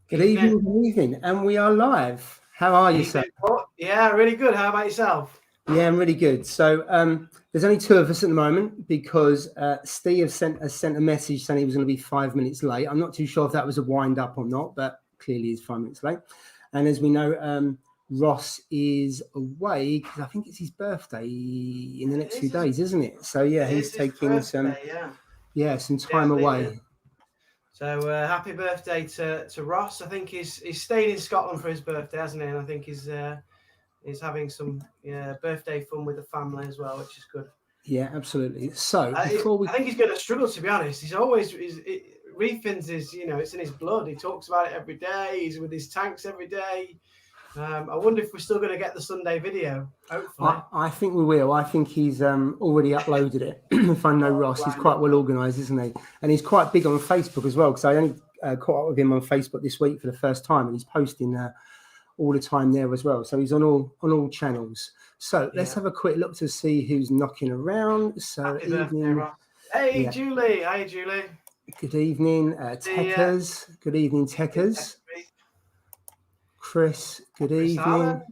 Good evening, and we are live. How are you, sir? Yeah, really good. How about yourself? Yeah, I'm really good. So there's only two of us at the moment because Steve has sent a message saying he was going to be 5 minutes late. I'm not too sure if that was a wind up or not, but clearly he's 5 minutes late. And as we know, Ross is away because I think it's his birthday in the next few days, isn't it? So yeah, he's taking some time away. So happy birthday to Ross. I think he's stayed in Scotland for his birthday, hasn't he? And I think he's having some birthday fun with the family as well, which is good. Yeah, absolutely. So I think he's going to struggle, to be honest. Reefing is, it's in his blood. He talks about it every day. He's with his tanks every day. I wonder if we're still going to get the Sunday video. Hopefully, I think we will. I think he's already uploaded it. If I know Ross, he's quite well organised, isn't he? And he's quite big on Facebook as well. Because I only caught up with him on Facebook this week for the first time, and he's posting all the time there as well. So he's on all channels. So let's have a quick look to see who's knocking around. So evening. Hey, Julie. Hi, Julie. Good evening, Techers. Good evening, Techers. Chris, good evening. Alan.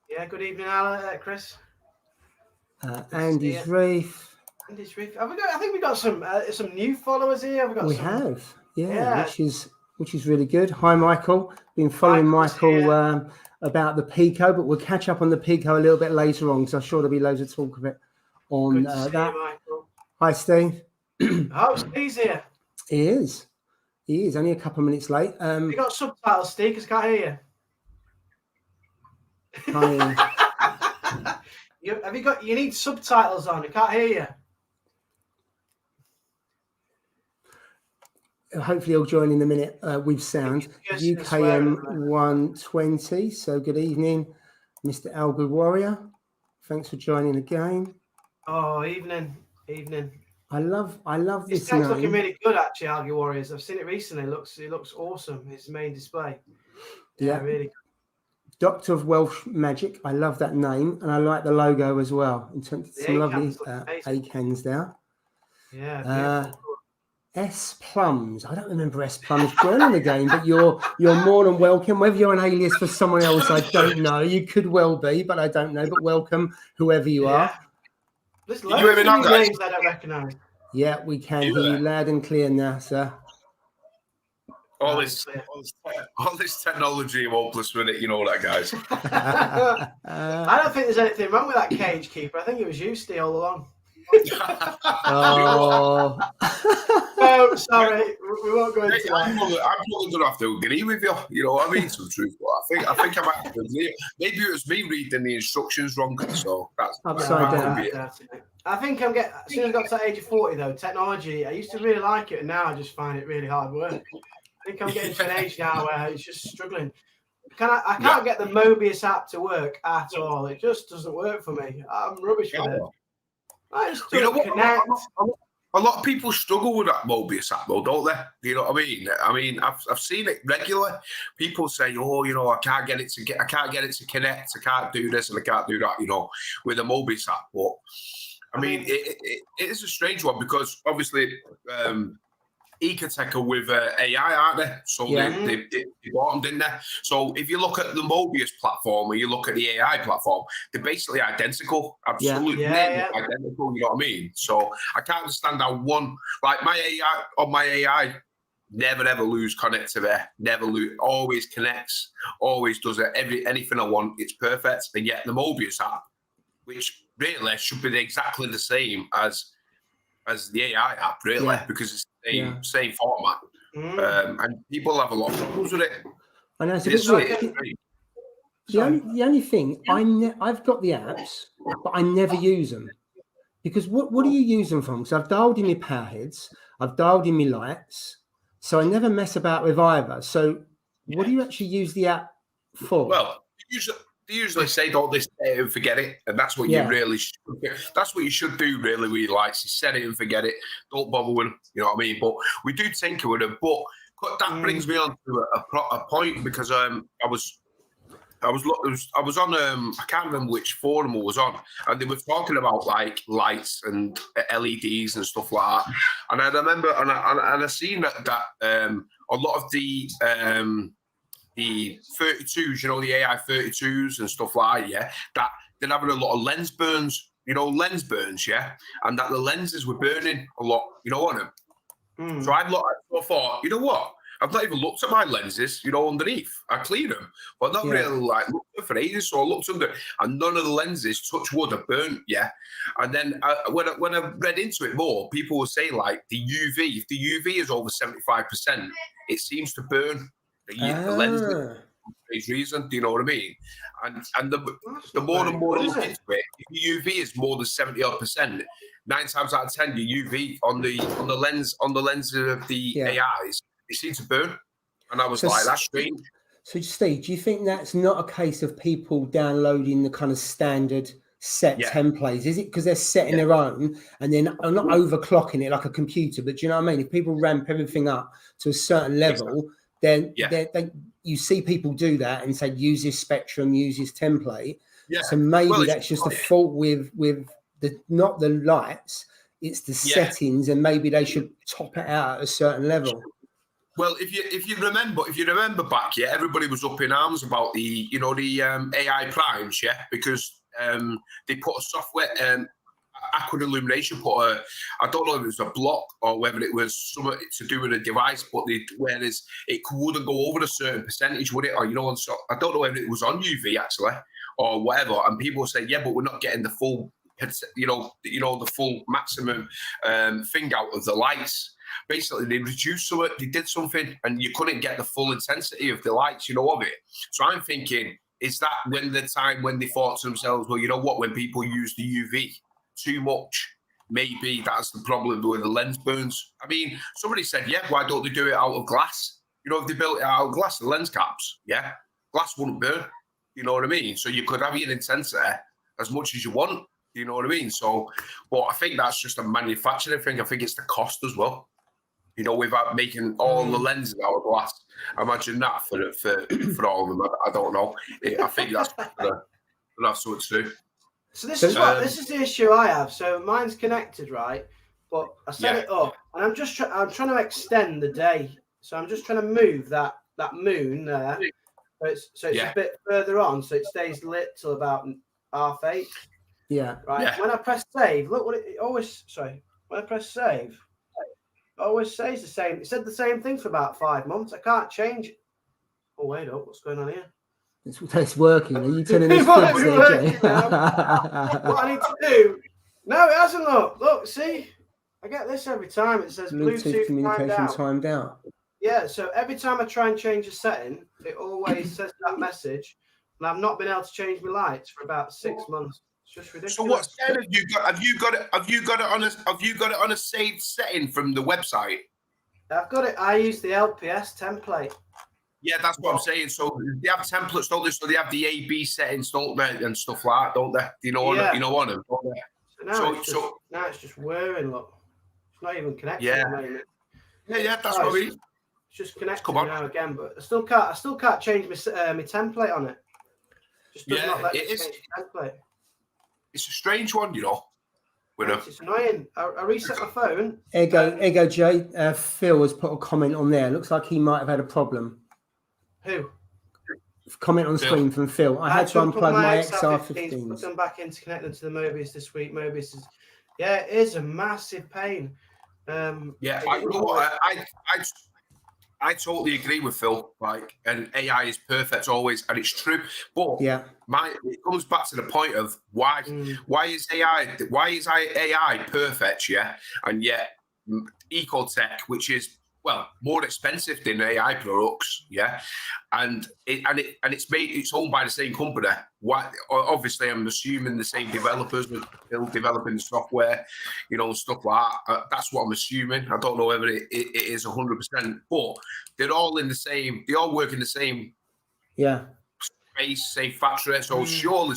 Yeah, good evening, Alan, Chris. Andy's Reef. Andy's Reef. I think we got some new followers here. We have, which is really good. Hi, Michael. Been following Michael about the Pico, but we'll catch up on the Pico a little bit later on because I'm sure there'll be loads of talk of it on that. Michael. Hi, Steve. Oh, Steve's here. He is. Only a couple of minutes late. You got subtitles, Steve, because I can't hear you. You need subtitles on. I can't hear you. Hopefully he'll join in a minute with sound. UKM 120. So good evening, Mr. Albu Warrior. Thanks for joining again. Oh, evening. I love this. It's looking really good, actually, Albu Warriors. I've seen it recently. It looks awesome. His main display. Yeah, really good. Doctor of Welsh Magic. I love that name, and I like the logo as well. In terms of some lovely A-cans there. Yeah. S Plums. I don't remember S Plums joining the game, but you're more than welcome. Whether you're an alias for someone else, I don't know. You could well be, but I don't know. But welcome, whoever you are. There's loads of new names I don't recognise. Yeah, we can hear you loud and clear now, sir. All this technology, hopeless with it, you know that, guys. I don't think there's anything wrong with that cage keeper. I think it was you, Steve, all along. Oh, sorry, we won't go into that. I'm probably going to have to agree with you. You know what I mean? Some truth, but I think I might have to agree. Maybe it was me reading the instructions wrong, so that's upside down. I think as soon as I got to the age of 40, though, technology, I used to really like it, and now I just find it really hard work. I think I'm getting to an age now where it's just struggling. I can't get the Mobius app to work at all. It just doesn't work for me. I'm rubbish with it. I just don't connect. A lot of people struggle with that Mobius app, though, don't they? You know what I mean? I've seen it regularly. People say, "Oh, I can't get it to connect. I can't do this and I can't do that." With the Mobius app. But I mean, it is a strange one because obviously. Ecotech are with AI, aren't they? So they bought them, didn't they? So if you look at the Mobius platform or you look at the AI platform, they're basically identical, absolutely identical. You know what I mean? So I can't understand how my AI never ever lose connectivity, never lose, always connects, always does it. Anything I want, it's perfect. And yet the Mobius app, which really should be exactly the same as the AI app, really, because it's the same format. And people have a lot of problems with it. I know, it's the only thing, I've got the apps, but I never use them. Because what do you use them from? So I've dialed in my power heads, I've dialed in my lights, so I never mess about with either. So what do you actually use the app for? Well, they usually say, don't this set it and forget it. And that's what you really should do. That's what you should do, really, with your lights. You set it and forget it. Don't bother with them. You know what I mean? But we do tinker with them. But that brings me on to a point because I was on I can't remember which forum I was on, and they were talking about like lights and LEDs and stuff like that. And I remember, and I seen that a lot of the the 32s, you know, the AI 32s and stuff like that, yeah, that they're having a lot of lens burns, you know, lens burns, yeah, and that the lenses were burning a lot, you know, on them. So I thought, you know what? I've not even looked at my lenses, you know, underneath. I clean them, but not really like looked for ages. So I looked under, and none of the lenses, touch wood, are burnt. Yeah, and then when I read into it more, people were saying like the UV. If the UV is over 75%, it seems to burn the lenses for this reason. Do you know what I mean? And the more and more you look into it, if the UV is more than 70% 9 times out of 10, the UV on the lens of the AIs. It seemed to burn, and I was like, "That's strange." So, Steve, do you think that's not a case of people downloading the kind of standard set templates? Is it because they're setting their own and then not overclocking it like a computer? But do you know what I mean? If people ramp everything up to a certain level, then you see people do that and say, "Use this spectrum, use this template." Yeah. So maybe that's just a fault with not the lights, it's the settings, and maybe they should top it out at a certain level. Well, if you remember back, everybody was up in arms about the AI primes, because they put a software Aqua Illumination put I don't know if it was a block or whether it was something to do with a device, but whereas it wouldn't go over a certain percentage, would it? Or and so I don't know whether it was on UV actually or whatever. And people say, but we're not getting the full, the full maximum thing out of the lights. Basically, they reduced some, they did something, and you couldn't get the full intensity of the lights, of it. So I'm thinking, is that when they thought to themselves, well, you know what, when people use the UV too much, maybe that's the problem with the lens burns. I mean, somebody said, why don't they do it out of glass? If they built it out of glass, the lens caps, glass wouldn't burn. You know what I mean? So you could have your intensity as much as you want. You know what I mean? So, but I think that's just a manufacturing thing. I think it's the cost as well. Without making all the lenses out of glass. Imagine that for all of them. I don't know. I think that's something to do. So this is the issue I have. So mine's connected, right? But I set it up, and I'm trying to extend the day. So I'm just trying to move that moon there. So it's a bit further on, so it stays lit till about 8:30. Yeah. Right. Yeah. When I press save, look what it always. Sorry. When I press save. Always says the same. It said the same thing for about 5 months. I can't change it. Oh, wait up. What's going on here? It's working. Are you turning this flags there, What I need to do? No, it hasn't. Look, see? I get this every time. It says Bluetooth communication timed out. Yeah, so every time I try and change a setting, it always says that message. And I've not been able to change my lights for about 6 months. Just ridiculous. So what setting have you got? Have you got it on a saved setting from the website? I've got it. I use the LPS template. Yeah, that's what I'm saying. So they have templates, don't they? So they have the A/B settings, don't they, and stuff like that, don't they? You know what them, don't they? So now it's just whirring. Look, it's not even connected. Yeah, that's what I mean. It's just connected now again, but I still can't change my template on it. Just does not let me change the template. It's a strange one, It's annoying. I reset my phone. Ego J. Phil has put a comment on there. Looks like he might have had a problem. Who? Comment on screen from Phil. I had to unplug my XR15s. Put them back in to connect them to the Mobius this week. Mobius is, it is a massive pain. I totally agree with Phil. And AI is perfect always, and it's true. But it comes back to the point of why is AI perfect? And yet Ecotech, which is more expensive than AI products, and it's owned by the same company. Why? Obviously, I'm assuming the same developers are still developing the software, stuff like that. That's what I'm assuming. I don't know whether it is 100%, but they're all in the same. They all work in the same. Space, same factory. So surely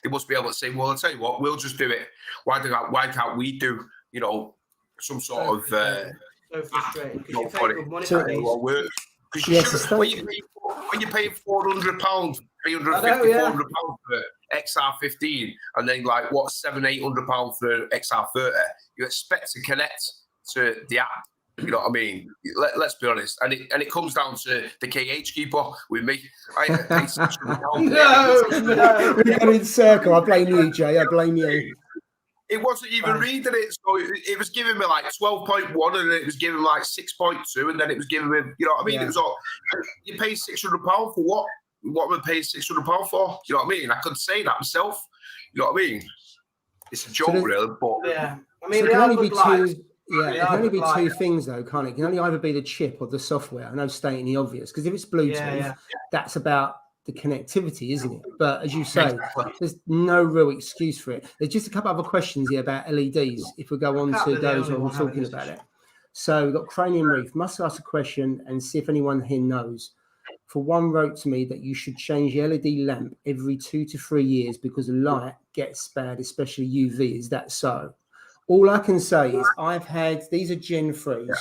they must be able to say, well, I'll tell you what, we'll just do it. Why can't we do some sort of so frustrating because you pay good money for these. When you're paying £400, £350, £400 for XR15, and then £700-800 for XR30, you expect to connect to the app You know what I mean? Let's be honest. And it comes down to the KH keeper with me. No. We're going in circle. I blame you, Jay. I blame you. It wasn't even reading it, so it was giving me like 12.1, and then it was giving me like 6.2, and then it was giving me, you know what I mean? It was all, you pay £600 for what? What am I paying £600 for? You know what I mean? I could say that myself. You know what I mean? It's a joke, really. But yeah, I mean, so it can only be two. Yeah, it can only be two things, though, can't it? It can only either be the chip or the software. I know stating the obvious, because if it's Bluetooth, that's about the connectivity, isn't it? But as you say, there's no real excuse for it. There's just a couple other questions here about LEDs. If we go on to those when we're talking about it. So we've got Cranium Reef. Must ask a question and see if anyone here knows. For one wrote to me that you should change the LED lamp every 2 to 3 years because the light gets bad, especially UV. Is that so? All I can say is I've had, these are Gen 3s,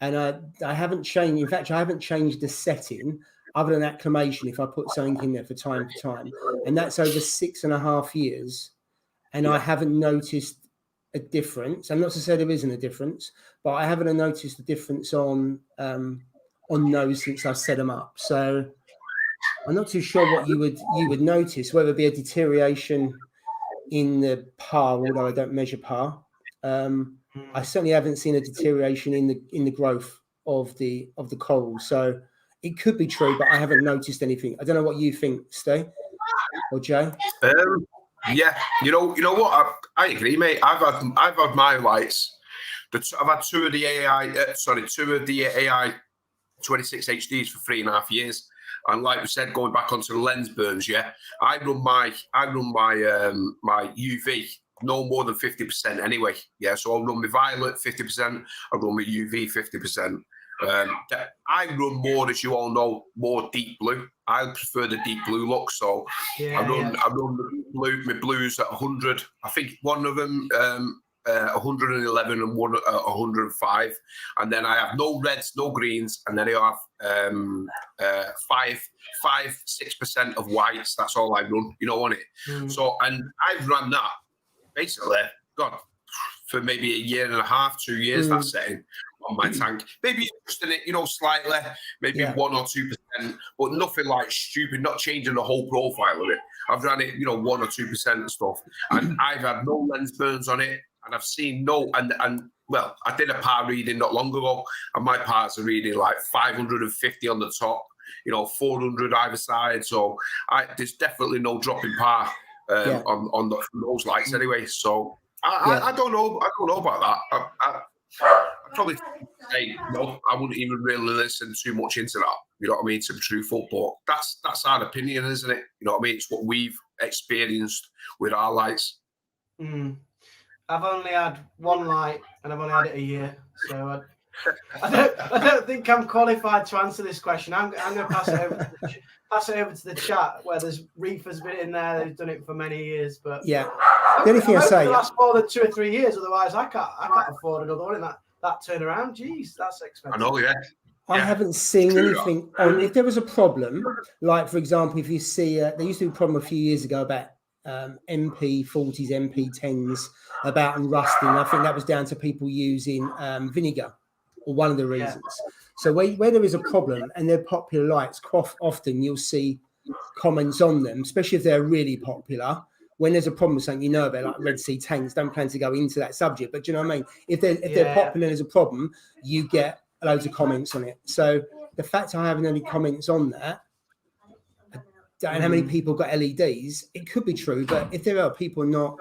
and I haven't changed. In fact, I haven't changed the setting other than acclimation if I put something in there for time to time. And that's over 6.5 years. And I haven't noticed a difference. I'm not to say there isn't a difference, but I haven't noticed a difference on those since I've set them up. So I'm not too sure what you would notice, whether it be a deterioration in the PAR, although I don't measure PAR. I certainly haven't seen a deterioration in the growth of the corals. So it could be true, but I haven't noticed anything. I don't know what you think, Steve or Jay. Yeah, you know what? I agree, mate. I've had my lights. I've had two of the AI 26 HDs for 3.5 years, and like we said, going back onto the lens burns. Yeah, I run my UV no more than 50% anyway. Yeah, so I'll run my violet 50%. I run my UV 50%. I run more, as you all know, more deep blue. I prefer the deep blue look, so I run the blue. My blues at 100. I think one of them 111 and one 105, and then I have no reds, no greens, and then I have 6% of whites. That's all I run, on it. So, and I've run that basically, for maybe 1.5 years, 2 years. That setting on my tank, maybe adjusting it, slightly, maybe 1 or 2%, but nothing like stupid. Not changing the whole profile of it. I've run it, 1 or 2% and stuff, and I've had no lens burns on it. And I've seen well, I did a PAR reading not long ago, and my PARs are reading like 550 on the top, 400 either side. So there's definitely no drop in PAR on those lights anyway. So I don't know. I don't know about that. I'd probably say no. I wouldn't even really listen too much into that. You know what I mean? To be truthful, but that's our opinion, isn't it? You know what I mean? It's what we've experienced with our lights. I've only had one light, and I've only had it a year, so I don't think I'm qualified to answer this question. I'm going to pass it over to the chat, where there's reefers been in there. They've done it for many years, but the only thing I say, it lasts more than 2 or 3 years. Otherwise, I can't afford another one in that turnaround. Jeez, that's expensive. I know, yeah. I haven't seen anything on. If there was a problem, like for example, if you see, there used to be a problem a few years ago about MP40s, MP10s about rusting. I think that was down to people using vinegar, or one of the reasons. So where there is a problem and they're popular lights, often you'll see comments on them, especially if they're really popular. When there's a problem with something about, like Red Sea tanks, don't plan to go into that subject, but do you know what I mean? If they're popular and there's a problem, you get loads of comments on it. So the fact I haven't any comments on that, and how many people got LEDs, it could be true, but if there are people not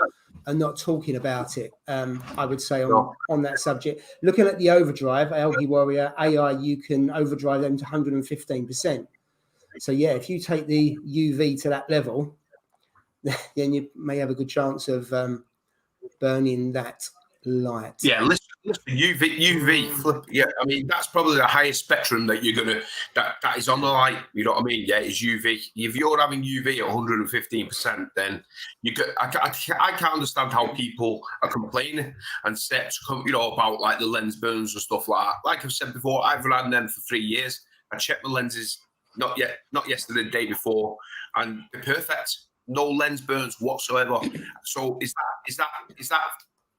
talking about it, I would say on that subject. Looking at the overdrive, Algae Warrior AI, you can overdrive them to 115%. So yeah, if you take the UV to that level, then you may have a good chance of burning that light. Yeah, listen, UV flip. Yeah, I mean that's probably the highest spectrum that you're gonna that is on the light. You know what I mean? Yeah, is UV. If you're having UV at 115%, then you get. I can't understand how people are complaining and set about like the lens burns and stuff like that. Like I've said before, I've ran them for 3 years. I checked my lenses not yesterday, the day before, and they're perfect. No lens burns whatsoever. So is that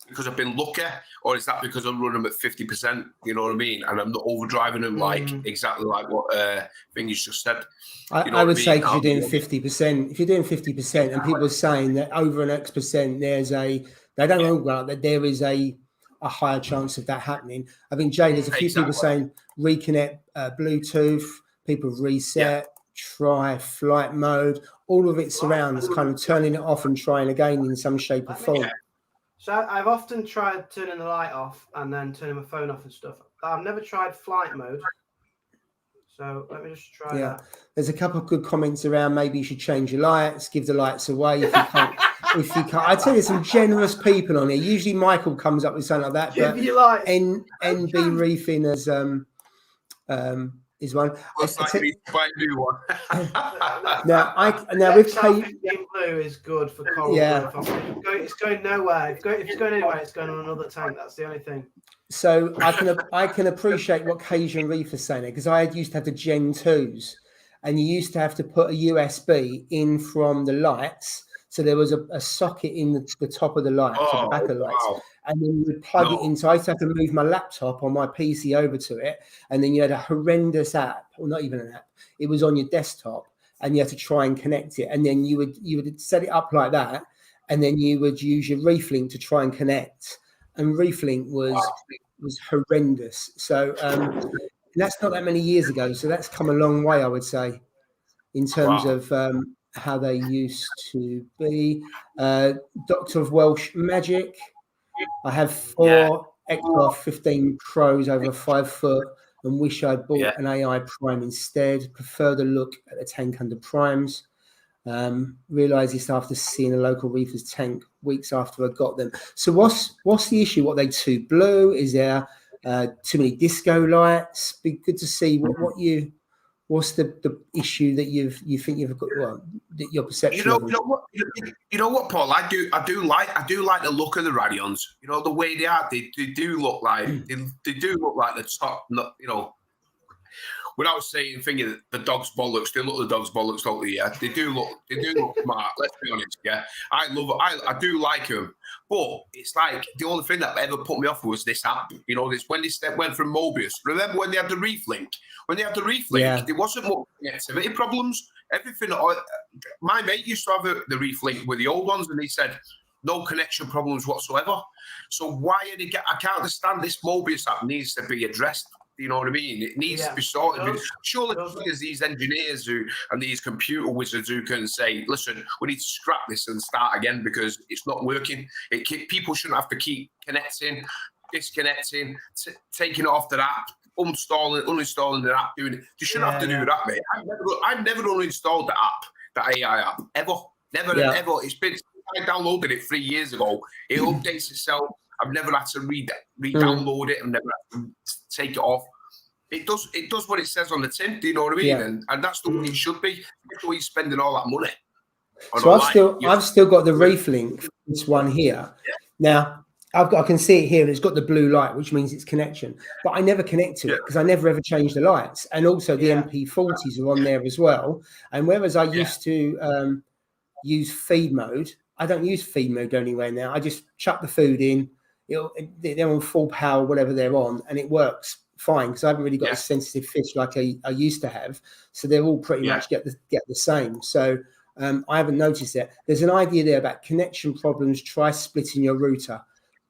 because I've been lucky, or is that because I'm running them at 50%? You know what I mean? And I'm not overdriving them like exactly like what thing you just said. I would say because you're doing 50%. If you're doing 50%, and people are saying that over an X percent, they don't know that there is a higher chance of that happening. I think, Jay, there's a few people saying reconnect Bluetooth, people reset, try flight mode. All of it surrounds kind of turning it off and trying again in some shape or form. So I've often tried turning the light off and then turning my phone off and stuff. I've never tried flight mode. So let me just try that. There's a couple of good comments around. Maybe you should change your lights, give the lights away if you can't. If you can't, I tell you, some generous people on here. Usually Michael comes up with something like that, give but your lights. NB Reefing is one. Now with blue is good for coral reef. It's going nowhere. If it's going anywhere, it's going on another tank. That's the only thing. So I can appreciate what Cajun Reef is saying, because I used to have the Gen 2s, and you used to have to put a USB in from the lights. So there was a socket in the top of the lights, or the back of the lights, and then you would plug it in. So I used to have to move my laptop or my PC over to it, and then you had a horrendous app, or not even an app. It was on your desktop, and you had to try and connect it, and then you would set it up like that, and then you would use your ReefLink to try and connect. And ReefLink was horrendous. So that's not that many years ago. So that's come a long way, I would say, in terms of how they used to be. Doctor of Welsh Magic. I have 4 XR 15 Pros over 5 foot and wish I'd bought an AI Prime instead. Prefer the look at the tank under primes. Realised this after seeing a local reefer's tank weeks after I got them. So what's the issue? What, are they too blue? Is there too many disco lights? Be good to see what's the issue that you think you've got, that your perception you of them. You know what, Paul? I do like the look of the Radions. You know, the way they are. They do look like they do look like the top. You know, without thinking the dog's bollocks, they look the dog's bollocks, don't they? Yeah, they do look smart. Let's be honest. Yeah, I do like them, but it's like the only thing that ever put me off was this app. You know, this when they went from Mobius. Remember when they had the ReefLink? When they had the ReefLink, there wasn't much connectivity problems. Everything. My mate used to have the ReefLink with the old ones, and he said no connection problems whatsoever. So why are they? I can't understand. This Mobius app needs to be addressed. You know what I mean? It needs to be sorted. Surely there's these engineers and these computer wizards who can say, listen, we need to scrap this and start again because it's not working. People shouldn't have to keep connecting, disconnecting, taking it off the app, uninstalling the app, doing it. You shouldn't have to do that, mate. I've never uninstalled the app, the AI app, ever. Never, ever. I downloaded it 3 years ago. It updates itself. I've never had to re-download it. I've never had to take it off. It does what it says on the tin. Do you know what I mean? Yeah. And that's the way it should be. That's why you're spending all that money. So I've still got the ReefLink, this one here. Yeah. Now I can see it here, and it's got the blue light, which means it's connection. But I never connect to it because I never ever change the lights. And also the MP40s are on there as well. And whereas I used to use feed mode, I don't use feed mode anywhere now. I just chuck the food in. They're on full power, whatever they're on, and it works fine because I haven't really got a sensitive fish like I used to have. So they're all pretty much get the same. So I haven't noticed that. There's an idea there about connection problems. Try splitting your router.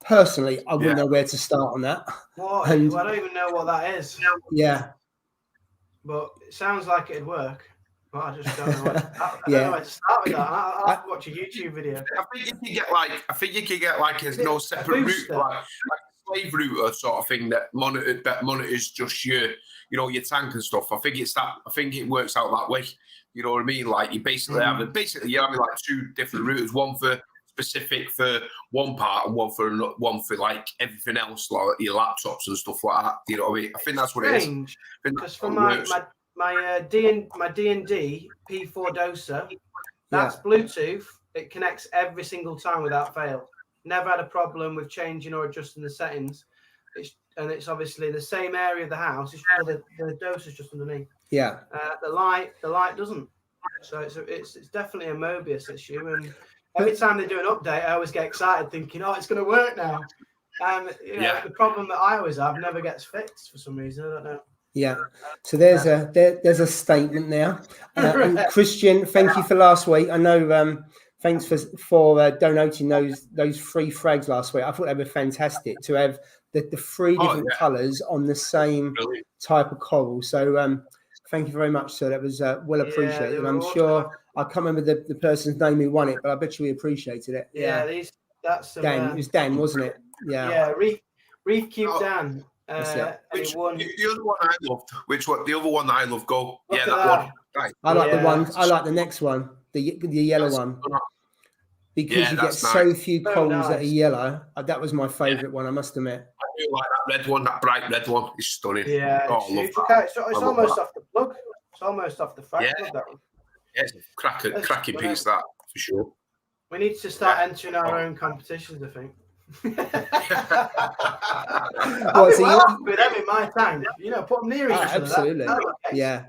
Personally, I wouldn't know where to start on that. Well, I don't even know what that is. Yeah. But it sounds like it'd work. Well, I just don't know where to start with that. I'll have to watch a YouTube video. I think you could get like a separate route, like a slave router sort of thing that monitors just your tank and stuff. I think it works out that way. You know what I mean? Like you basically have like 2 different routers, one for specific for one part and one for like everything else, like your laptops and stuff like that. You know what I mean? I think that's what it is. Because for my D&D P4 doser, that's Bluetooth. It connects every single time without fail. Never had a problem with changing or adjusting the settings. It's obviously the same area of the house. It's the doser's just underneath. Yeah. The light doesn't. So it's definitely a Mobius issue, and every time they do an update, I always get excited thinking, oh, it's going to work now. And the problem that I always have never gets fixed for some reason. I don't know. Yeah. So there's a statement now. And Christian, thank you for last week. I know. Thanks for donating those 3 frags last week. I thought they were fantastic to have the 3 different colours on the same type of coral. So thank you very much, sir. That was well appreciated. And I'm sure I can't remember the person's name who won it, but I bet you we appreciated it. Yeah, that's Dan. It was Dan, wasn't it? Yeah. Yeah, Reef Cube Dan. The other one I loved. The other one that I love? Go. Look that one. Right. I like the one. I like the next one, the yellow one, because you get so few corals that are yellow. That was my favourite one, I must admit. I do like that red one. That bright red one is stunning. Yeah, it's almost off the plug. It's almost off the frag plug. That one. Yeah, it's a cracking piece, that for sure. We need to start entering our own competitions, I think. I'll be with them in my tank. Put them near each other. Absolutely. Yeah.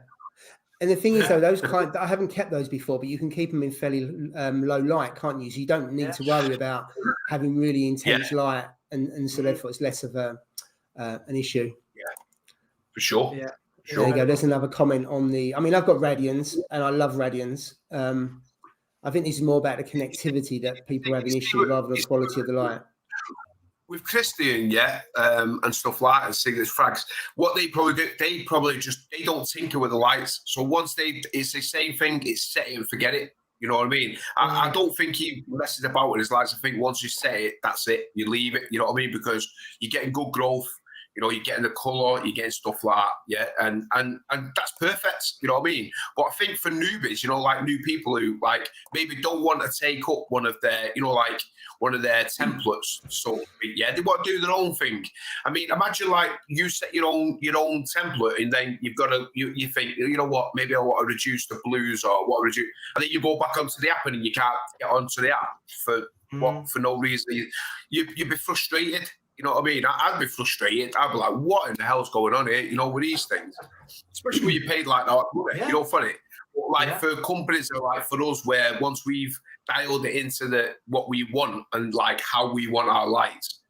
And the thing is, though, those I haven't kept those before, but you can keep them in fairly low light, can't you? So you don't need to worry about having really intense light, and so therefore it's less of an issue. Yeah, for sure. Yeah. There you go. There's another comment on the. I mean, I've got Radians, and I love Radians. I think this is more about the connectivity that people have an issue rather than the quality of the light. With Christian, and stuff like that, and Sigurds frags, what they probably do, they don't tinker with the lights. So once it's the same thing, it's set it and forget it. You know what I mean? I don't think he messes about with his lights. I think once you set it, that's it. You leave it. You know what I mean? Because you're getting good growth. You're getting the colour, you're getting stuff like that, and that's perfect. You know what I mean? But I think for newbies, like new people who maybe don't want to take up one of their, one of their templates. So they want to do their own thing. I mean, imagine you set your own template, and then you've got to you think, you know what, maybe I want to reduce the blues or what reduce, and then you go back onto the app and you can't get onto the app for no reason. You'd be frustrated. You know what I mean? I'd be frustrated. I'd be like, what in the hell's going on here? With these things. Especially when you paid like that, for it. But for companies that for us, where once we've dialed it into what we want and how we want our lights,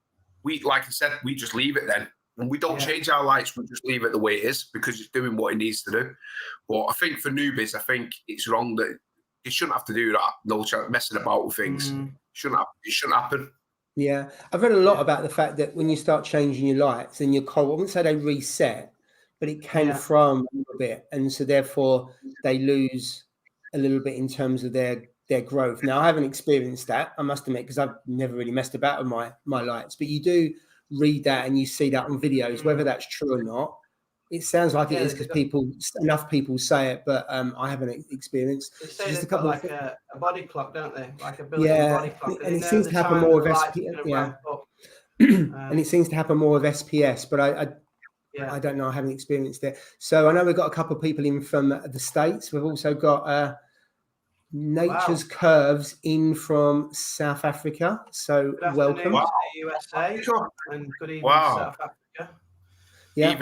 like I said, we just leave it then. And we don't change our lights, we just leave it the way it is because it's doing what it needs to do. But I think for newbies, I think it's wrong that you shouldn't have to do that. No messing about with things. It shouldn't happen. Yeah, I've read a lot about the fact that when you start changing your lights and your coral, I wouldn't say they reset, but it can from a little bit, and so therefore they lose a little bit in terms of their growth. Now, I haven't experienced that, I must admit, because I've never really messed about with my lights, but you do read that and you see that on videos, whether that's true or not. It sounds like it is because enough people say it, but I haven't experienced. They say just a couple of a body clock, don't they? Like a built-in body clock. And it seems to happen more with SPS. Yeah, and it seems to happen more with SPS, but I don't know. I haven't experienced it. So I know we've got a couple of people in from the States. We've also got Nature's Curves in from South Africa. So welcome. To the USA and good evening to South Africa. Yeah,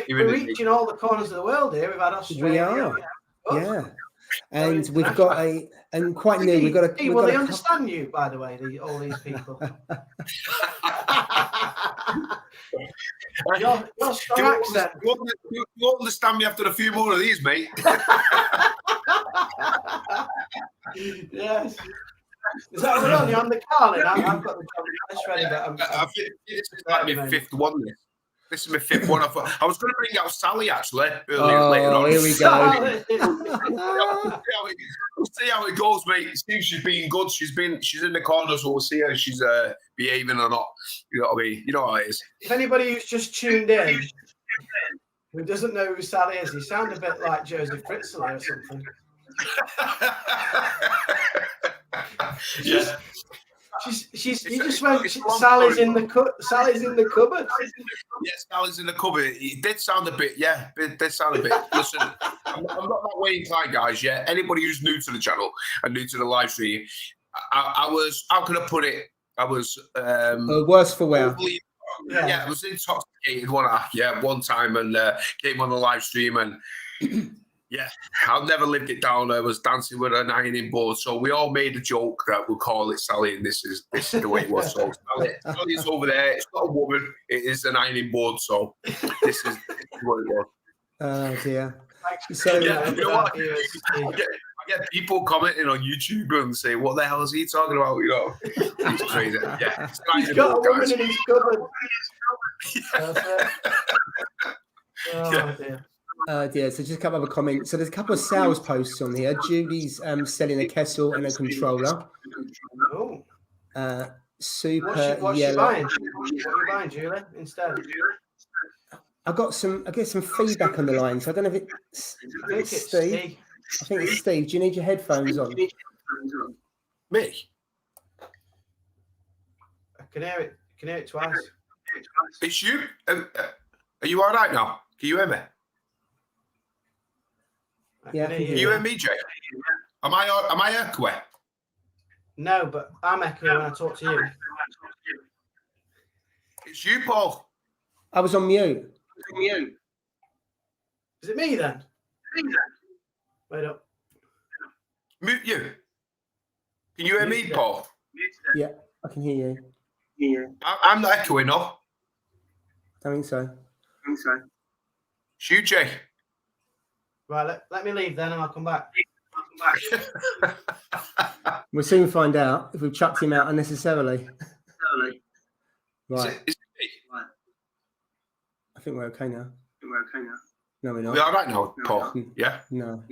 we're reaching all the corners of the world here. We've had Australia. We are. And we've got quite new. We've got a. Will they understand you, by the way? All these people. Your strong accent. You understand me after a few more of these, mate. Yes. Is that really on the car? I've got the list ready. I think this is like my fifth one. This is my fifth one. I was going to bring out Sally actually later on. Here we go. We'll see how it goes, mate. It seems she's been good. She's in the corner, so we'll see how she's behaving or not. You know what I mean? You know how it is. If anybody who's just tuned in who doesn't know who Sally is, he sounds a bit like Joseph Fritzl or something. Yeah. You just went. Sally's in the cupboard. Yeah, Sally's in the cupboard. It did sound a bit. Yeah, it did sound a bit. Listen, I'm not that way inclined, guys. Yeah, anybody who's new to the channel and new to the live stream, I was. How can I put it? I was. Worse for wear. Yeah, I was intoxicated one time and came on the live stream and Yeah, I've never lived it down. I was dancing with an ironing board, so we all made a joke that we'll call it Sally, and this is the way it was. So Sally's over there. It's not a woman; it is an ironing board. So this is what it was. Oh dear. So yeah, you know what? I get people commenting on YouTube and say, "What the hell is he talking about?" You know, it's crazy. Yeah, he's got a woman in his cupboard. Oh dear. Dear. So just a couple of other comments. So there's a couple of sales posts on here. Judy's selling a kettle and a controller. Oh. Super what's yellow. What are you buying, Julie, instead? I get some feedback on the line. So I don't know if it's Steve. I think it's Steve. Do you need your headphones on? Me? I can hear it twice. It's you. Are you all right now? Can you hear me? Yeah. Can you hear me, Jay? Am I echoing? No, but I'm echoing when I talk to you. It's you, Paul. I was on mute. Is it me then? Wait up. Mute you. Can you hear me, Paul? Yeah, I can hear you. I'm not echoing, no. I think so. It's you, Jay. Right, let me leave then and I'll come back. We'll soon find out if we've chucked him out unnecessarily. Right. Is it me? I think we're okay now. No, we're not. We all right now, Paul? Yeah? No.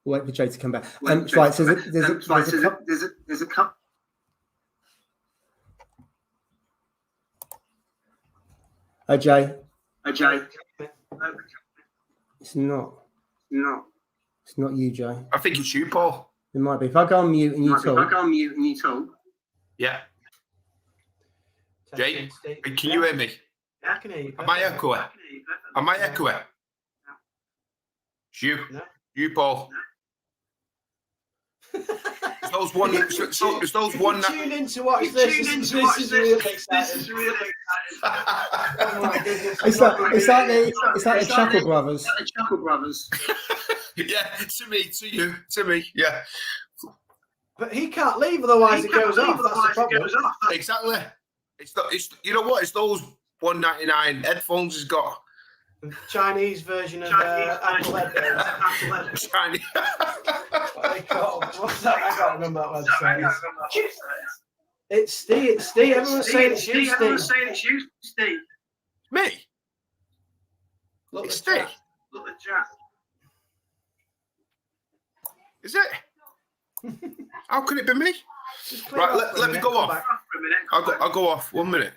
We'll wait for Jay to come back. Right, so there's a couple. Hi, Jay. It's not. It's not you, Jay. I think it's you, Paul. It might be. If I go on mute and you talk. Yeah. Jay, can you hear me? Yeah, I can hear you. Am I echoing? It's you. No. You, Paul. It's those one. It's those one. Tune in to watch this. This is really exciting. Oh my goodness. It's like the Chuckle Brothers. Yeah, to me. Yeah. But he can't leave, otherwise it goes off. That's the problem. Exactly. It's you know what? It's those $199 headphones he's got. Chinese version of Apple headphones. Chinese. What are they called? What's that? I can't remember that website. It's Steve. Everyone's saying it's you, Steve. Me? Look it's at the Steve. Look at the chat. Is it? How could it be me? Right, let me go off. I'll go off 1 minute.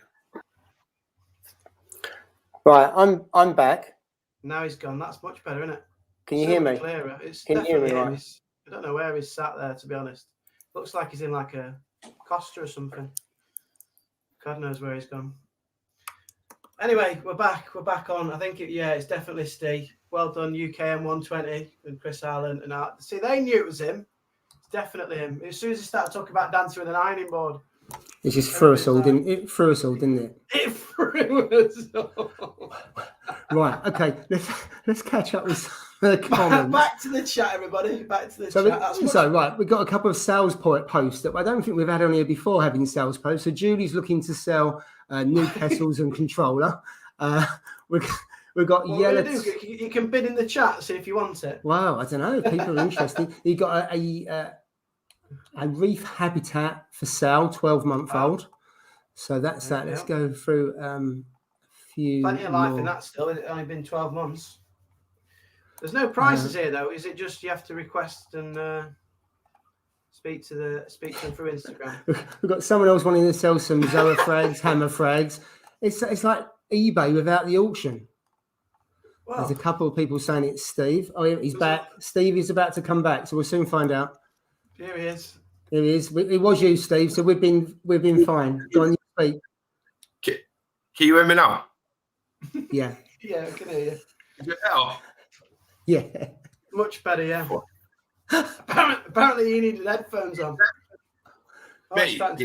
Right, I'm back. Now he's gone. That's much better, isn't it? Can you hear me? Clearer. It's Can you hear me? Right? I don't know where he's sat there, to be honest. Looks like he's in like a Costa or something. God knows where he's gone. Anyway, we're back. We're back on. I think it's definitely Steve. Well done, UKM 120 and Chris Allen and Art. See, they knew it was him. It's definitely him. As soon as he started talking about dancing with an ironing board, it just threw us all, didn't it? It threw us all, didn't it? It threw us all. Right. Okay. Let's catch up with the comments. Back to the chat, everybody. Back to the chat. So right, we've got a couple of sales posts that I don't think we've had on here before. Having sales posts. So Julie's looking to sell new kettles and controller. We've got yellow. You can bid in the chat, see if you want it. Wow, I don't know. People are interested. You got a reef habitat for sale, 12-month-old. So that's that. Let's go through a few. Plenty of life in that still. It's only been 12 months. There's no prices here though. Is it just you have to request and speak to them through Instagram? We've got someone else wanting to sell some Zoa frags, hammer frags. It's like eBay without the auction. Wow. There's a couple of people saying it's Steve. Oh, he's back. Steve is about to come back, so we'll soon find out. Here he is. Here he is. It was you, Steve. So we've been fine. Go on, you speak. Can you hear me now? Yeah. Yeah, I can hear you. Is it better? Yeah. Much better, yeah. Apparently you needed headphones on. Mate, I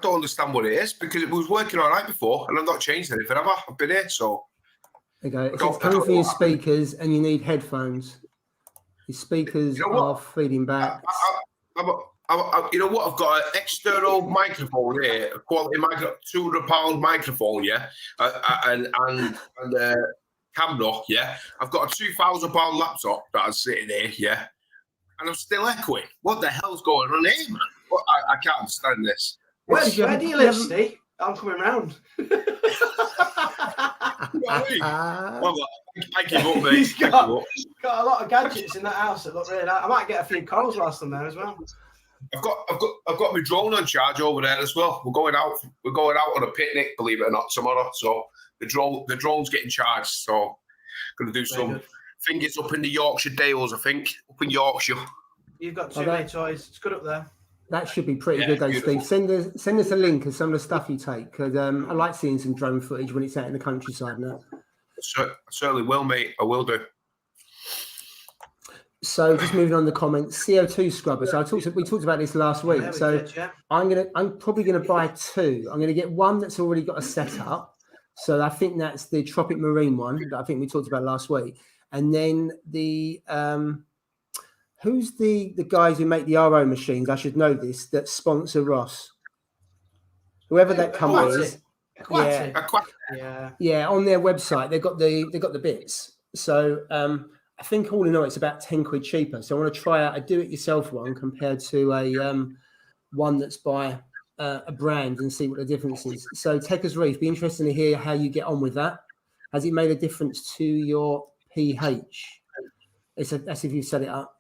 don't understand what it is because it was working all right before and I've not changed anything, have I? I've been here, so. There you go. It's coming from your speakers, and you need headphones. Your speakers are feeding back. You know what? I've got an external microphone here, a quality microphone, £200 microphone, yeah, and camera, yeah. I've got a £2,000 laptop that I'm sitting here, yeah, and I'm still echoing. What the hell's going on here, man? I can't understand this. Where do you live, Steve? I'm coming round. I give up, mate. He's got a lot of gadgets in that house that look really nice. I might get a few corals whilst I'm there as well. I've got my drone on charge over there as well. We're going out on a picnic, believe it or not, tomorrow. So the drone's getting charged. So going to do some fingers up in the Yorkshire Dales, I think, up in Yorkshire. You've got too many toys. It's good up there. That should be pretty good, though, Steve. Send us a link of some of the stuff you take, because I like seeing some drone footage when it's out in the countryside now. I certainly will, mate. I will do. So just moving on the comments, CO2 scrubber. So we talked about this last week. I'm probably gonna buy two. I'm gonna get one that's already got a setup. So I think that's the Tropic Marine one that I think we talked about last week. And then the who's the guys who make the RO machines? I should know this, that sponsor Ross. Whoever that company is. Yeah, on their website they've got the bits. So I think all in all it's about 10 quid cheaper. So I want to try out a do-it-yourself one compared to a one that's by a brand and see what the difference is. So Techers Reef, be interesting to hear how you get on with that. Has it made a difference to your pH? That's if you set it up.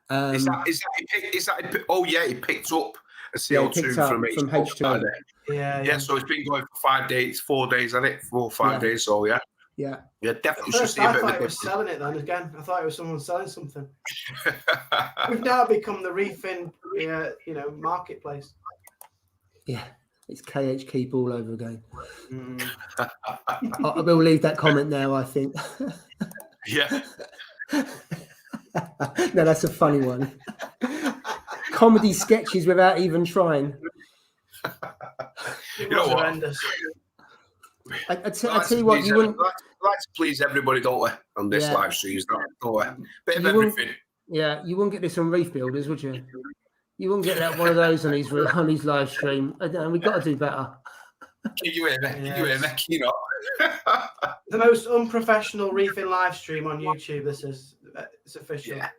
Is that? Oh yeah, it picked up a CO2 from H2O. Yeah. So it's been going for 5 days, 4 days, hasn't it? 4 or 5 days. So yeah, definitely should see a bit of a difference. I thought it was selling it then again. I thought it was someone selling something. We've now become the reefing, marketplace. Yeah, it's KH Keep all over again. I will leave that comment now, I think. Yeah. No, that's a funny one. Comedy sketches without even trying. You know what? I tell you what, you wouldn't like to please everybody, don't we? On this live stream, don't we? Bit of everything. Yeah, you wouldn't get this on Reef Builders, would you? You wouldn't get that one of those on his live stream. We've got to do better. You hear me? You know. The most unprofessional reefing live stream on YouTube. This is. It's official. Yeah.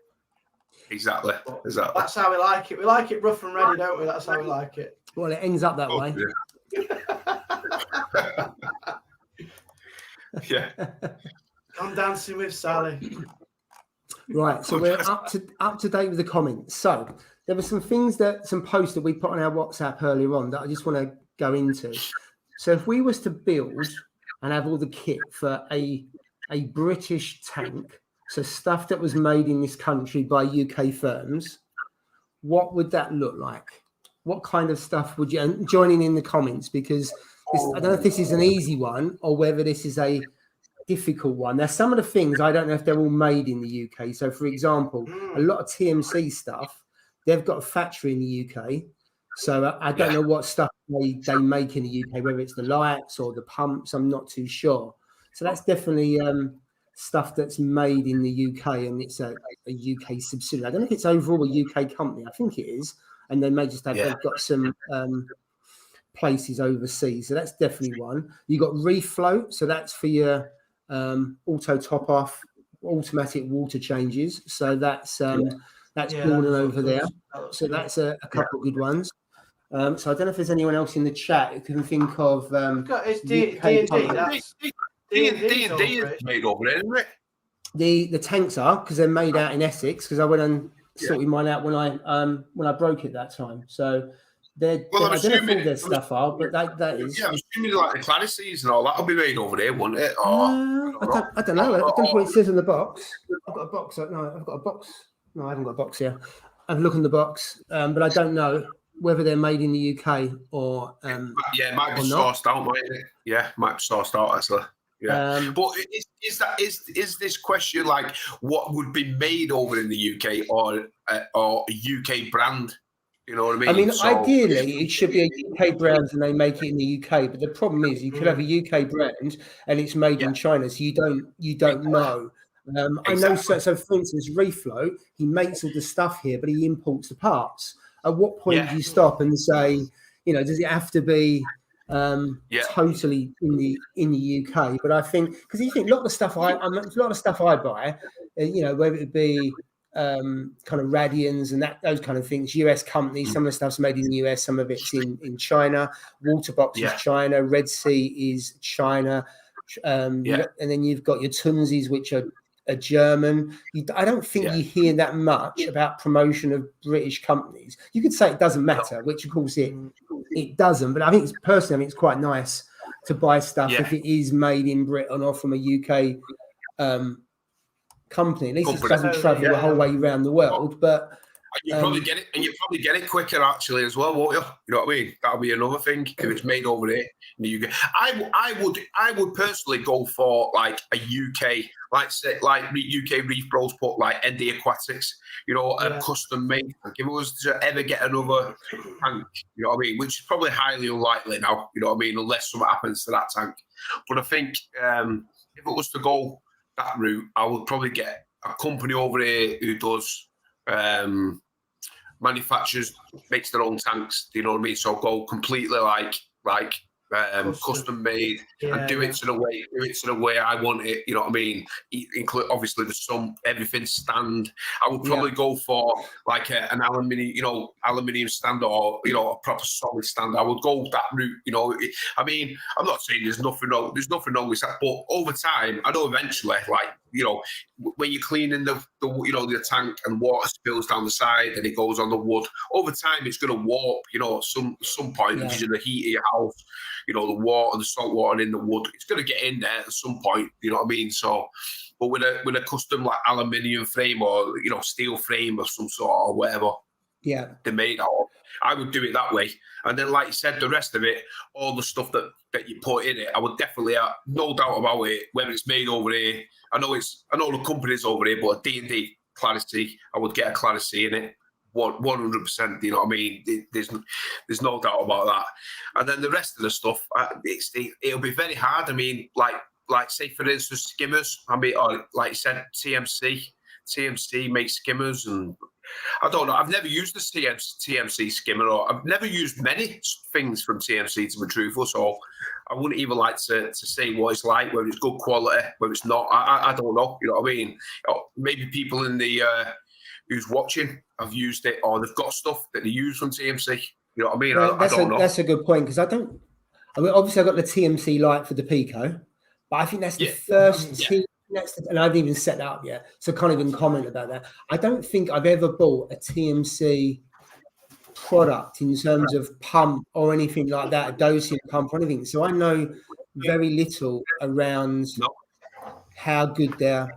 Exactly. That's how we like it. We like it rough and ready, don't we? That's how we like it. Well, it ends up that way. Yeah. I'm dancing with Sally. Right, so we're up to date with the comments. So there were some posts that we put on our WhatsApp earlier on that I just want to go into. So if we was to build and have all the kit for a British tank, so stuff that was made in this country by UK firms, what would that look like? What kind of stuff would you... And joining in the comments, because I don't know if this is an easy one or whether this is a difficult one. Now, some of the things, I don't know if they're all made in the UK. So, for example, a lot of TMC stuff, they've got a factory in the UK. So I don't know what stuff they make in the UK, whether it's the lights or the pumps, I'm not too sure. So that's definitely... stuff that's made in the UK, and it's a UK subsidiary. I don't know if it's overall a UK company. I think it is, and they may just have they've got some places overseas. So that's definitely one. You got Reef Float, so that's for your auto top off, automatic water changes. So that's Gordon over there. So that's a couple of good ones. So I don't know if there's anyone else in the chat who can think of. It's D&D. D&D is made over there, isn't it? The tanks are, because they're made out in Essex. Because I went and sorted mine out when I broke it that time. So I don't know if all their stuff are, but that is. Yeah, I'm assuming like the Clarices and all that will be made over there, won't it? I don't know. I don't know what it says in the box. I've got a box. No, I've got a box. No, I haven't got a box here. I've looked in the box, but I don't know whether they're made in the UK or. It might be sourced out, mightn't it? Yeah, might be sourced out actually. Yeah, but is this question like what would be made over in the UK or a UK brand? You know what I mean? I mean, ideally, it should be a UK brand and they make it in the UK. But the problem is, you could have a UK brand and it's made in China, so you don't know. I know. So, for instance, Refloat, he makes all the stuff here, but he imports the parts. At what point do you stop and say, does it have to be totally in the UK? But I think because you think a lot of stuff I buy, whether it be kind of Radians and those kind of things, US companies, some of the stuff's made in the US, some of it's in China. Waterbox is China, Red Sea is China, and then you've got your Tunzis, which are German. I don't think you hear that much about promotion of British companies. You could say it doesn't matter, which of course it doesn't, but I think it's quite nice to buy stuff if it is made in Britain or from a UK company. At least it doesn't travel the whole way around the world. But you probably get it, and you probably get it quicker actually as well, won't you? You know what I mean? That'll be another thing if it's made over there in the UK. I would personally go for like a UK, like UK Reef Bros put like ND Aquatics, a custom made. Like if it was to ever get another tank, you know what I mean, which is probably highly unlikely now, you know what I mean, unless something happens to that tank. But I think if it was to go that route, I would probably get a company over here who does manufactures, makes their own tanks, you know what I mean? So go completely like custom made and do it to the way I want it, you know what I mean? Include obviously everything stand. I would probably go for like an aluminium stand or a proper solid stand. I would go that route, I mean, I'm not saying there's nothing wrong with that, but over time, I know eventually, when you're cleaning the tank and water spills down the side and it goes on the wood, over time it's going to warp, at some point because of the heat of your house, the water, the salt water in the wood, it's going to get in there at some point, you know what I mean? So, but with a custom like aluminium frame or, steel frame of some sort or whatever they're made out of, I would do it that way. And then, like you said, the rest of it, all the stuff that you put in it, I would definitely, no doubt about it, whether it's made over here. I know the company's over here, but a D&D Clarity, I would get a Clarity in it, 100%. You know what I mean? There's no doubt about that. And then the rest of the stuff, it'll be very hard. I mean, like say for instance, skimmers. I mean, or like you said, TMC makes skimmers, and I don't know. I've never used the TMC skimmer, or I've never used many things from TMC, to be truthful. So I wouldn't even like to say what it's like, whether it's good quality, whether it's not. I don't know. You know what I mean? Maybe people in the who's watching have used it, or they've got stuff that they use from TMC. You know what I mean? Well, I don't know. That's a good point, because I mean, obviously I got the TMC light for the Pico, but I think that's the first and I haven't even set that up yet, so can't even comment about that. I don't think I've ever bought a TMC product in terms of pump or anything like that, a dosing pump or anything. So I know very little around how good their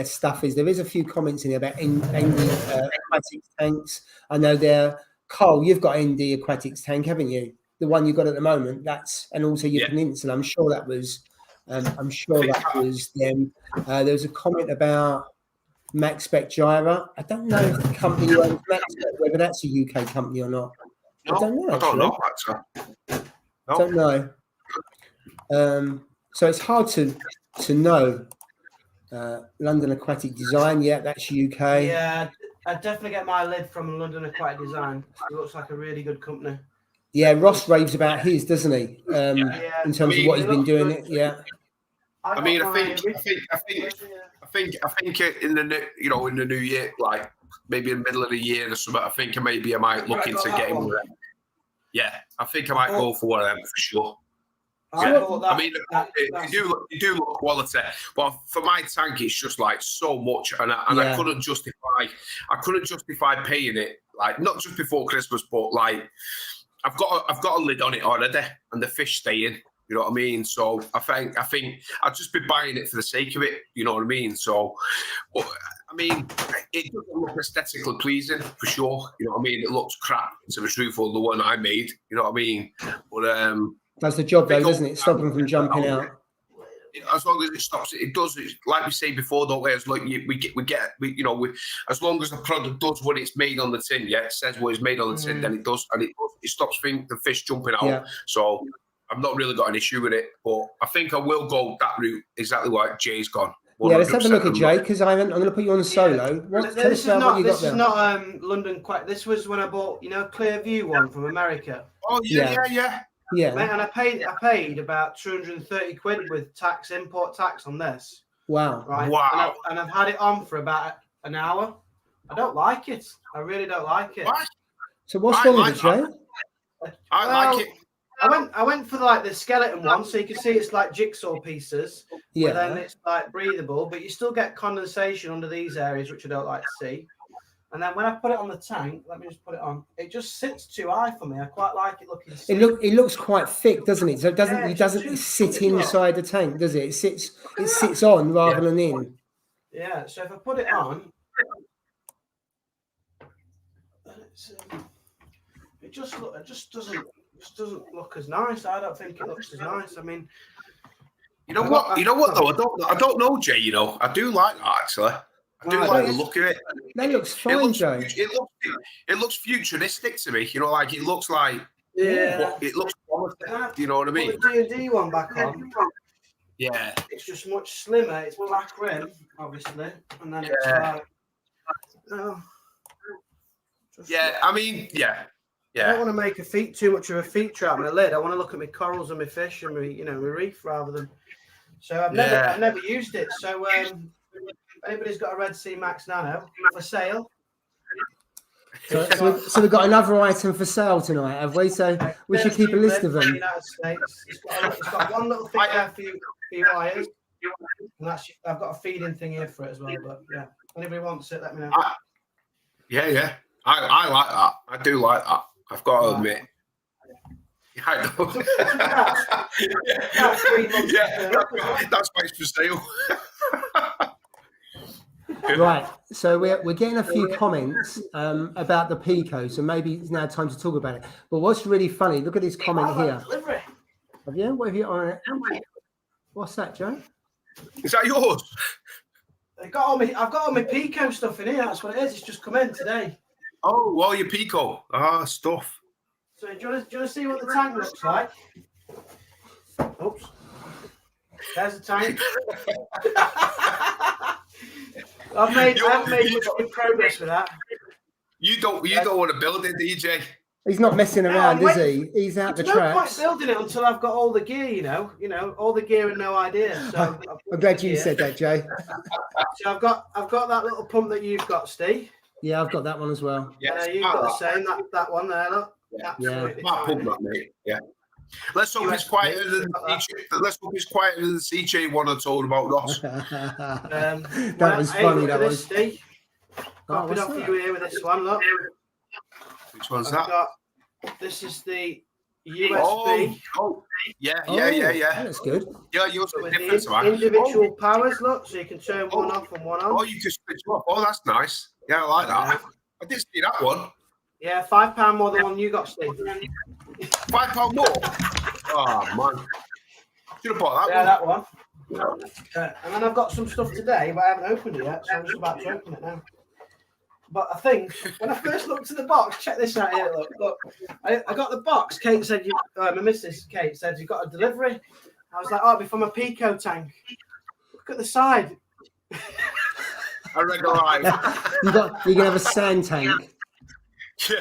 stuff is. There is a few comments in here about ND Aquatics tanks. I know Cole, you've got ND Aquatics tank, haven't you? The one you've got at the moment. And also your Peninsula. I'm sure that was them. There was a comment about MaxSpec Gyra. I don't know if the company who owns MaxSpec, whether that's a UK company or not. No, I don't know. I don't know. Actually. I don't know. So it's hard to know. London Aquatic Design, that's UK. Yeah, I'd definitely get my lid from London Aquatic Design. It looks like a really good company. Yeah, Ross raves about his, doesn't he? In terms of what he's been doing. I mean, I think in the new year, like maybe in the middle of the year or something, I think maybe I might look into getting one. Yeah, I think I might go for one of them for sure. I mean, you do look quality, but for my tank, it's just like so much, and I couldn't justify paying it, like not just before Christmas, but like I've got a lid on it already, and the fish stay in. You know what I mean? So I think I'd just be buying it for the sake of it. You know what I mean? So, but, I mean, it doesn't look aesthetically pleasing for sure. You know what I mean? It looks crap, to be truthful, the one I made. You know what I mean? But does the job though, doesn't it? Stop them from jumping out. as long as it stops, it does. It's like we say before, don't we? As like as long as the product does what it's made on the tin, it says what it's made on the tin, then it does, and it stops the fish jumping out. Yeah. So I've not really got an issue with it, but I think I will go that route exactly like Jay's gone. 100%. Yeah, let's have a look at Jay, because I'm going to put you on solo. This is not London quite. This was when I bought, Clearview one from America. Oh yeah. Mate, and I paid about 230 quid with import tax on this. Wow. Right. Wow. And I've had it on for about an hour. I don't like it. I really don't like it. What? So what's wrong with it, Jay? I like it. I went for the skeleton one, so you can see it's like jigsaw pieces. Yeah. Then it's like breathable, but you still get condensation under these areas, which I don't like to see. And then when I put it on the tank, let me just put it on. It just sits too high for me. I quite like it looking. It looks quite thick, doesn't it? So it doesn't sit inside the tank, does it? It sits on rather than in. Yeah. So if I put it on, it just doesn't look as nice. I don't think it looks as nice. I mean, you know what though? I don't know, Jay. I do like that actually. I do like the look of it. That looks fine, Joe. It looks futuristic to me. It looks like it looks quality. You know what I mean? Put the D&D one back on. Yeah. It's just much slimmer. It's black rim, obviously, and then it's like I mean, yeah. I don't want to make too much of a feature out of my lid. I want to look at my corals and my fish and my reef rather than. So I've never used it. So anybody's got a Red Sea Max Nano for sale? So we've got another item for sale tonight, have we? So we should keep a list of them. United States. It's got one little thing there for you wires. And I've got a feeding thing here for it as well. But yeah, if anybody wants it, let me know. Yeah. I like that. I do like that. I've got to admit. I know. That's why it's for sale. Right, so we're getting a few comments about the Pico, so maybe it's now time to talk about it. But what's really funny, look at this comment here. Have you? What have you on it? What's that, Joe? Is that yours? I've got all my Pico stuff in here. That's what it is. It's just come in today. Oh, well, your Pico. Stuff. So do you want to see what the tank looks like? Oops. There's the tank. I haven't made much progress with that. You don't want to build it, DJ. He's not messing around, is he? He's out the traps. I'm not building it until I've got all the gear, all the gear and no idea. So I'm glad you said that, Jay. So I've got that little pump that you've got, Steve. Yeah, I've got that one as well. Yeah, you've got the same that one there. Look. Yeah. Pump that, mate. Yeah. Let's hope it's quieter than the CJ one I told about, Ross. That was funny. That was. Copied off you here with this one. Look. Which one's that? This is the USB. Oh, yeah. That's good. Yeah, yours are different, individual powers. Look, so you can turn one off and one on. Oh, you can switch off. Oh, that's nice. Yeah, I like that. I did see that one. Yeah, £5 more than one you got, Steve. £5 more? Oh, man. Should have bought that one. And then I've got some stuff today, but I haven't opened it yet, so I'm just about to open it now. But I think when I first looked at the box, check this out here. Look. I got the box. Kate said, my missus Kate said, you've got a delivery. I was like, it'll be from a Pico tank. Look at the side. I reckon right. You're gonna have a sand tank.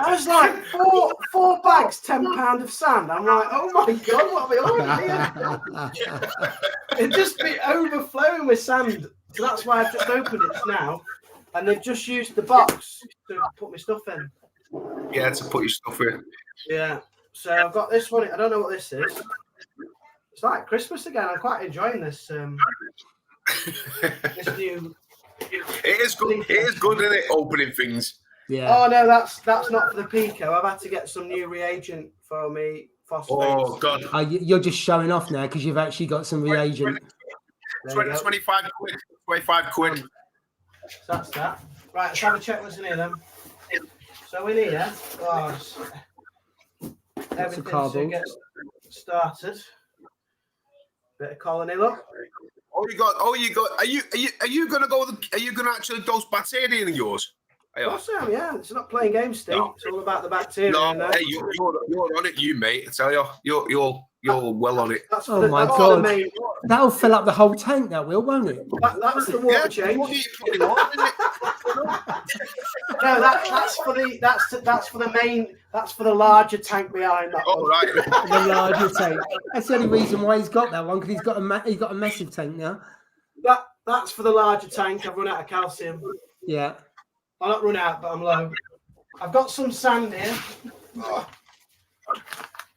I was like, four bags, £10 of sand. I'm like, oh my God, what are we on here? It'd just be overflowing with sand. So that's why I've just opened it now. And they've just used the box to put my stuff in. Yeah, to put your stuff in. Yeah. So I've got this one. I don't know what this is. It's like Christmas again. I'm quite enjoying this. This new. It is good. It is good, isn't it? Opening things. Yeah. Oh no, that's not for the Pico. I've had to get some new reagent for me phosphates. Oh God! You're just showing off now because you've actually got some reagent. 25 quid. 25 quid. So that's that. Right, let's have a check what's in here then. So in here, everything to get started. Bit of colony, look. Are you gonna go? Are you gonna actually dose bacteria in yours? Of course I am, yeah. It's not playing games, Steve. No. It's all about the bacteria. No, hey, you're on it, you mate. I tell you, you're well on it. Oh my God, that'll fill up the whole tank, that will, won't it? That's the water change. No, that's for the main. That's for the larger tank behind that. Oh, right. The larger tank. That's the only reason why he's got that one, because he's got a massive tank now. That's for the larger tank. I've run out of calcium. Yeah. I'll not run out, but I'm low. I've got some sand here. Oh. Is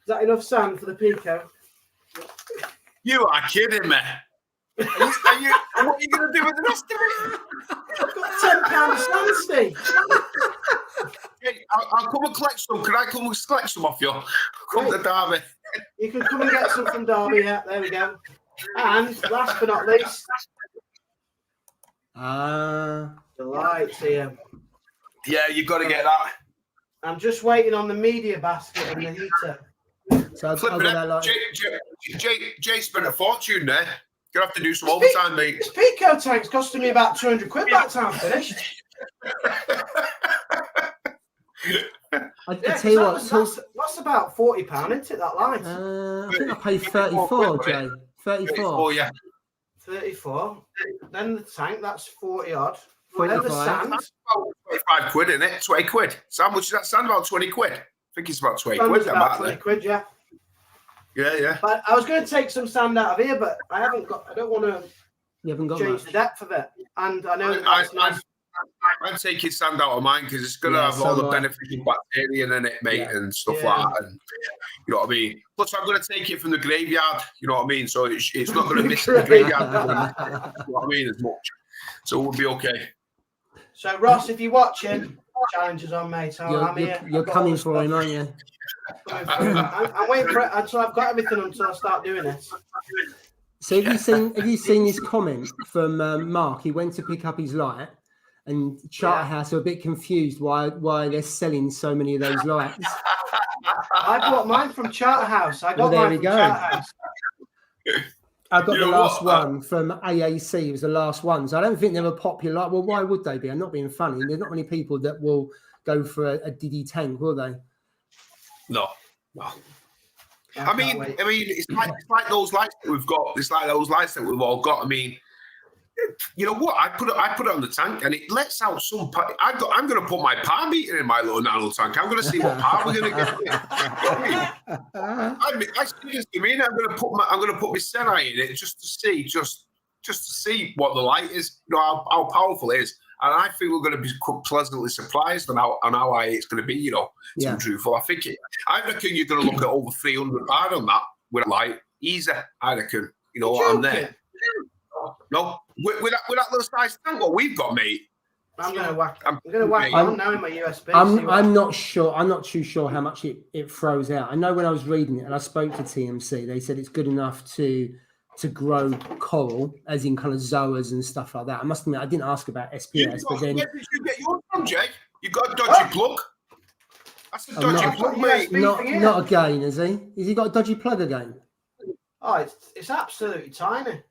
that enough sand for the Pico? You are kidding me. What are you going to do with the rest of it? I've got £10 of sand, Steve. Hey, I'll come and collect some. Can I come and collect some off you? Come to Derby. You can come and get some from Derby, yeah. There we go. And last but not least, the lights here. Yeah, you've got to get that. I'm just waiting on the media basket and the heater. So I'll get that light. Jay spent a fortune there. You're going to have to do some overtime, mate. This Pico tank's costing me about 200 quid by the time I'm finished. I tell you what, that's about £40, isn't it, that light? I think I paid 34, Jay. 34. Oh, yeah. 34. Then the tank, that's 40 odd. 45. Then the sand. That's about 25 quid, isn't it? 20 quid. So how much is that sand? About 20 quid. I think it's about 20 quid. About 20 quid, yeah. Yeah. But I was going to take some sand out of here, but I don't want to change the depth of it. And I know that's nice. I'm taking sand out of mine because it's going to have all the beneficial bacteria in it, mate, and stuff like that. And you know what I mean? Plus, I'm going to take it from the graveyard, you know what I mean? So it's not going to miss the graveyard, you know what I mean, as much. So we'll be okay. So, Ross, if you're watching, challenge is on, mate. You're coming for him, aren't you? I'm waiting for it until I've got everything until I start doing this. So have you seen this comment from Mark? He went to pick up his light, and Charterhouse are a bit confused why they're selling so many of those lights. I bought mine from Charterhouse. I got mine from Charterhouse. I got the last one from AAC. It was the last one. So I don't think they were popular. Well, why would they be? I'm not being funny. There's not many people that will go for a Diddy tank, will they? No. I mean, it's like those lights that we've got. It's like those lights that we've all got. I mean, you know what? I put it on the tank, and it lets out some. I'm going to put my power meter in my little nano tank. I'm going to see what power we're going to get. I seriously mean, I'm going to put my Senai in it just to see what the light is. You know how powerful it is, and I think we're going to be pleasantly surprised on how high it's going to be. You know, to be truthful, I reckon you're going to look at over £300 on that with a light. Easy, I reckon. You know what I'm there. No, with that little size tank, what we've got, mate. I'm going to whack on now in my USB. I'm not sure. I'm not too sure how much it throws out. I know when I was reading it and I spoke to TMC, they said it's good enough to grow coral, as in kind of zoas and stuff like that. I must admit, I didn't ask about SPS, but then. Where did you get yours from, Jay? You got a dodgy plug? That's a dodgy plug, mate. Not again, is he? Has he got a dodgy plug again? Oh, it's absolutely tiny.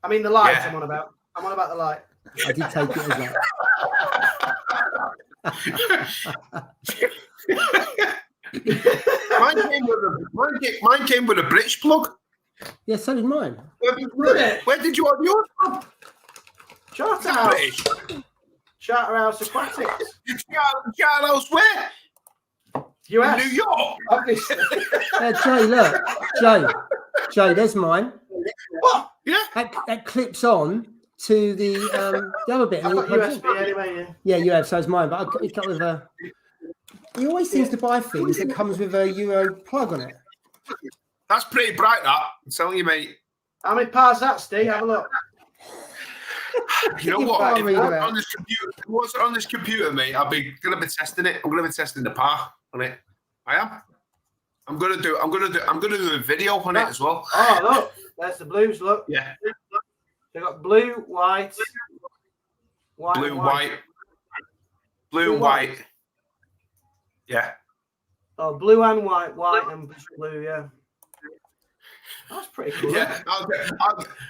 I mean, the light I'm on about. I'm on about the light. I did take it as that. Mine came with a British plug. Yeah, so did mine. Where did you have yours from? Charterhouse. Charterhouse Aquatics. Charterhouse where? US. New York. Obviously. Jay, look. Jay, there's mine. What? Yeah. That clips on to the other bit. I've got USB anyway, yeah, you have, so it's mine. But it's got with a... He always seems to buy things that comes with a Euro plug on it. That's pretty bright, that. I'm telling you, mate. How many par's that, Steve? Have a look. You know what? If what's on this computer, mate, I'm going to be testing it. I'm going to be testing the power on it. I am. I'm going to do a video on it as well. Oh, look. There's the blues, look. Yeah. They've got blue, white, blue, white. Yeah. Oh, blue and white and blue, yeah. That's pretty cool. Yeah,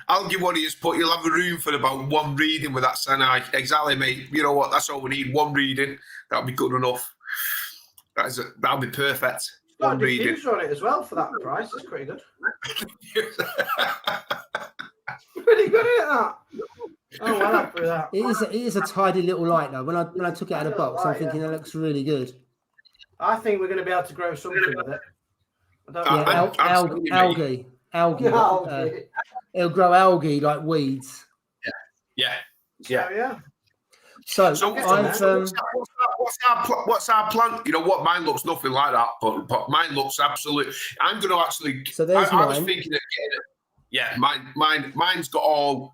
I'll give one of you, but you'll have a room for about one reading with that Sinai. Exactly, mate. You know what? That's all we need. One reading. That'll be good enough. That'll be perfect. Got One a reading. diffuser on it as well for that price. It's pretty good. Pretty good, isn't that? Oh, well, happy with that. It is a tidy little light though. When I took it out of the box, I'm thinking that looks really good. I think we're going to be able to grow something with it. Algae. It'll grow algae like weeds. Yeah. So what's our plan? You know what? Mine looks nothing like that, but mine looks absolute. I'm going to actually. So there's I was thinking of getting it. Yeah, mine's got all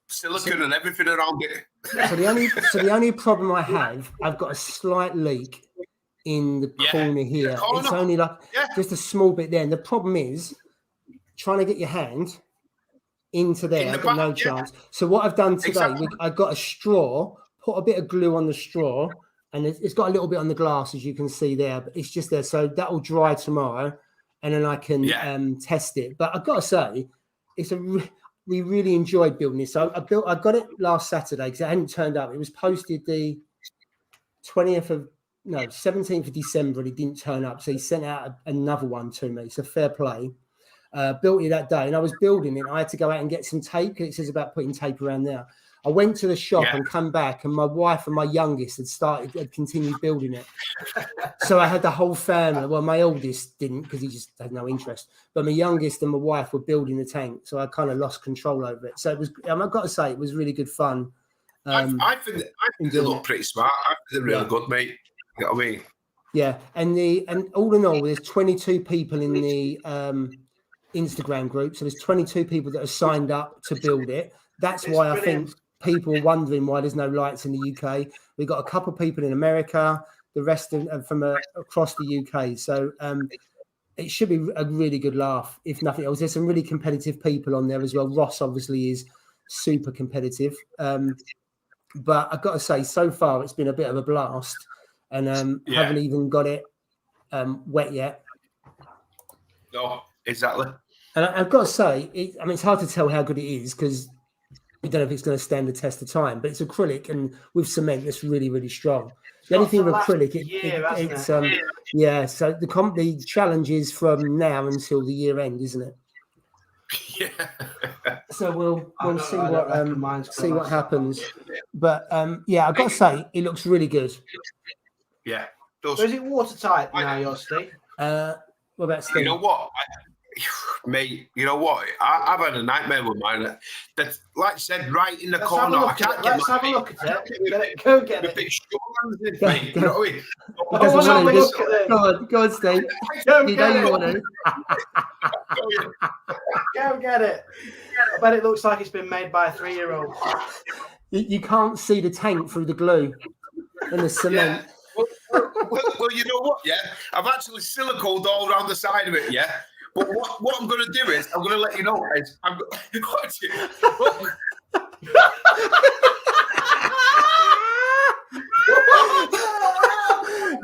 silicon and everything around it. So the only problem I have, I've got a slight leak in the corner here. It's only like just a small bit there. And the problem is trying to get your hand into there. I've got no chance. So what I've done today, I got a straw, put a bit of glue on the straw, and it's got a little bit on the glass, as you can see there, but it's just there. So that will dry tomorrow, and then I can test it. But I've got to say, we really enjoyed building this. So I got it last Saturday because it hadn't turned up. It was posted the 17th of December, and it didn't turn up. So he sent out another one to me. So fair play. Built it that day, and I was building it. I had to go out and get some tape. It says about putting tape around there. I went to the shop and come back, and my wife and my youngest had continued building it. So I had the whole family. Well, my oldest didn't because he just had no interest. But my youngest and my wife were building the tank, so I kind of lost control over it. So it was. I've got to say, it was really good fun. I think they look pretty smart. I think they're really good, mate. You know what I mean? Yeah, and all in all, there's 22 people in the Instagram group. So there's 22 people that have signed up to build it. That's why I think people are wondering why there's no lights in the UK. We've got a couple of people in America, the rest from across the UK. So it should be a really good laugh, if nothing else. There's some really competitive people on there as well. Ross obviously is super competitive. But I've got to say, so far, it's been a bit of a blast. And haven't even got it wet yet. No, exactly. And I've got to say, it's hard to tell how good it is because we don't know if it's going to stand the test of time. But it's acrylic and with cement that's really, really strong. The only thing with acrylic, it's So the challenge is from now until the year end, isn't it? Yeah. So we'll see what happens. But I've got to say, it looks really good. Yeah. So is it watertight now, your Steve? What about Steve? You know what, mate? You know what? I've had a nightmare with mine. That, like I said, right in the corner. Let's have a look at it. Go get it. Big shoulders, mate. You know what I mean? Look at it. Go on, Steve. Go you get know it. You want to. Go get it. I bet it looks like it's been made by a 3-year-old. You can't see the tank through the glue and the cement. Yeah. Well, you know what? Yeah, I've actually siliconed all around the side of it. Yeah, but what I'm going to do is I'm going to let you know.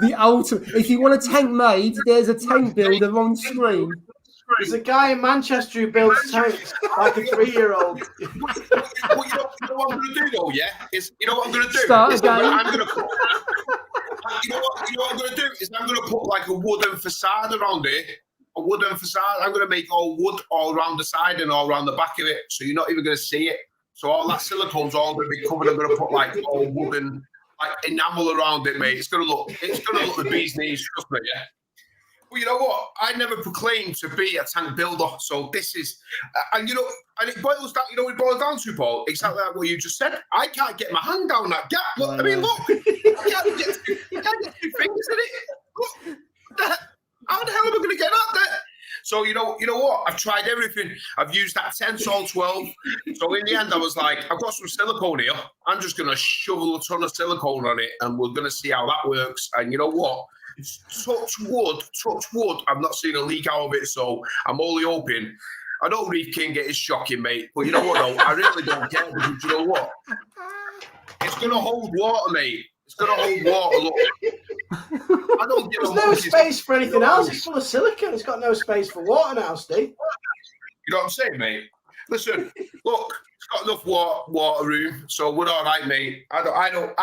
The ultimate. If you want a tank made, there's a tank builder on screen. There's a guy in Manchester who builds tanks like a 3-year-old. Well, you know what I'm going to do though? Yeah, you know what I'm going to do? Start again. I'm going to put. You know what I'm going to do is I'm going to put like a wooden facade around it. A wooden facade. I'm going to make all wood all around the side and all around the back of it, so you're not even going to see it. So all that silicone's all going to be covered. I'm going to put like all wooden, like enamel around it, mate. It's going to look the bee's knees. Trust me, yeah. Well, you know what? I never proclaimed to be a tank builder, so this is, and it boils down. You know, what it boils down to, Paul, exactly like what you just said. I can't get my hand down that gap. Look, I mean, look, I can't get 2 fingers in it. Look, how the hell am I going to get out there? So you know what? I've tried everything. I've used that 10 sol 12. So in the end, I was like, I've got some silicone here. I'm just going to shovel a ton of silicone on it, and we're going to see how that works. And you know what? Touch wood. I've not seen a leak out of it, so I'm only hoping. I know Reef King is shocking, mate, but you know what, though? I really don't care, because you know what? It's going to hold water, mate. It's going to hold water, look. I don't give There's no space for anything else. It's full of silicon. It's got no space for water now, Steve. You know what I'm saying, mate? Listen, look, it's got enough water room, so we're all right, mate. At the end of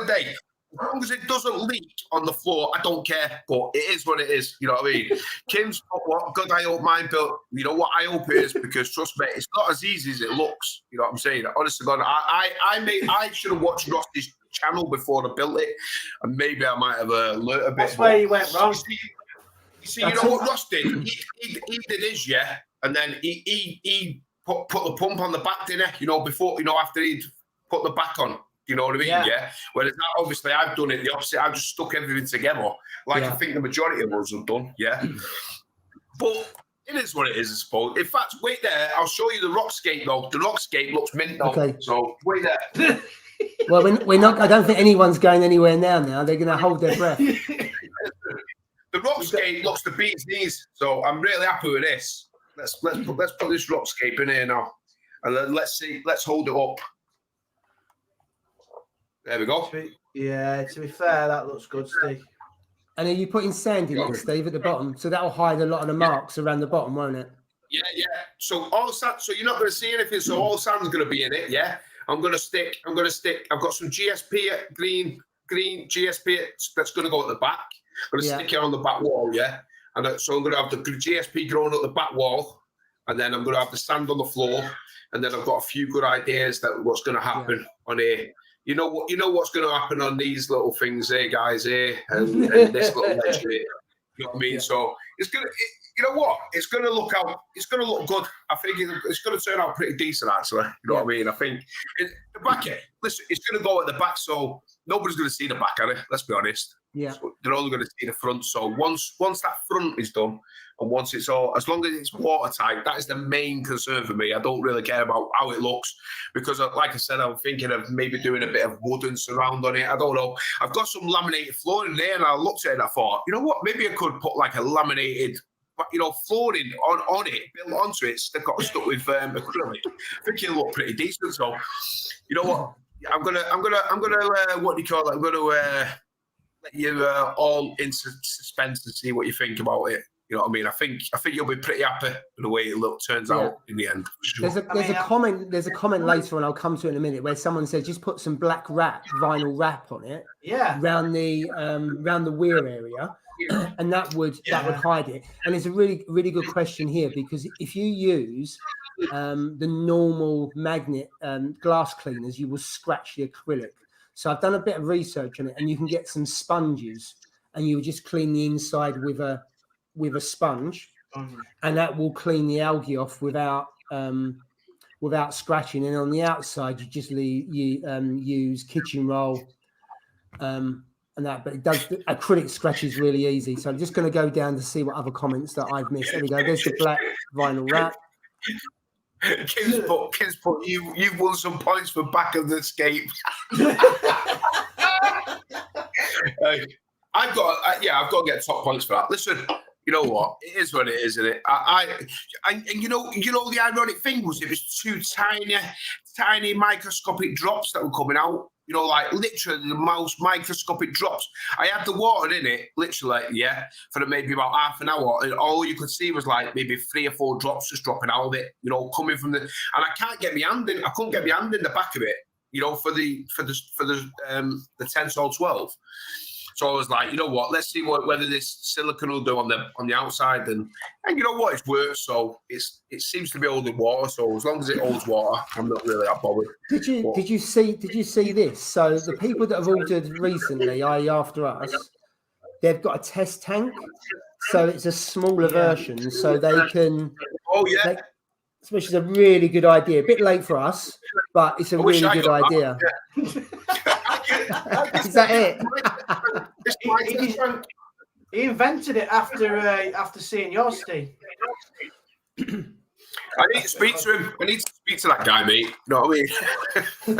the day, as long as it doesn't leak on the floor, I don't care. But it is what it is. You know what I mean? Kim's got what good I hope mine built. You know what I hope it is, because trust me, it's not as easy as it looks. You know what I'm saying? Honestly, God, I should have watched Rosty's channel before I built it, and maybe I might have learnt a bit. That's where you went wrong. You see, you know what Ross did? He did his, yeah, and then he put the pump on the back, didn't he? You know, before, you know, after he'd put the back on. You know what I mean? Yeah. Whereas now, obviously, I've done it the opposite. I've just stuck everything together, like I think the majority of us have done. Yeah. But it is what it is, I suppose. In fact, wait there. I'll show you the rockscape though. The rockscape looks mint though. Okay. So wait there. Well, we're not. I don't think anyone's going anywhere now. They're going to hold their breath. The rockscape looks the bee's knees. So I'm really happy with this. Let's put this rockscape in here now, and then let's see. Let's hold it up. There we go. Yeah, to be fair, that looks good, Steve. And are you putting sand in it, Steve, at the bottom? So that'll hide a lot of the marks around the bottom, won't it? Yeah. So all sand. So you're not going to see anything. So all sand's going to be in it. Yeah. I'm going to stick. I've got some GSP green GSP that's going to go at the back. I'm going to stick it on the back wall. Yeah. And so I'm going to have the GSP growing at the back wall, and then I'm going to have the sand on the floor, and then I've got a few good ideas that what's going to happen on here. You know what's going to happen on these little things here, guys, here, and this little ledge here. You know what I mean? Yeah. So it's going to, you know what? It's going to look good. I think it's going to turn out pretty decent, actually. You know what I mean? I think the back here, listen, it's going to go at the back, so nobody's going to see the back of it. Let's be honest. Yeah. So they're only going to see the front. So once that front is done, and once it's all, as long as it's watertight, that is the main concern for me. I don't really care about how it looks, because like I said, I'm thinking of maybe doing a bit of wooden surround on it. I don't know. I've got some laminated flooring there, and I looked at it and I thought, you know what? Maybe I could put like a laminated, flooring on it, built onto it, stuck with acrylic. I think it'll look pretty decent. So, you know what? I'm gonna what do you call it? I'm gonna let you all into suspense and see what you think about it. You know what I mean? I think you'll be pretty happy with the way it turns out in the end. Sure. There's a comment later on, I'll come to it in a minute, where someone says just put some black vinyl wrap on it. Yeah. Around the weir area. And that would hide it. And it's a really, really good question here, because if you use the normal magnet glass cleaners, you will scratch the acrylic. So I've done a bit of research on it, and you can get some sponges, and you just clean the inside with a sponge, and that will clean the algae off without scratching. And on the outside, you just use kitchen roll. And that, but it does. Acrylic scratches really easy. So I'm just going to go down to see what other comments that I've missed. There we go. There's the black vinyl wrap. Kids put you've won some points for back of the scape. I've got to get top points for that. Listen, you know what? It is what it is, isn't it? And you know the ironic thing was, it was two tiny microscopic drops that were coming out. You know, like literally the most microscopic drops. I had the water in it, literally, for maybe about half an hour, and all you could see was like maybe 3 or 4 drops just dropping out of it. You know, coming from the, and I couldn't get my hand in the back of it. You know, for the 10-12. So I was like, you know what? Let's see whether this silicone will do on the outside, and you know what? It's worked. So it seems to be holding water. So as long as it holds water, I'm not really that bothered. Did you see this? So the people that have ordered recently, i.e. after us, they've got a test tank. So it's a smaller version, so they can. Oh yeah. Which is a really good idea. A bit late for us, but it's a really good idea. Is that it? He invented it after seeing your Steve. I need to speak to him. I need to speak to that guy, mate. You know what I mean?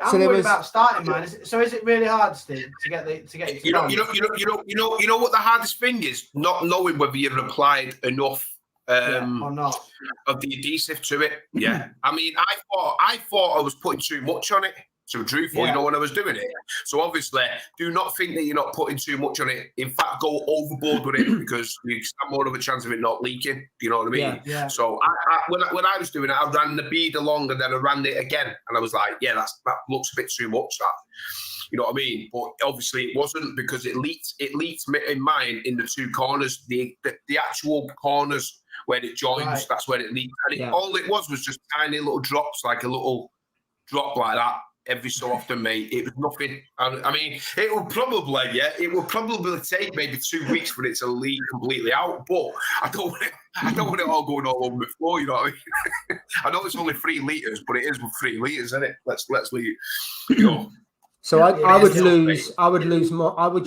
I'm worried about starting mine. So is it really hard, Steve, to get it? You know what the hardest thing is? Not knowing whether you've applied enough. Or not of the adhesive to it. Yeah. I mean, I thought I was putting too much on it. to be truthful, you know, when I was doing it. So obviously, do not think that you're not putting too much on it. In fact, go overboard with it because you stand more of a chance of it not leaking. Do you know what I mean? Yeah. So when I was doing it, I ran the bead along and then I ran it again, and I was like, yeah, that looks a bit too much. That. You know what I mean? But obviously it wasn't because it leaked in mine in the two corners, the actual corners where it joins, right. That's where it leaked. And all it was just tiny little drops, like a little drop like that every so often, mate. It was nothing. I mean, it would probably take maybe 2 weeks for it to leak completely out, but I don't want it all going all over the floor, you know what I mean? I know it's only 3 litres, but it is with 3 litres, isn't it? Let's leave, you know. So I would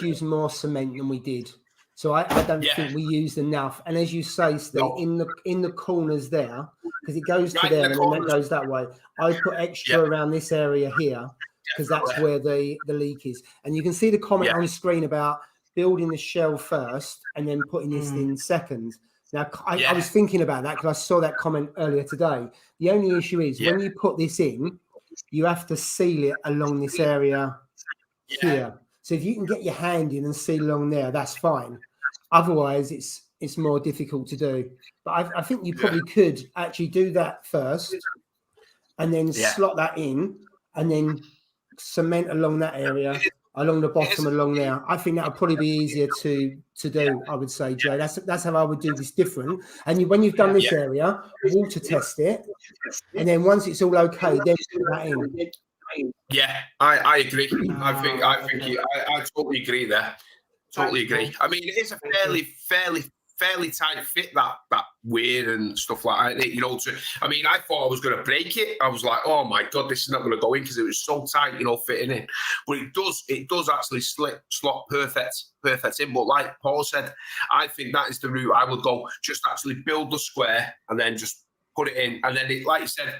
use more cement than we did. So I don't think we used enough. And as you say, Steve, in the corners there, because it goes to there and then that goes that way, I put extra around this area here because that's where the leak is. And you can see the comment on screen about building the shell first and then putting this in second. Now, I was thinking about that because I saw that comment earlier today. The only issue is when you put this in, you have to seal it along this area here. So if you can get your hand in and seal along there, that's fine. Otherwise, it's more difficult to do. But I think you probably could actually do that first and then slot that in and then cement along that area, along the bottom, along there. I think that would probably be easier to do, I would say, Jay. That's how I would do this different. And when you've done this area, water test it. And then once it's all okay, then put that in. Yeah, I agree. I totally agree there. Totally agree. I mean, it is a fairly tight fit, that weird and stuff like that. You know, I mean, I thought I was going to break it. I was like, oh my God, this is not going to go in because it was so tight, you know, fitting in. But it does actually slot perfect in. But like Paul said, I think that is the route I would go. Just actually build the square and then just put it in. And then, like you said,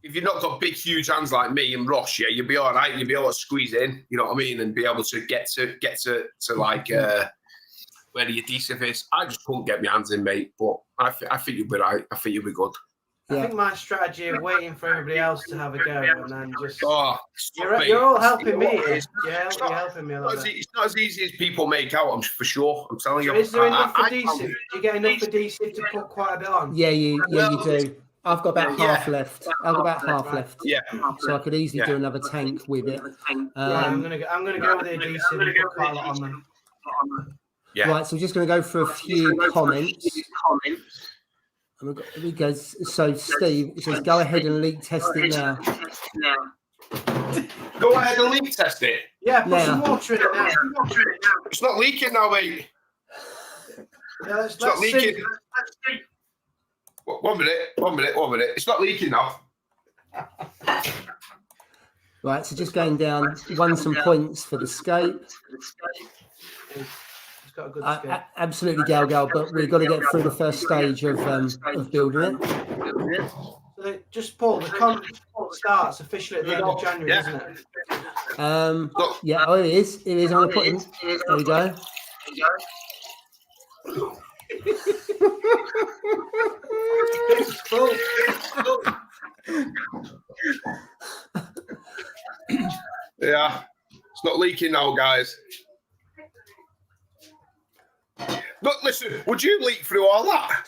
if you've not got big, huge hands like me and Ross, you'll be all right. You'll be able to squeeze it in, you know what I mean, and be able to get to like where the adhesive is. I just couldn't get my hands in, mate. But I think you'll be right. I think you'll be good. I think my strategy of waiting for everybody else to have a go and then just you're all helping me. You're helping me a lot. It's not as easy as people make out, for sure. I'm telling you. Is there enough adhesive? Do you get enough adhesive to put quite a bit on? Yeah, you do. I've got about half left. I've got about half left. Yeah. So I could easily do another tank with it. I'm gonna go with the adhesive and put quite a lot on them. Yeah. Right, so we're just going to go for a few comments. And we go. So Steve says, "Go ahead and leak test it now." Go ahead and leak test it. Yeah, put some water in it now. It's not leaking now, mate. Yeah, it's not leaking. One minute. It's not leaking now. Right, so just going down, won some points for the scape. Got a good scape. Absolutely, Gal, but we've got to get through the first stage of building it. So just Paul, the con starts officially at the end of January, isn't it? Yeah, it is. It is. I'm going to put in. There we go. Yeah, it's not leaking now, guys. Look, listen, would you leak through all that?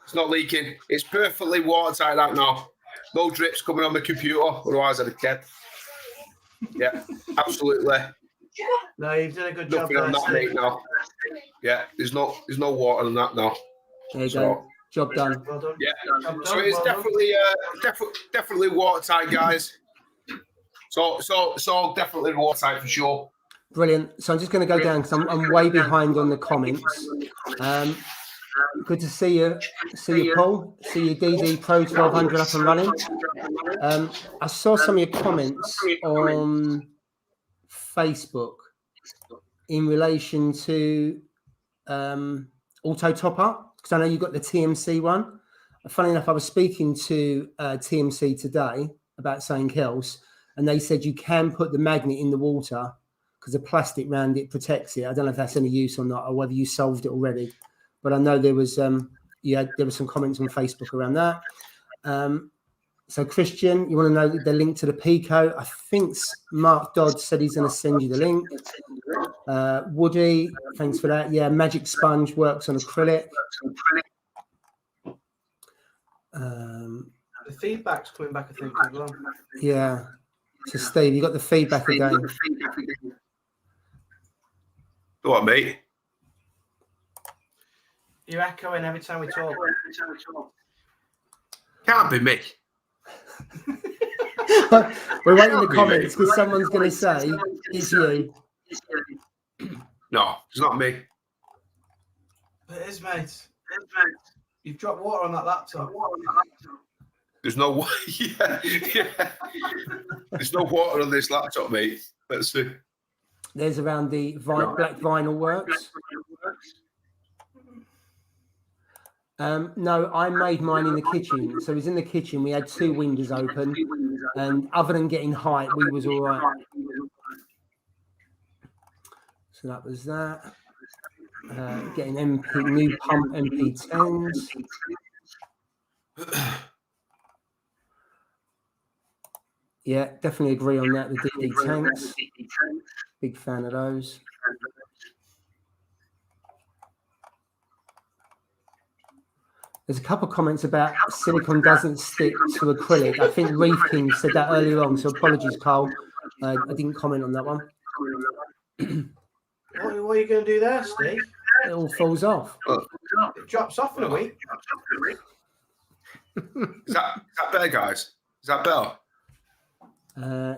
It's not leaking. It's perfectly watertight out now. No drips coming on the computer, otherwise I'd have kept. Yeah, absolutely. No, you've done a good job. Nothing on that, mate, now. Yeah, there's no water on that now. There you go. Job done. Well done. Yeah. So it's definitely watertight, guys. So definitely watertight for sure. Brilliant. So I'm just going to go down because I'm way behind on the comments. Good to see you, Paul. See you, DD Pro 1200 up and running. I saw some of your comments on Facebook in relation to auto top up, because I know you've got the TMC one. Funny enough, I was speaking to TMC today about something else, and they said you can put the magnet in the water because the plastic around it protects it. I don't know if that's any use or not, or whether you solved it already. But I know there was there were some comments on Facebook around that. So Christian, you want to know the link to the Pico? I think Mark Dodd said he's going to send you the link. Woody, thanks for that. Yeah, Magic Sponge works on acrylic. The feedback's coming back, I think, as well. Yeah. So Steve, you got the feedback again. Go on, mate. You're echoing every time we talk. Can't be me. We're waiting in the comments because someone's going to say it's you. No, it's not me. It is, mate. You've dropped water on that laptop. There's no water. Yeah. There's no water on this laptop, mate. Let's see. There's around the black vinyl works. No, I made mine in the kitchen. So it was in the kitchen. We had 2 windows open, and other than getting height, we was all right. So that was that. Getting new pump MP10s. Yeah, definitely agree on that. The DD tanks. Big fan of those. There's a couple of comments about silicone doesn't stick to acrylic. I think Reef King said that earlier on, so apologies, Carl. I didn't comment on that one. What are you going to do there, Steve? It all falls off. It drops off in a week. Is that better, guys? Is that better? No.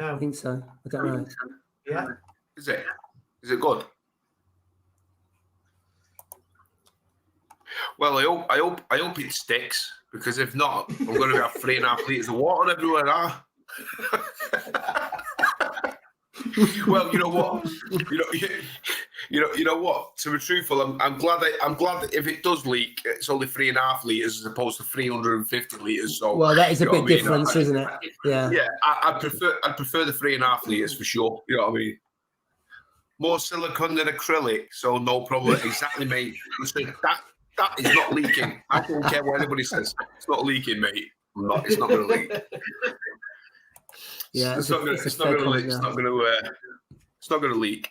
I think so. I don't know. Yeah. Is it? Is it good? Well, I hope it sticks, because if not, I'm going to have 3.5 litres of water everywhere now. Well, you know what? You know what? To be truthful, I'm glad that if it does leak, it's only 3.5 litres as opposed to 350 litres. So, well, that is a big difference, isn't it? Yeah. Yeah, I'd prefer the 3.5 litres for sure. You know what I mean? More silicone than acrylic, so no problem. Exactly, mate. Listen, that is not leaking. I don't care what anybody says. It's not leaking, mate. It's not going to leak. Yeah, it's not going to leak.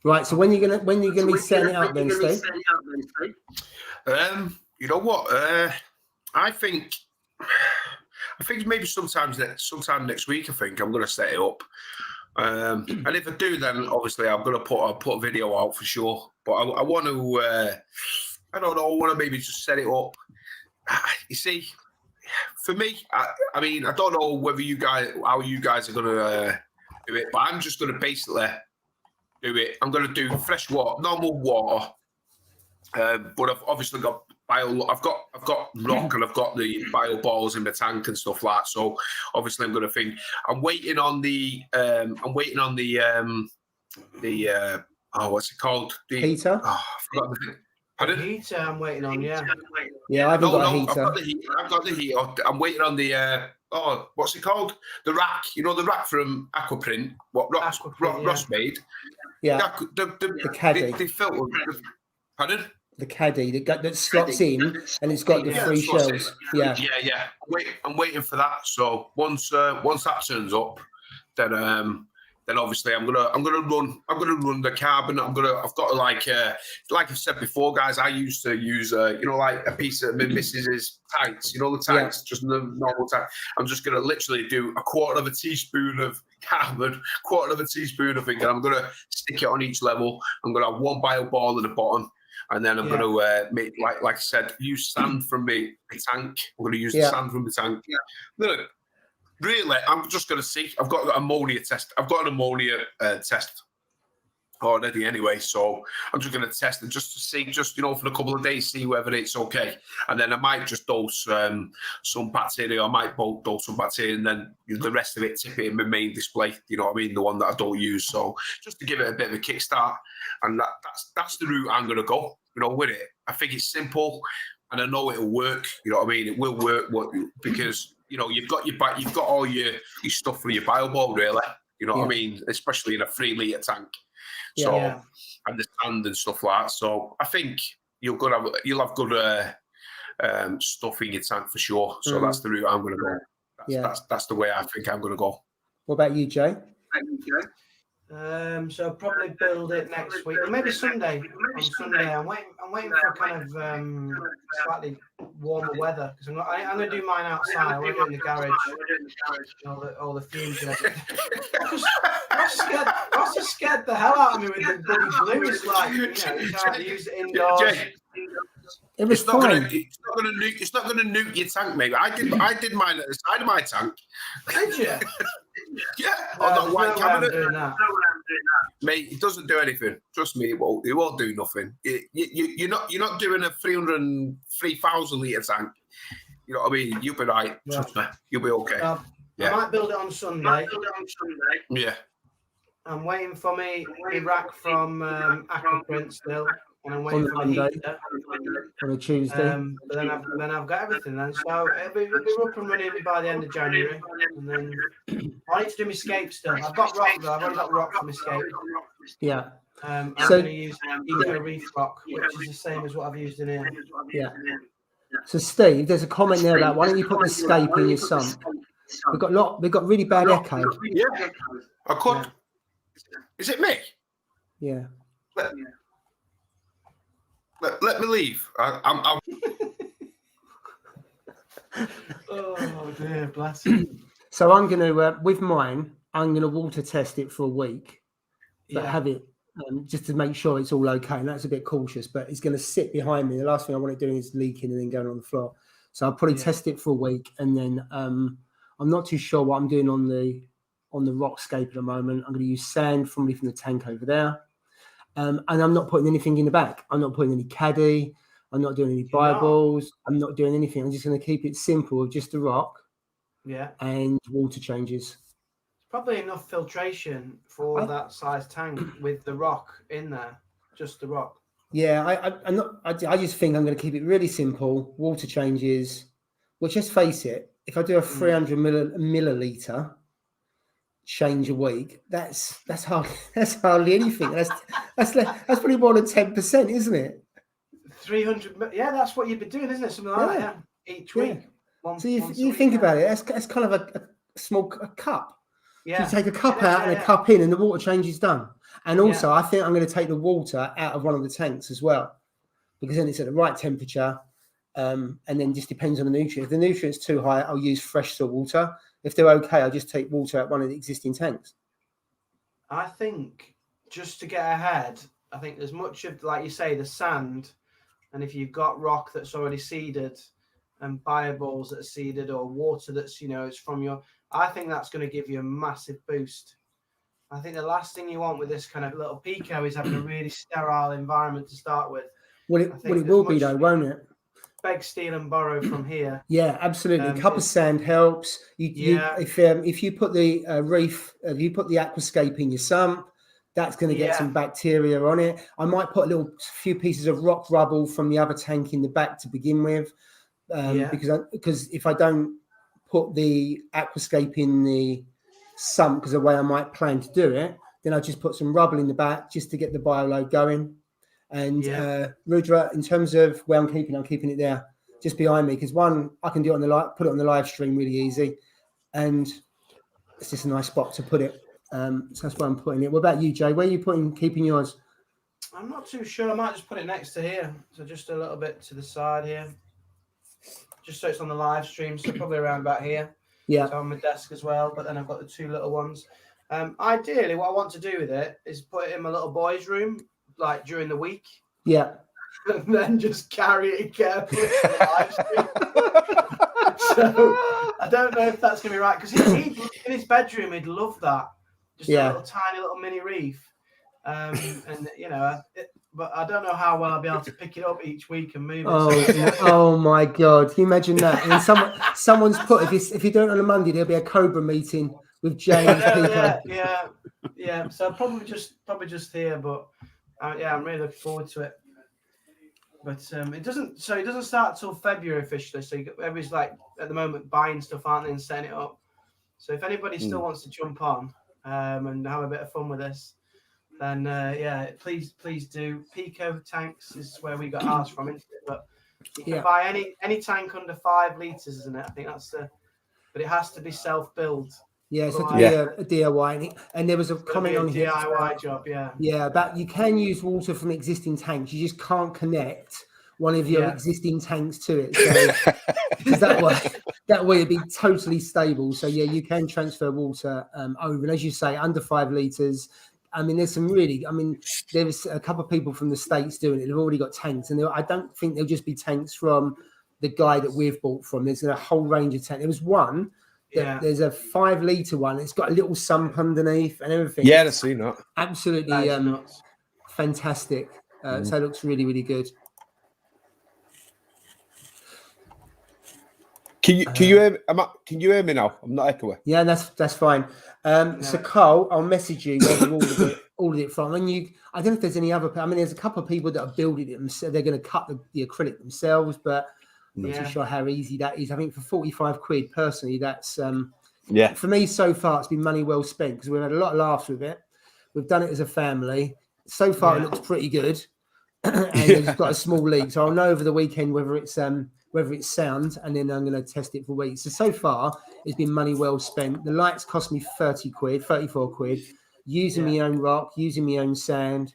Right. So when are you gonna be setting it up then, Steve? You know what? I think maybe sometime next week. I think I'm going to set it up. And if I do, then obviously I'm going to put a video out for sure. But I want to, I don't know, I want to maybe just set it up. You see, for me, I mean, I don't know how you guys are going to do it, but I'm just going to basically do it. I'm going to do fresh water, normal water, but I've obviously got I've got rock and I've got the bio balls in the tank and stuff like that. So obviously I'm going to think. I'm waiting on the what's it called? The heater. Oh, I forgot the Pardon? Heater. I'm waiting on. Yeah. Yeah, I haven't got a heater. I've got the heater. I'm waiting on the what's it called? The rack. You know the rack from Aquaprint. What Ross made? Yeah. The caddy. The filter. Pardon? The caddy that slots in, and it's got the 3 shells. Yeah. I'm waiting for that. So once that turns up, then obviously I'm gonna run the carbon. I've got like I've said before, guys. I used to use like a piece of my missus's tights. You know the tights, just the normal tights. I'm just gonna literally do a 1/4 teaspoon of carbon, 1/4 teaspoon of thing, and I'm gonna stick it on each level. I'm gonna have 1 bio ball at the bottom. And then I'm going to make, like I said, use sand from my tank. I'm going to use the sand from the tank. Yeah. Look, really, I'm just going to see. I've got an ammonia test. I've got an ammonia test already anyway. So I'm just going to test it just to see, for a couple of days, see whether it's okay. And then I might just dose some bacteria. I might dose some bacteria, and then the rest of it, tip it in my main display. You know what I mean? The one that I don't use. So just to give it a bit of a kickstart. And that's the route I'm going to go. With it. I think it's simple, and I know it'll work. You know what I mean? It will work because you've got all your stuff for your bio ball, really. You know what I mean? Especially in a 3 litre tank. So and the sand and stuff like that. So I think you'll have good stuff in your tank for sure. So that's the route I'm going to go. That's the way I think I'm going to go. What about you, Jay? So I'll probably build it next week, or maybe Sunday. On Sunday, I'm waiting for kind of slightly warmer weather because I'm going to do mine outside. I want to do it in the garage. All the fumes and everything. Ross has scared the hell out of me with the bloody blue. It's like, you can't use it indoors. It was fine. It's not going to nuke your tank, mate. I did mine at the side of my tank. Did you? Yeah. On the white cabinet. Mate, it doesn't do anything. Trust me, it won't do nothing. You're not doing a 3,000 litre tank. You know what I mean? You'll be right. Yeah. Trust me. You'll be okay. I might build it on Sunday. Yeah. I'm waiting for me rack from Aquaprint still. And I'm waiting for the heater on a Tuesday. But then I've got everything then. So it'll be up and running by the end of January. And then I need to do my scape still. I've got rock though. I've already got rock for my scape. Yeah. I'm going to use Eco Reef rock, which is the same as what I've used in here. Yeah. So Steve, there's a comment there about why don't you put the scape in your sump? We've got really bad echo. Yeah. I could. Yeah. Is it me? Yeah. Let me leave. I'm... Oh dear, bless him. So I'm going to, with mine, I'm going to water test it for a week, but have it just to make sure it's all okay. And that's a bit cautious, but it's going to sit behind me. The last thing I want it doing is leaking and then going on the floor. So I'll probably test it for a week, and then I'm not too sure what I'm doing on the rockscape at the moment. I'm going to use sand from the tank over there. And I'm not putting anything in the back. I'm not putting any caddy. I'm not doing any Bibles. I'm not doing anything. I'm just going to keep it simple with just the rock. Yeah. And water changes. Probably enough filtration for that size tank with the rock in there. Just the rock. Yeah, I just think I'm going to keep it really simple. Water changes. Well, just face it. If I do a 300 milliliter change a week, that's hardly anything. That's probably more than 10%, isn't it? 300. Yeah, that's what you'd be doing, isn't it? Something like that. Yeah. Each week. So you think about it. That's kind of a small cup. Yeah. So you take a cup out and a cup in, and the water change is done. And also, I think I'm going to take the water out of one of the tanks as well, because then it's at the right temperature. And then just depends on the nutrient. If the nutrient's too high, I'll use fresh salt water. If they're okay, I'll just take water out one of the existing tanks. I think just to get ahead, I think there's much of, like you say, the sand, and if you've got rock that's already seeded and bioballs that are seeded, or water that's, it's from your, I think that's going to give you a massive boost. I think the last thing you want with this kind of little pico is having a really sterile environment to start with. Well, it will be though, won't it? Beg, steal, and borrow from here. Yeah, absolutely. A cup of sand helps. If you put the reef, if you put the aquascape in your sump, that's going to get some bacteria on it. I might put a few pieces of rock rubble from the other tank in the back to begin with, because if I don't put the aquascape in the sump, because the way I might plan to do it, then I'll just put some rubble in the back just to get the bioload going. And Rudra, in terms of where I'm keeping it there, just behind me, because I can do it put it on the live stream really easy, and it's just a nice spot to put it. So that's where I'm putting it. What about you, Jay? Where are you keeping yours? I'm not too sure. I might just put it next to here, so just a little bit to the side here, just so it's on the live stream. So probably around about here. Yeah. So on my desk as well, but then I've got the two little ones. Ideally, what I want to do with it is put it in my little boy's room, like during the week. Yeah. And then just carry it carefully to the live stream. So I don't know if that's going to be right, because he in his bedroom, he'd love that. Just a little tiny little mini reef. And but I don't know how well I'll be able to pick it up each week and move it. Oh my God. Can you imagine that? And someone's put, if you do it on a Monday, there'll be a Cobra meeting with James. Yeah. So probably just here, but I'm really looking forward to it. But it doesn't start till February officially. So everybody's like at the moment buying stuff, aren't they, and setting it up. So if anybody still wants to jump on and have a bit of fun with this, then please do. Pico tanks is where we got ours from, isn't it? But You can buy any tank under 5 litres, isn't it? I think that's but it has to be self-built. Yeah, it's a DIY, and there was a comment on here. DIY job, yeah. Yeah, but you can use water from existing tanks. You just can't connect one of your existing tanks to it. So that way it'd be totally stable. So yeah, you can transfer water over, and as you say, under 5 litres. I mean, there's there's a couple of people from the States doing it. They've already got tanks, and I don't think they'll just be tanks from the guy that we've bought from. There's a whole range of tanks. There was one. There's a 5 litre one. It's got a little sump underneath and everything. Yeah, I've seen that. Absolutely fantastic. So it looks really, really good. Can you hear me now? I'm not echoing. Yeah, that's fine. So Carl, I'll message you where you ordered it from. And I don't know if there's any other. I mean, there's a couple of people that are building it themselves. They're going to cut the acrylic themselves, but I'm not too sure how easy that is. I think for 45 quid, personally, that's for me so far, it's been money well spent because we've had a lot of laughs with it. We've done it as a family. So far, it looks pretty good, and it's got a small leak. So I'll know over the weekend whether it's sound, and then I'm going to test it for weeks. So far, it's been money well spent. The lights cost me 34 quid. Using my own rock, using my own sand,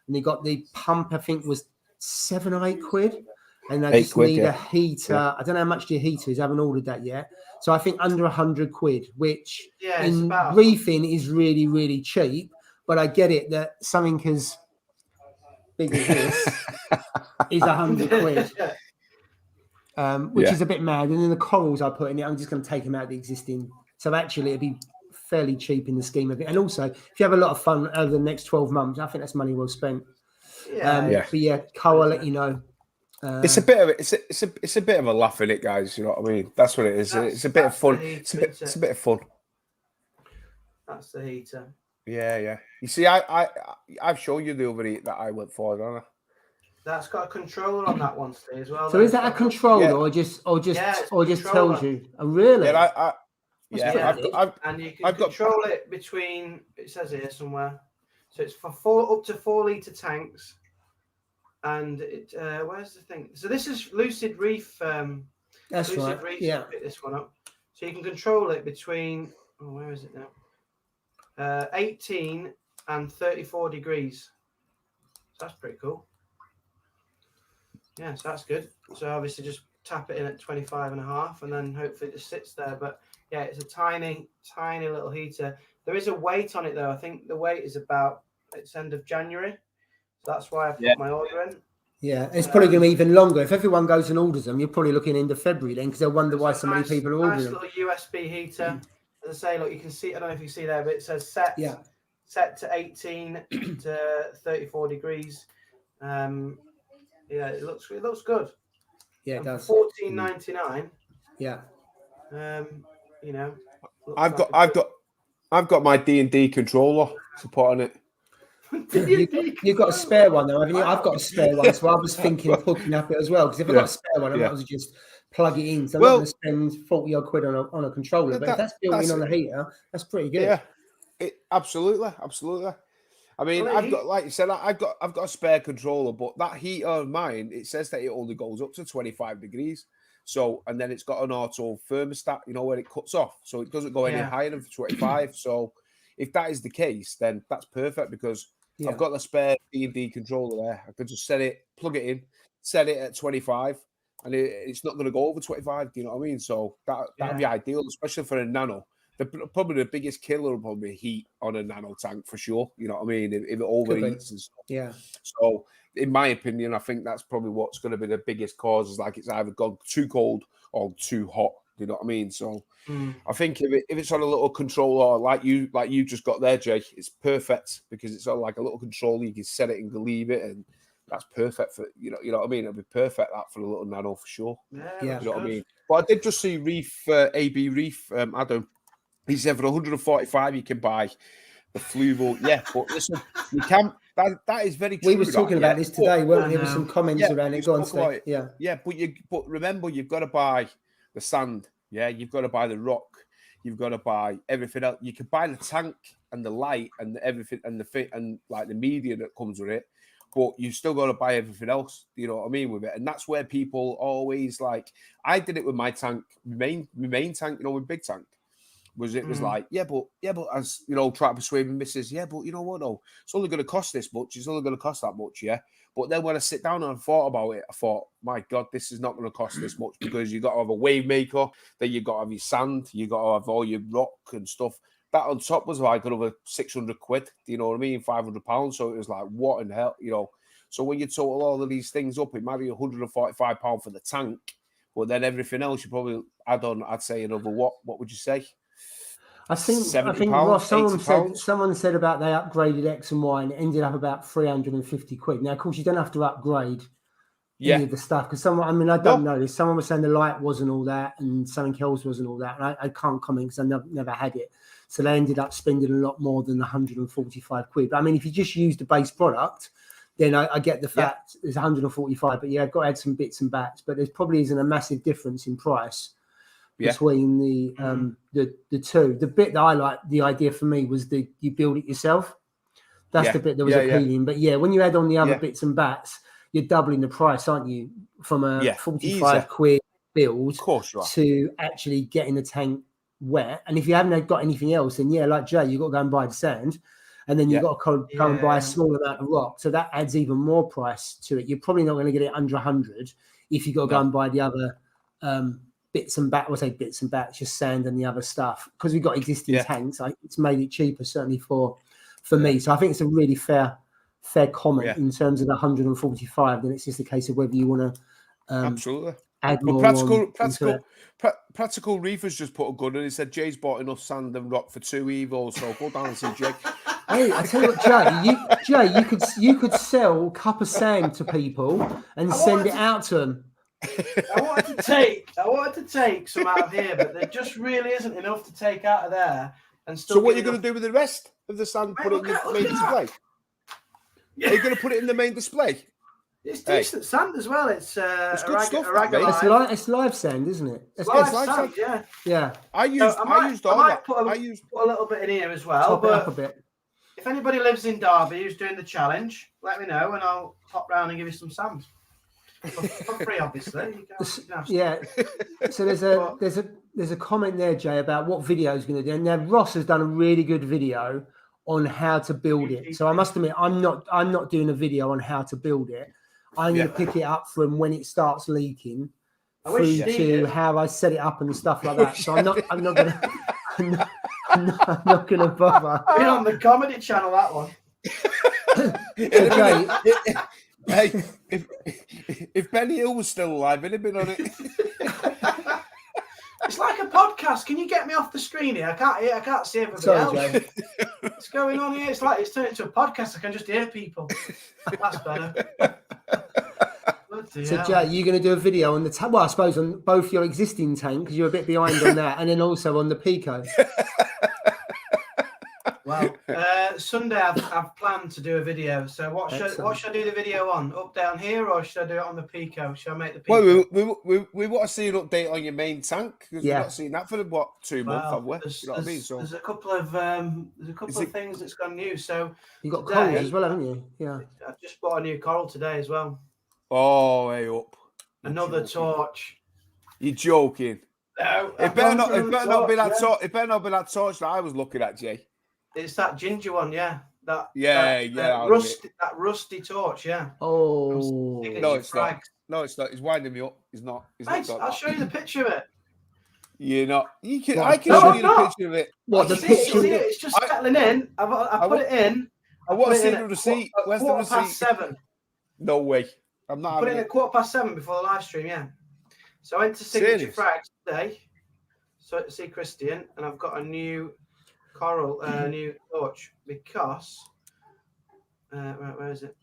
and they got the pump. I think was 7 or 8 quid. And I just need a heater. Yeah. I don't know how much the heater is. I haven't ordered that yet. So I think under 100 quid, which in reefing is really, really cheap. But I get it that something as big as this is 100 quid, which is a bit mad. And then the corals I put in it, I'm just going to take them out of the existing. So actually, it'd be fairly cheap in the scheme of it. And also, if you have a lot of fun over the next 12 months, I think that's money well spent. But yeah, Carl, I'll let you know. It's a bit of a laugh in it, guys. You know what I mean? That's what it is. It's a bit of fun. It's a bit of fun. That's the heater. Yeah. You see, I've shown you the other heat that I went for, don't I? That's got a controller on that one, Steve, as well. So is that a controller or just tells you? Oh, really? Yeah, and you can control it between. It says here somewhere. So it's for up to 4 litre tanks. And it where's the thing? So this is Lucid Reef. That's Lucid right. Reef, yeah. Pick this one up. So you can control it between. Oh, where is it now? 18 and 34 degrees. So that's pretty cool. Yeah, so that's good. So obviously just tap it in at 25.5, and then hopefully it just sits there. But yeah, it's a tiny, tiny little heater. There is a weight on it though. I think the weight is about it's end of January. So that's why I put my order in. Yeah, it's probably going to be even longer. If everyone goes and orders them, you're probably looking into February then, because they'll wonder why so many people are ordering them. Nice little USB heater. As I say, look, you can see. I don't know if you see there, but it says set to 18 to 34 degrees. It looks good. Yeah, it does. $14.99. Yeah. I've got my D&D controller to put on it. You've got a spare one though, haven't you? I've got a spare one, so I was thinking of hooking up it as well. Because if I've got a spare one, I might as well just plug it in. So I'm not going to spend 40 odd quid on a controller. But if that's built in on the heater, that's pretty good. Yeah, absolutely. I mean, I've got, like you said, I've got a spare controller, but that heater of mine, it says that it only goes up to 25 degrees. So, and then it's got an auto thermostat, where it cuts off, so it doesn't go any higher than 25. So, if that is the case, then that's perfect because I've got the spare D&D controller there. I could just plug it in, set it at 25, and it's not going to go over 25. Do you know what I mean? So that'd be ideal, especially for a nano. Probably the biggest killer will probably be heat on a nano tank for sure. You know what I mean? If it overheats and stuff. Yeah. So, in my opinion, I think that's probably what's going to be the biggest cause. Is like it's either gone too cold or too hot. Do you know what I mean? So, I think if it's on a little controller like you just got there, Jay, it's perfect because it's on like a little controller. You can set it and leave it, and that's perfect for you know what I mean. It'd be perfect that for a little nano for sure. Yeah. You know what I mean? But I did just see Reef AB Reef Adam. He said for 145 you can buy the Fluval. Yeah, but listen, you can. That is very true. We were talking about this today, weren't we? There were some comments around it. Go on, Steve. Yeah, but remember, you've got to buy the sand. Yeah, you've got to buy the rock. You've got to buy everything else. You can buy the tank and the light and everything and the fit and like the media that comes with it. but you still got to buy everything else. You know what I mean with it, and that's where people always like. I did it with my tank, my main tank, you know, with big tank. Was like, yeah, but as you know, try to persuade my missus, yeah, but you know what, no, it's only going to cost this much, it's only going to cost that much, yeah. But then when I sit down and thought about it, I thought, my God, this is not going to cost this much because you got to have a wave maker, then you got to have your sand, you got to have all your rock and stuff. That on top was like another 600 quid, do you know what I mean? £500. So it was like, what in hell, you know? So when you total all of these things up, it might be £145 for the tank, but then everything else you probably add on, I'd say another what would you say? I think Ross, someone said about they upgraded X and Y and it ended up about 350 quid. Now, of course, you don't have to upgrade any of the stuff because I don't know this. Someone was saying the light wasn't all that and something else wasn't all that. And I can't comment because I never had it. So they ended up spending a lot more than 145 quid. But I mean, if you just use the base product, then I get the fact it's 145. But yeah, I've got to add some bits and bats. But there probably isn't a massive difference in price between the two. The bit that I liked, the idea for me was you build it yourself. That's the bit that was appealing. But yeah, when you add on the other bits and bats, you're doubling the price, aren't you? From a 45 quid build to actually getting the tank wet. And if you haven't got anything else, then like Jay, you've got to go and buy the sand. And then you've got to go and buy a small amount of rock. So that adds even more price to it. You're probably not going to get it under 100 if you've got to go and buy the other bits and bats, just sand and the other stuff. Because we've got existing tanks, it's made it cheaper, certainly for me. So I think it's a really fair comment in terms of the 145. Then it's just a case of whether you want to absolutely add more. Practical Reefers just put a gun and he said Jay's bought enough sand and rock for 2 evils, so go down and see Jay. Hey, I tell you what, Jay, you could sell a cup of sand to people and send it out to them. I wanted to take some out of here, but there just really isn't enough to take out of there. And still. So what are you going to do with the rest of the sand? Put it in the main display. Are you going to put it in the main display? It's decent sand as well. It's good stuff. It's live sand, isn't it? It's live sand. Yeah. I used all that. Put a little bit in here as well. Top it up a bit. If anybody lives in Derby who's doing the challenge, let me know and I'll pop round and give you some sand. For free, obviously. So there's a comment there, Jay, about what video is going to do. And now Ross has done a really good video on how to build it. So I must admit, I'm not doing a video on how to build it. I'm going to pick it up from when it starts leaking through to how I set it up and stuff like that. So I'm not going to bother. Been on the comedy channel, that one. Hey, if Benny Hill was still alive, he'd have been on it. It's like a podcast. Can you get me off the screen here? I can't see everybody else. What's going on here? It's like it's turned into a podcast. I can just hear people. That's better. So, Jay, you're going to do a video on the well, I suppose on both your existing tank because you're a bit behind on that, and then also on the Pico. Well, Sunday I've planned to do a video. So what should I do the video on? Up down here, or should I do it on the Pico? Should I make the Pico? Well, we want to see an update on your main tank because we've not seen that for 2 months, have we? You know what I mean? So there's a couple of things that's gone new. So you got corals as well, haven't you? Yeah. I've just bought a new coral today as well. Oh, hey up! Another torch. You're joking? No, it better not be that torch. It better not be that torch that I was looking at, Jay. It's that ginger one, yeah. That rusty torch, yeah. Oh no, it's not. No, it's not. He's winding me up. He's not. I'll show you the picture of it. You're not. You can. I can show you the picture of it. What the picture? It's just settling in. I put it in. I want to see the receipt. Where's the receipt? 7:15. No way. I'm not. Put it in at 7:15 before the live stream. Yeah. So I went to Signature Frags today. So to see Christian, and I've got a new coral, new torch because. Right, where is it?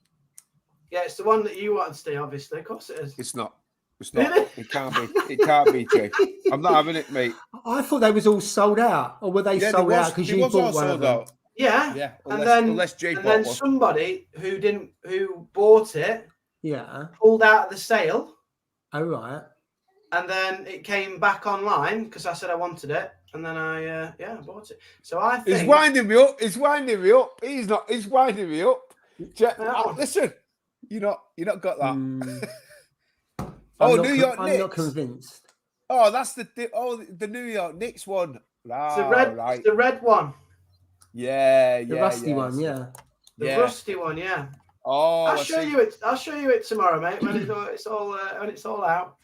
Yeah, it's the one that you wanted to see. Obviously, of course it is. It's not. It's not. It can't be. It can't be, Jay. I'm not having it, mate. I thought they was all sold out, or were they sold out because you bought one of them? Yeah. Unless Jay bought one. And then somebody who bought it, pulled out of the sale. Oh right. And then it came back online because I said I wanted it, and then I bought it. So I think he's winding me up. He's winding me up. He's not. He's winding me up. Listen. You not got that. New York Knicks. I'm not convinced. Oh, that's the New York Knicks one. It's the red one. Yeah, the rusty one. Yeah, the rusty one. Yeah. Oh, I'll show you it tomorrow, mate. When it's all out.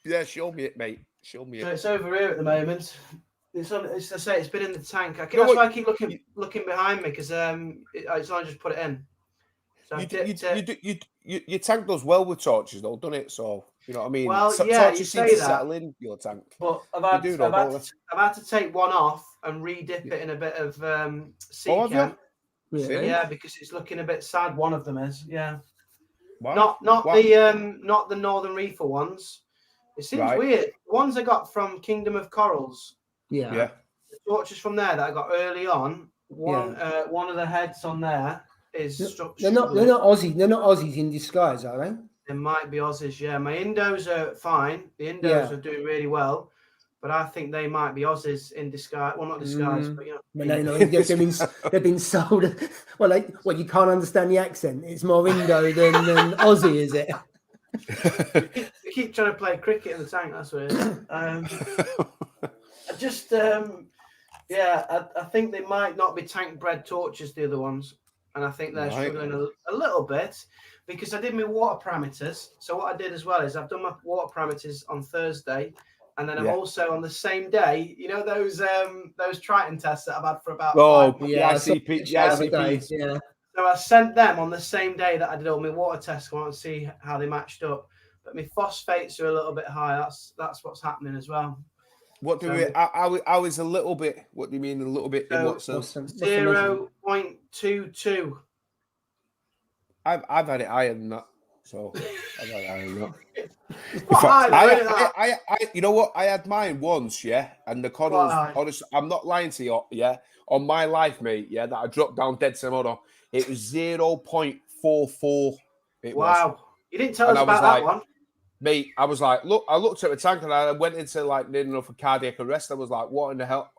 Yeah, show me it, mate. Show me So it. it's over here at the moment. It's I say it's been in the tank. That's why I keep looking behind me because it's only just put it in. So your tank does well with torches, though, doesn't it? So you know what I mean. Well, torches seem to settle in your tank. But I've had to take one off and re-dip it in a bit of sea chem. Really? Yeah, because it's looking a bit sad. One of them is, yeah. Wow. Not the Northern Reefer ones. It seems weird. The ones I got from Kingdom of Corals. Yeah. The torches from there that I got early on. One of the heads on there is they're not Aussie. They're not Aussies in disguise, are they? There might be Aussies, yeah. My Indos are fine. The Indos are doing really well. But I think they might be Aussies in disguise. Well, not disguise, but you know. No, they've been sold. Well, you can't understand the accent. It's more Indo than Aussie, is it? We keep trying to play cricket in the tank. That's what it is. I think they might not be tank bred torches, the other ones, and I think they're struggling a little bit because I did my water parameters. So what I did as well is I've done my water parameters on Thursday. And then I'm also on the same day, you know, those Triton tests that I've had for about 5 months. ICP. So I sent them on the same day that I did all my water tests. I want to see how they matched up. But my phosphates are a little bit high. That's what's happening as well. What do we? I was a little bit. What do you mean a little bit? In what sense? 0.22. I've had it higher than that. So I've had it higher than that. You know what? I had mine once, and the corals. Honestly, I'm not lying to you, on my life, mate, that I dropped down dead Simono. It was 0.44. Wow, you didn't tell us about that one, mate. I was like, look, I looked at the tank and I went into near enough a cardiac arrest. I was like, what in the hell?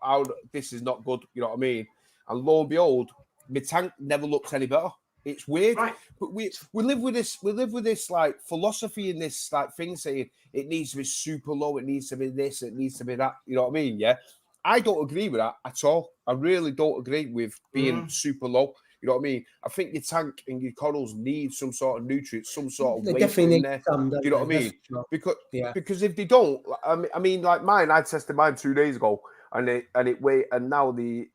This is not good. You know what I mean? And lo and behold, my tank never looked any better. It's weird, but we live with this. We live with this like philosophy in this like thing saying it needs to be super low, it needs to be this, it needs to be that. You know what I mean? Yeah, I don't agree with that at all. I really don't agree with being super low. You know what I mean? I think your tank and your corals need some sort of nutrients, some sort of weight in there. You know what I mean? Because if they don't, I mean, like mine, I tested mine 2 days ago, and now the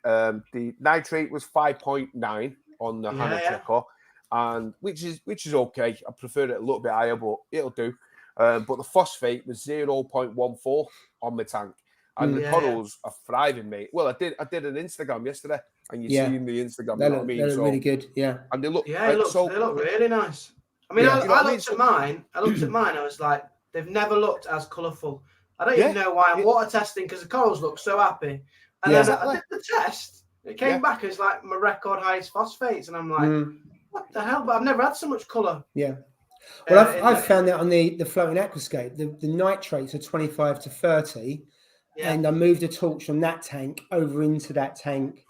nitrate was 5.9. On the Hannah checker, and which is okay. I prefer it a little bit higher, but it'll do. But the phosphate was 0.14 on my tank, and the corals are thriving, mate. Well, I did an Instagram yesterday, and you've seen the Instagram. You know what I mean? They look really good, and they look they look really nice. I mean, I looked at mine. I was like, they've never looked as colourful. I don't even know why I'm water testing because the corals look so happy. And then I did the test. It came back as like my record highest phosphates, and I'm like, what the hell? But I've never had so much colour. Yeah. Well, I've found that on the floating aquascape, the nitrates are 25 to 30, and I moved a torch from that tank over into that tank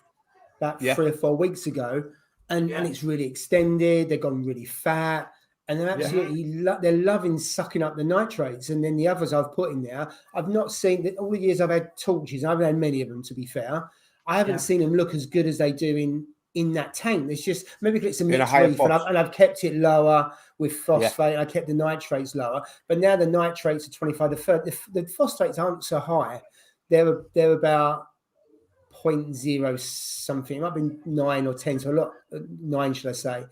about 3 or 4 weeks ago, and it's really extended. They've gone really fat, and they're absolutely they're loving sucking up the nitrates. And then the others I've put in there, I've not seen that all the years I've had torches. I haven't had many of them, to be fair. I haven't seen them look as good as they do in that tank. There's just maybe it's a mixed reef, and I've kept it lower with phosphate. I kept the nitrates lower, but now the nitrates are 25 to 30. The phosphates aren't so high. They're about 0.0 something. It might be 9 or 10, so a lot 9, should I say?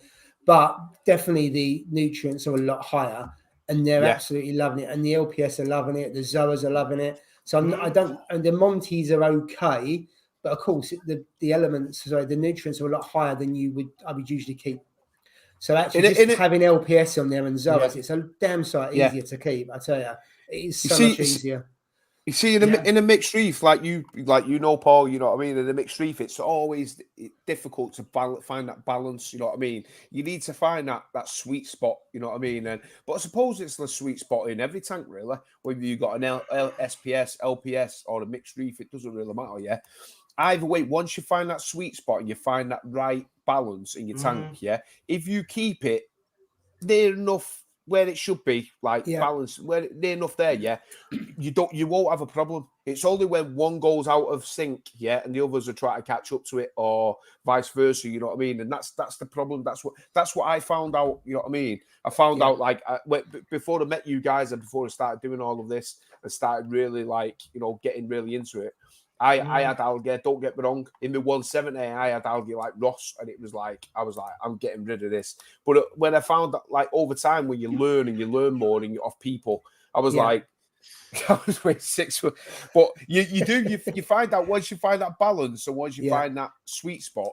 But definitely the nutrients are a lot higher, and they're absolutely loving it. And the LPS are loving it. The Zoas are loving it. So and the Monties are okay. But of course, the elements, the nutrients are a lot higher than I would usually keep. So actually, having LPS on there and Zoas, it's a damn sight easier to keep. I tell you, it is so much easier. You see, in a mixed reef, like you know, Paul, you know what I mean. In a mixed reef, it's always difficult to find that balance. You know what I mean. You need to find that sweet spot. You know what I mean. But I suppose it's the sweet spot in every tank, really. Whether you got an SPS, LPS, or a mixed reef, it doesn't really matter. Yeah. Either way, once you find that sweet spot and you find that right balance in your tank, if you keep it near enough where it should be, like balance, where near enough there, you won't have a problem. It's only when one goes out of sync, and the others are trying to catch up to it, or vice versa. You know what I mean? And that's the problem. That's what I found out. You know what I mean? I found out like before I met you guys and before I started doing all of this and started really getting really into it. I had algae, don't get me wrong. In the 170, I had algae like Ross, and it was like, I was like, I'm getting rid of this. But when I found that, like, over time, when you learn and you learn more and off people, I was like, I was with 6 foot. But you find out once you find that balance and once you find that sweet spot,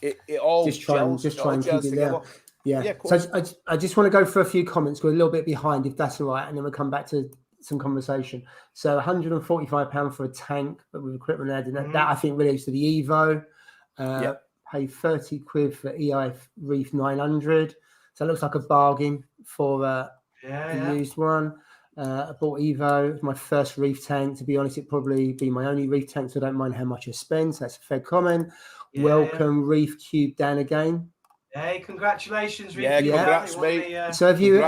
it all just try and keep it there. Yeah. So I just want to go for a few comments. We're a little bit behind, if that's all right, and then we'll come back to some conversation. So £145 for a tank, but with equipment added, that I think relates to the Evo. Pay 30 quid for EI Reef 900. So it looks like a bargain for the used one. I bought Evo. It's my first reef tank. To be honest, it'd probably be my only reef tank, so I don't mind how much I spend. So that's a fair comment. Welcome, Reef Cube Dan again. Hey, congratulations, Reef. Congrats, mate. So have you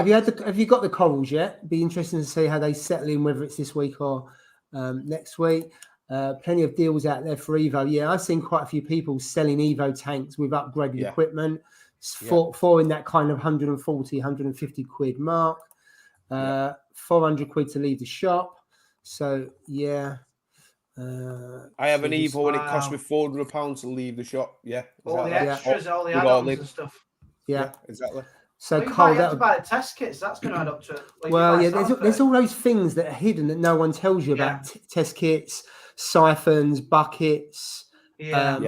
got the corals yet? Be interesting to see how they settle in, whether it's this week or next week. Plenty of deals out there for Evo. Yeah, I've seen quite a few people selling Evo tanks with upgraded equipment for in that kind of 140, 150 quid mark. 400 quid to leave the shop. So I have an Evo and it cost me £400 to leave the shop. All the extras, all the add-ons and stuff. Yeah, exactly. So you might have to buy the test kits. That's going to add up to it. There's all those things that are hidden that no one tells you about. Test kits, siphons, buckets,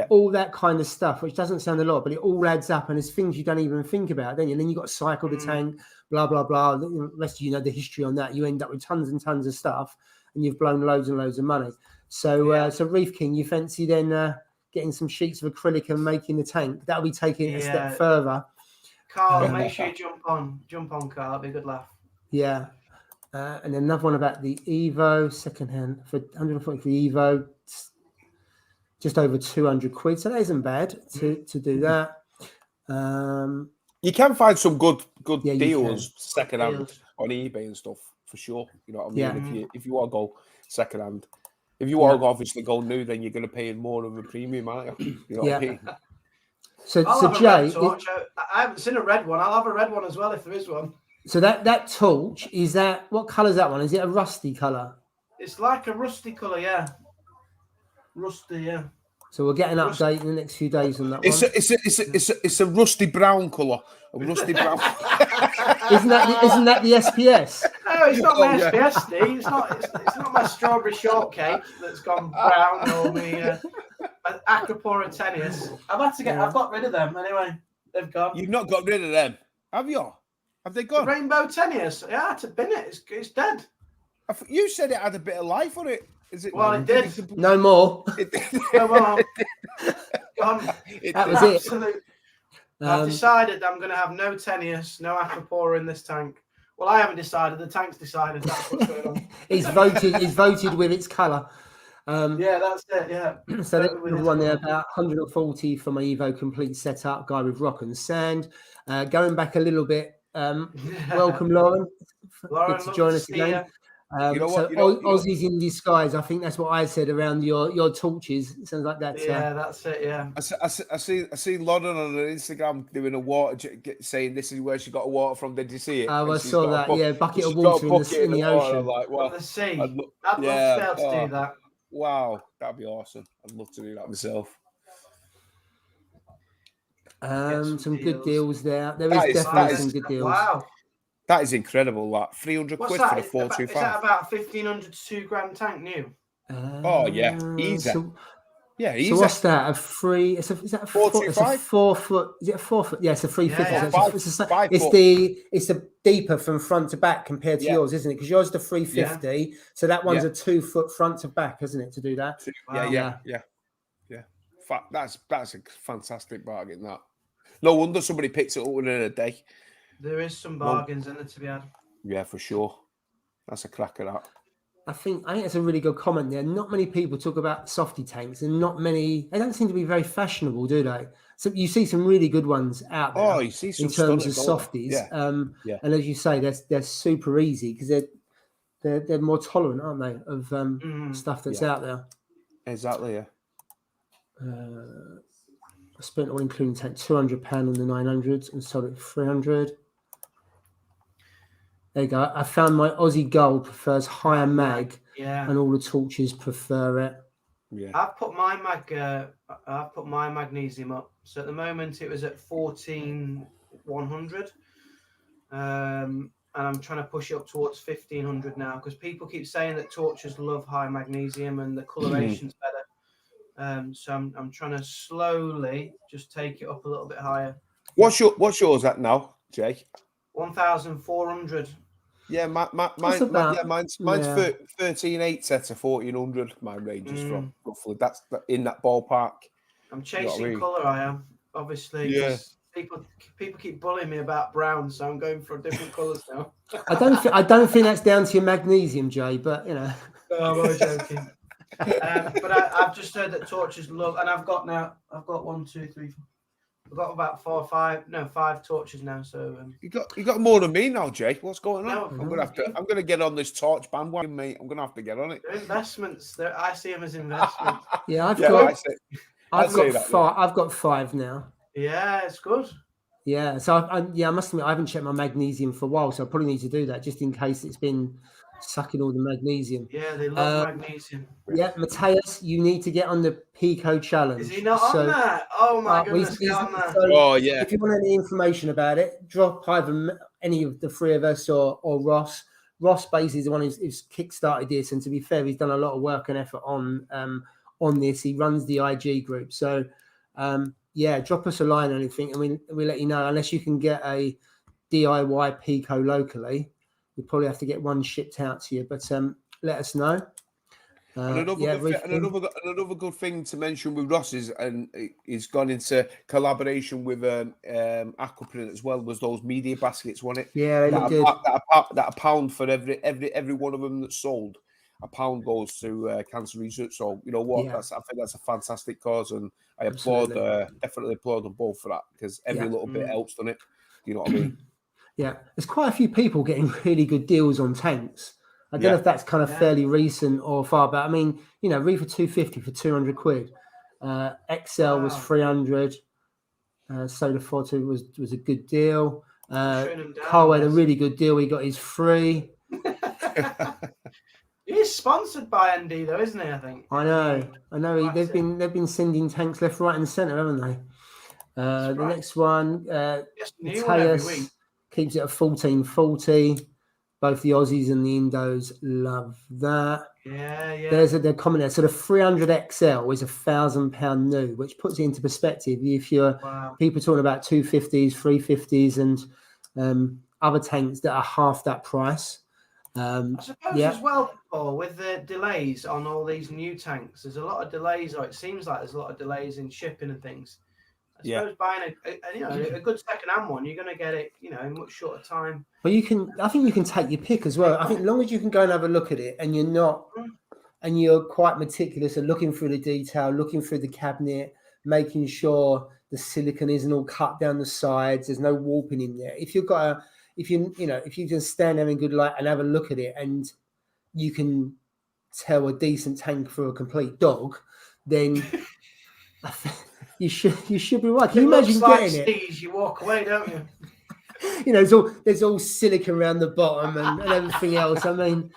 all that kind of stuff, which doesn't sound a lot, but it all adds up, and there's things you don't even think about. Then you've got to cycle the tank, blah blah blah. The rest of the history on that. You end up with tons and tons of stuff, and you've blown loads and loads of money. So, so Reef King, you fancy then getting some sheets of acrylic and making the tank? That'll be taking it a step further. Carl, make sure you jump on, Carl. It'll be a good laugh. Yeah. And another one about the Evo, secondhand for 140 for the Evo, just over 200 quid. So that isn't bad to do that. You can find some good deals secondhand on eBay and stuff for sure. You know what I mean? If you want to go secondhand. If you want to obviously go new, then you're going to pay more of a premium, aren't you? You know what I mean? So Jay, I haven't seen a red one. I'll have a red one as well if there is one. So that torch, is that, what colour is that one? Is it a rusty colour? It's like a rusty colour, yeah. Rusty, yeah. So we'll get an update in the next few days on that one. It's a rusty brown colour. A rusty brown. Isn't that the SPS? No, it's not my SPS, Steve. It's not my strawberry shortcake that's gone brown or my Acropora tennis. I've got rid of them anyway. They've gone. You've not got rid of them, have you? Have they gone? The rainbow tennis. Yeah, I had to bin it. It's dead. You said it had a bit of life on it. Is it? Well, it did. No more. No more. Gone. That was absolute. I've decided I'm going to have no Tenius, no Acropora in this tank. Well, I haven't decided. The tank's decided. That's what's going on. He's voted with its colour. Yeah, that's it. Yeah. So there's one there about 140 for my Evo complete setup. Guy with rock and sand. Going back a little bit. Welcome, Lauren. Good to join us again. Aussies in disguise. I think that's what I said around your torches. It sounds like that. Yeah, that's it. Yeah. I see Lauren on Instagram doing a water, saying this is where she got a water from. Did you see it? I saw that. Yeah, bucket of water in the ocean. Like, well, the sea. I'd love to be able to do that. Wow, that'd be awesome. I'd love to do that myself. Some good deals there. There is definitely some good deals. Wow. That is incredible. That 300 quid for the 425. Is that about 1,500 to £2,000 tank new? Easy. Easy. So what's that? Is that a 425? 4 foot? Is it a 4 foot? Yeah, it's a 350. Yeah, it's a deeper from front to back compared to yours, isn't it? Because yours is the 350. So that one's a 2 foot front to back, isn't it? To do that. Wow. Yeah. That's a fantastic bargain. That. No wonder somebody picks it up within a day. There is some bargains in it to be had. Yeah, for sure. That's a cracker, that. I think that's a really good comment there. Not many people talk about softy tanks, and they don't seem to be very fashionable, do they? So you see some really good ones out there. Oh, you see some in terms of stunning, softies. Yeah. And as you say, they're super easy because they're more tolerant, aren't they, of stuff that's out there. Exactly. Yeah. I spent all including £200 on the 900s and sold it for 300. There you go. I found my Aussie Gold prefers higher mag, and all the torches prefer it. Yeah. I've put my magnesium up. So at the moment it was at 14,100. And I'm trying to push it up towards 1,500 now because people keep saying that torches love high magnesium and the coloration's better. So I'm trying to slowly just take it up a little bit higher. What's yours at now, Jake? 1,400. Yeah, mine's 13.8 set to 1,400. My range is from roughly that's in that ballpark. I'm chasing colour. I am obviously. Yeah. People keep bullying me about brown, so I'm going for different colours now. I don't think that's down to your magnesium, Jay. But you know. No, I'm only joking. But I've just heard that torches love, and I've got 1, 2, 3, 4. I've got about 5 torches now. So you got more than me now, Jake. What's going on? No, I'm gonna get on this torch bandwagon, mate. I'm gonna have to get on it. They're investments. I see them as investments. Yeah, I've got 5 now. Yeah, it's good. Yeah, so I must admit I haven't checked my magnesium for a while, so I probably need to do that just in case it's been sucking all the magnesium. Yeah, they love magnesium. Yeah, Mateus, you need to get on the Pico challenge. Is he not on that? Oh my goodness, he's on that. So if you want any information about it, drop either any of the three of us or Ross. Ross basically is the one who's kickstarted this, and to be fair, he's done a lot of work and effort on this. He runs the IG group, so drop us a line or anything, and we let you know. Unless you can get a DIY Pico locally, you probably have to get one shipped out to you. But let us know. Another good thing to mention with Ross is, and he's gone into collaboration with Aquaprint as well, was those media baskets, wasn't it? Yeah, they look good. That a pound for every one of them that's sold. A pound goes to cancer research. So you know what? I think that's a fantastic cause, and I definitely applaud them both for that, because every little bit helps, doesn't it? You know what I mean? Yeah, there's quite a few people getting really good deals on tanks. I don't know if that's kind of fairly recent or far, but I mean, you know, Reefer 250 for 200 quid. XL was 300. Soda 42 was a good deal. Carl had a really good deal. He got his free. He's sponsored by ND though, isn't he? I think. I know. They've been sending tanks left, right, and centre, haven't they? The next one, Mateus keeps it at 1440. Both the Aussies and the Indos love that. Yeah. There's a comment there. So the 300 XL is £1,000 new, which puts it into perspective. If you're people talking about 250s, 350s, and other tanks that are half that price. I suppose as well, Paul, with the delays on all these new tanks, there's a lot of delays, or it seems like there's a lot of delays in shipping and things. I suppose buying a good second-hand one, you're going to get it, in much shorter time. Well, I think you can take your pick as well. I think as long as you can go and have a look at it, and you're not, and you're quite meticulous and looking through the detail, looking through the cabinet, making sure the silicon isn't all cut down the sides, there's no warping in there. If you just stand there in good light and have a look at it, and you can tell a decent tank for a complete dog, then you should be right. Can you imagine getting it? You walk away, don't you? There's all silicon around the bottom and everything else. I mean,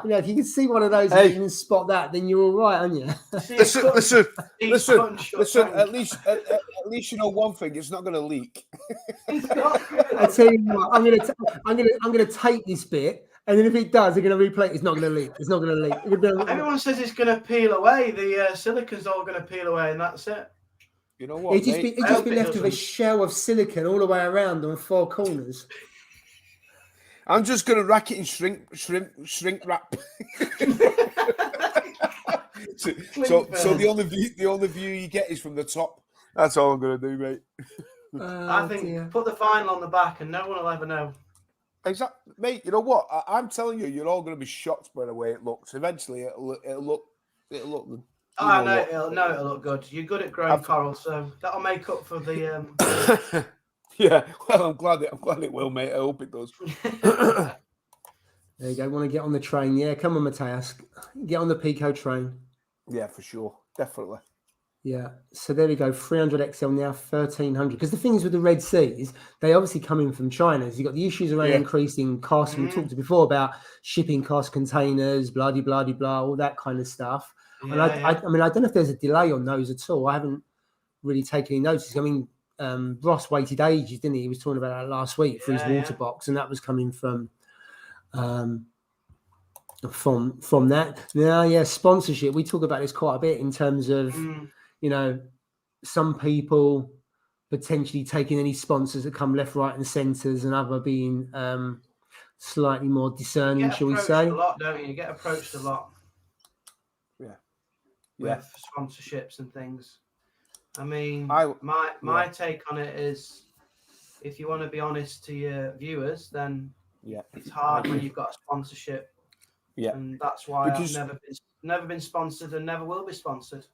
if you can see one of those and you can spot that, then you're all right, aren't you? Listen. At least you know one thing: it's not going to leak. I tell you what, I'm gonna take this bit, and then if it does, they're going to replay it. It's not going to leak. It's not going to leak. Everyone says it's going to peel away. The silicon's all going to peel away, and that's it. You know what? It'd just be left with a shell of silicon all the way around on 4 corners. I'm just going to rack it in shrink wrap. so the only view you get is from the top. That's all I'm going to do, mate. I think put the vinyl on the back, and no one will ever know. Exactly, mate. You know what? I'm telling you, you're all going to be shocked by the way it looks. Eventually, it'll look. I know it'll look good. You're good at growing coral, so that'll make up for the. Yeah, well, I'm glad it will, mate. I hope it does. There you go. Want to get on the train? Yeah, come on, Matthias. Get on the Pico train. Yeah, for sure, definitely. Yeah. So there we go. 300 XL now, 1300. Because the things with the Red Seas, they obviously come in from China. So you've got the issues around increasing costs. We talked before about shipping costs, containers, blah, blah, blah, blah, all that kind of stuff. And I mean, I don't know if there's a delay on those at all. I haven't really taken any notice. I mean, Ross waited ages, didn't he? He was talking about that last week for his water box, and that was coming from that. Now, sponsorship. We talk about this quite a bit in terms of, some people potentially taking any sponsors that come left, right, and centres, and other being slightly more discerning, shall we say? A lot, don't you? You get approached a lot. Yeah. With sponsorships and things. I mean, my take on it is, if you want to be honest to your viewers, then it's hard when you've got a sponsorship. Yeah, and that's why I've never been sponsored and never will be sponsored.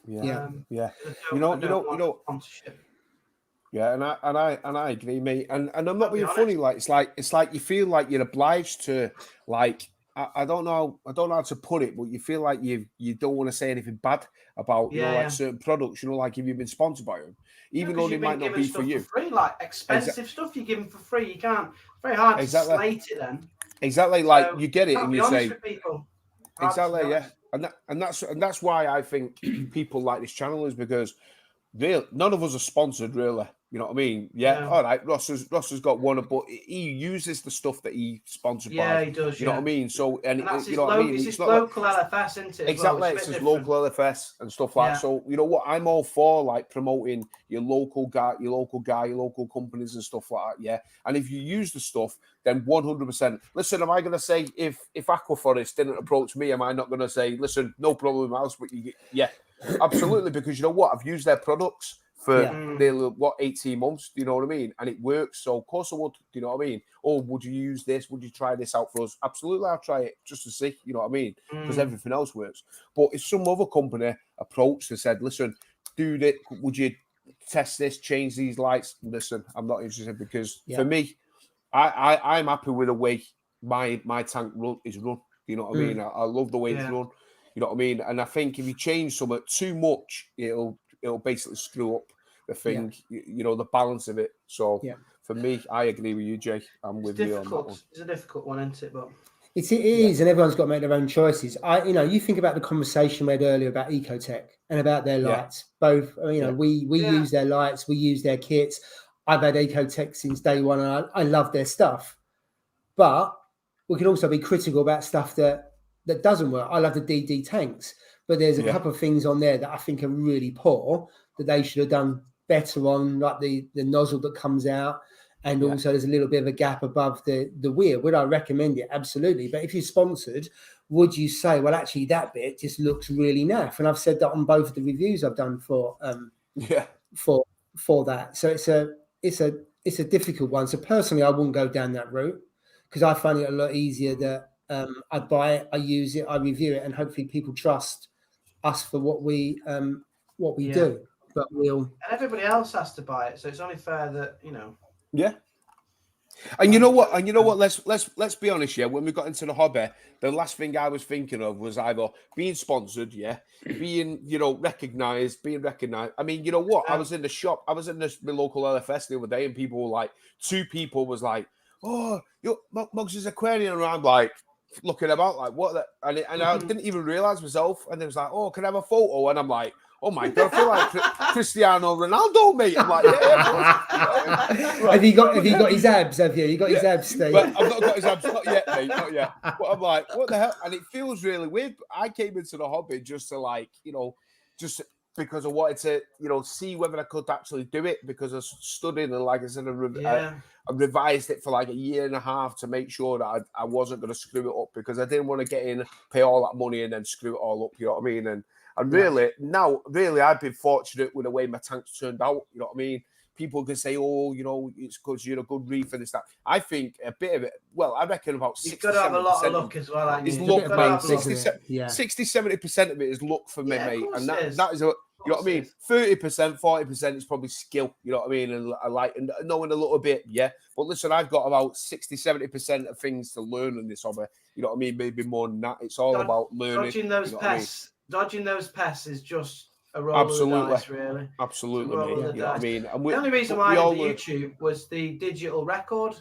Yeah. You know. Sponsorship. Yeah, and I agree, mate. And I'm not being funny. Like it's like you feel like you're obliged to, like, I don't know how to put it, but you feel like you don't want to say anything bad about certain products. Like if you've been sponsored by them, even though they might not be for you. For free, like expensive stuff you give them for free. You can't. Very hard to slate it then. Exactly, like you get it and you say. Exactly, yeah, and that's why I think people like this channel is because none of us are sponsored, really. You know what I mean? Yeah. All right. Ross has got one, but he uses the stuff that he sponsored by. Yeah, he does. You know what I mean? So and that's you know what I mean? It's his local LFS, isn't it? Exactly. It's his local LFS and stuff like that. So you know what? I'm all for like promoting your local guy, your local companies and stuff like that. Yeah. And if you use the stuff, then 100%. Listen, am I going to say if Aquaforest didn't approach me, am I not going to say, listen, no problem, Mouse, but absolutely, because you know what? I've used their products for nearly 18 months, do you know what I mean? And it works, so of course I would, do you know what I mean? Oh, would you use this? Would you try this out for us? Absolutely, I'll try it just to see, you know what I mean? Because everything else works. But if some other company approached and said, listen, dude, would you test this, change these lights? Listen, I'm not interested because for me, I'm happy with the way my tank is run. You know what I mean? I love the way it's run. You know what I mean? And I think if you change something too much, it'll basically screw up the thing, the balance of it. So for me, I agree with you, Jay. I'm with you on that one. It's a difficult one, isn't it? But it is, and everyone's got to make their own choices. You think about the conversation we had earlier about Ecotech and about their lights. Both, we use their lights, we use their kits. I've had Ecotech since day one, and I love their stuff. But we can also be critical about stuff that doesn't work. I love the DD tanks, but there's a couple of things on there that I think are really poor that they should have done better on, like the nozzle that comes out, and also there's a little bit of a gap above the wheel. Would I recommend it? Absolutely. But if you're sponsored, would you say, well, actually that bit just looks really naff? And I've said that on both of the reviews I've done for that. So it's a difficult one. So personally, I wouldn't go down that route because I find it a lot easier that I buy it, I use it, I review it, and hopefully people trust us for what we do. But and everybody else has to buy it, so it's only fair that Yeah. And you know what? Let's be honest. Yeah, when we got into the hobby, the last thing I was thinking of was either being sponsored, being recognized. I mean, you know what? I was in the shop. I was in my local LFS the other day, and two people was like, "Oh, Muggs' aquarium," and I'm like looking about like what? And I didn't even realize myself. And it was like, "Oh, can I have a photo?" And I'm like, oh my God, I feel like Cristiano Ronaldo, mate. I'm like, Have you got his abs? Have you? You got his abs, Steve? But I've not got his abs, not yet, mate, not yet. But I'm like, what the hell? And it feels really weird. I came into the hobby just to just because I wanted to, see whether I could actually do it because I studied and like I said, I revised it for like a year and a half to make sure that I wasn't going to screw it up because I didn't want to get in, pay all that money and then screw it all up. You know what I mean? And really, I've been fortunate with the way my tanks turned out. You know what I mean? people can say, oh, you know, it's because you're a good reef and stuff. I think a bit of it, well, I reckon about 60, You've got to have a lot of luck as well. It's luck, mate. 60, 70% of it is luck for me, mate. And that is a, you know what I mean? 30%, 40% is probably skill, you know what I mean? And I like and knowing a little bit, yeah. But listen, I've got about 60, 70% of things to learn in this hobby. You know what I mean? Maybe more than that. It's all about learning. Dodging those pests. Dodging those pests is just a roll of the dice, really. Absolutely, mate. You know what I mean? And the only reason why I did the YouTube was the digital record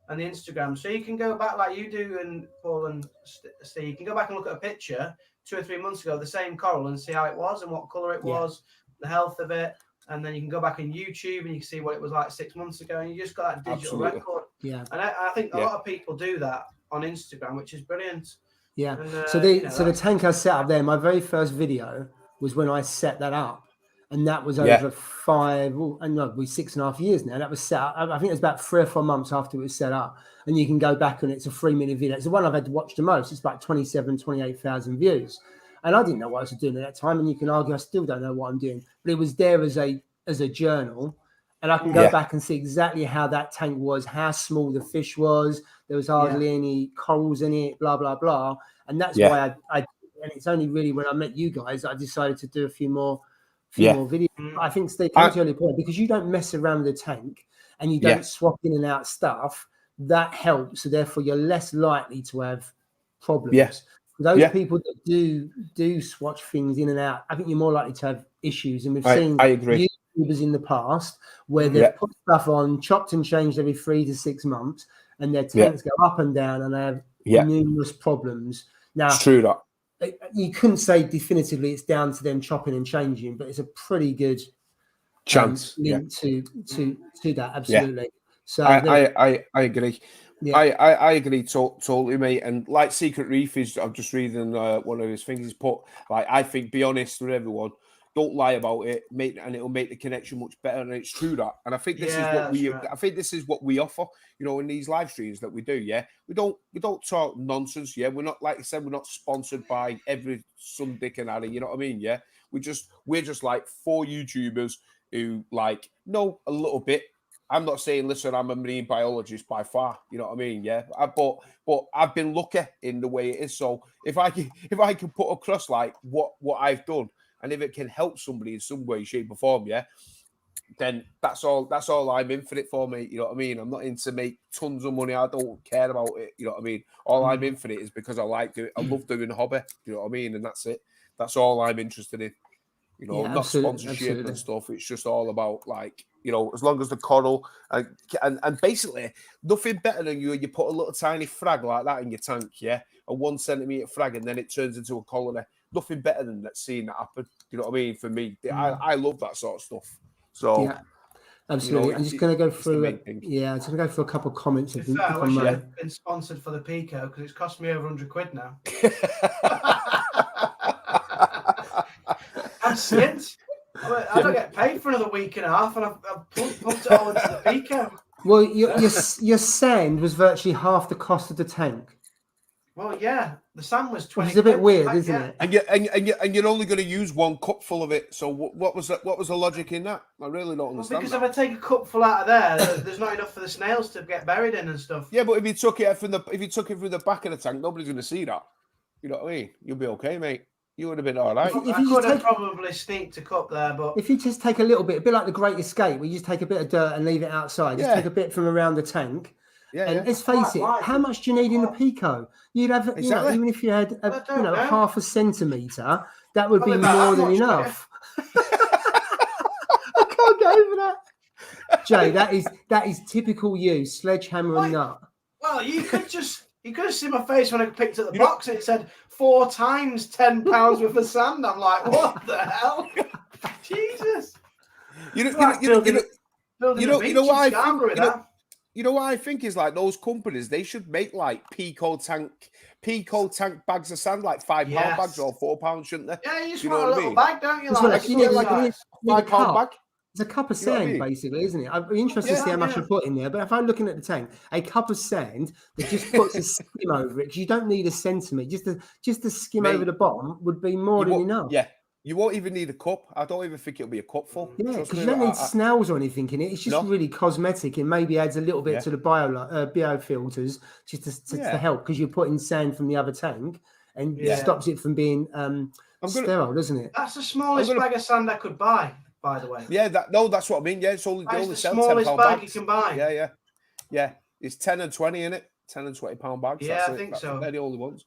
and the Instagram. So you can go back like you do, and Paul and Steve, you can go back and look at a picture 2 or 3 months ago, the same coral, and see how it was and what colour it was, the health of it. And then you can go back on YouTube and you can see what it was like 6 months ago, and you just got that digital record. Yeah. And I think a lot of people do that on Instagram, which is brilliant. Yeah. And, so the tank I set up there, my very first video was when I set that up. And that was over 6.5 years now. That was set up. I think it was about 3 or 4 months after it was set up. And you can go back and it's a 3-minute video. It's the one I've had to watch the most. It's about 28,000 views. And I didn't know what I was doing at that time. And you can argue I still don't know what I'm doing. But it was there as a journal. And I can go back and see exactly how that tank was, how small the fish was. There was hardly any corals in it, blah, blah, blah. And that's why and it's only really when I met you guys, I decided to do a few more videos. I think Steve came to an early point, because you don't mess around with the tank and you don't swap in and out stuff. That helps. So therefore you're less likely to have problems. Yes. Those people that do swatch things in and out, I think you're more likely to have issues. And we've seen I agree. YouTubers in the past where they've put stuff on, chopped and changed every 3 to 6 months, and their tanks go up and down and they have numerous problems. Now, it's true that. You couldn't say definitively it's down to them chopping and changing, but it's a pretty good chance link to that. Absolutely. So I agree. Yeah. I agree totally, mate. And like Secret Reef is, I'm just reading one of his things. He's put, like, I think, be honest with everyone. Don't lie about it, and it'll make the connection much better. And it's true that. And I think this is what we offer, you know, in these live streams that we do. Yeah, we don't talk nonsense. Yeah, we're not, like I said, we're not sponsored by every son, dick, and Harry. You know what I mean? Yeah, we're just like 4 YouTubers who like know a little bit. I'm not saying, listen, I'm a marine biologist by far. You know what I mean? Yeah, but I've been lucky in the way it is. So if I can put across like what I've done. And if it can help somebody in some way, shape, or form, then that's all I'm in for it for, mate. You know what I mean? I'm not in to make tons of money. I don't care about it. You know what I mean? All I'm in for it is because I like doing. I love doing a hobby. You know what I mean? And that's it. That's all I'm interested in. You know, not sponsorship and stuff. It's just all about, like, you know, as long as the coral and basically nothing better than you put a little tiny frag like that in your tank, a 1 centimeter frag, and then it turns into a colony. Nothing better than that, seeing that happen. You know what I mean? For me, I love that sort of stuff. So absolutely. You know, I'm just going to go through. I'm just going to go through a couple of comments. I wish I'd been sponsored for the Pico, because it's cost me over £100 now. I'm skint. I don't get paid for another week and a half, and I've pumped it all into the Pico. Well, your sand was virtually half the cost of the tank. Well, yeah, the sand was 20. Which is a bit weird, isn't it? And you're only going to use 1 cupful of it. So what was the logic in that? I really don't understand. Because if I take a cupful out of there, there's not enough for the snails to get buried in and stuff. Yeah, but if you took it through the back of the tank, nobody's going to see that. You know what I mean? You'll be okay, mate. You would have been all right. I could have probably sneaked a cup there, but if you just take a little bit, a bit like the Great Escape, where you just take a bit of dirt and leave it outside. Just take a bit from around the tank. And let's face it, how much do you need in a Pico? You'd have, you know, even if you had, half a centimetre, that would be more than enough. I can't get over that. Jay, that is typical you, sledgehammer and nut. Well, you could have seen my face when I picked up the box. It said 4 times £10 worth of sand. I'm like, what the hell? Jesus. You know what I think is, like, those companies, they should make like Pico tank bags of sand, like £5 bags or £4, shouldn't they? Yeah, you just want a little bag, don't you? Like a £5 bag. It's a cup of sand, basically, isn't it? I'd be interested to see how much you put in there. But if I'm looking at the tank, a cup of sand that just puts a skim over it, because you don't need a centimetre. Just a skim over the bottom would be more than enough. Yeah. You won't even need a cup. I don't even think it'll be a cup full. Yeah, because you don't need snails or anything in it. It's just really cosmetic. It maybe adds a little bit to the biofilters just to help, because you're putting sand from the other tank and it stops it from being sterile, doesn't it? That's the smallest bag of sand I could buy, by the way. Yeah, that's what I mean. Yeah, it's only the sell smallest £10 bag bags. you can buy. Yeah. It's 10 and 20 in it. 10 and 20 pound bags. Yeah, I think so. They're the only ones.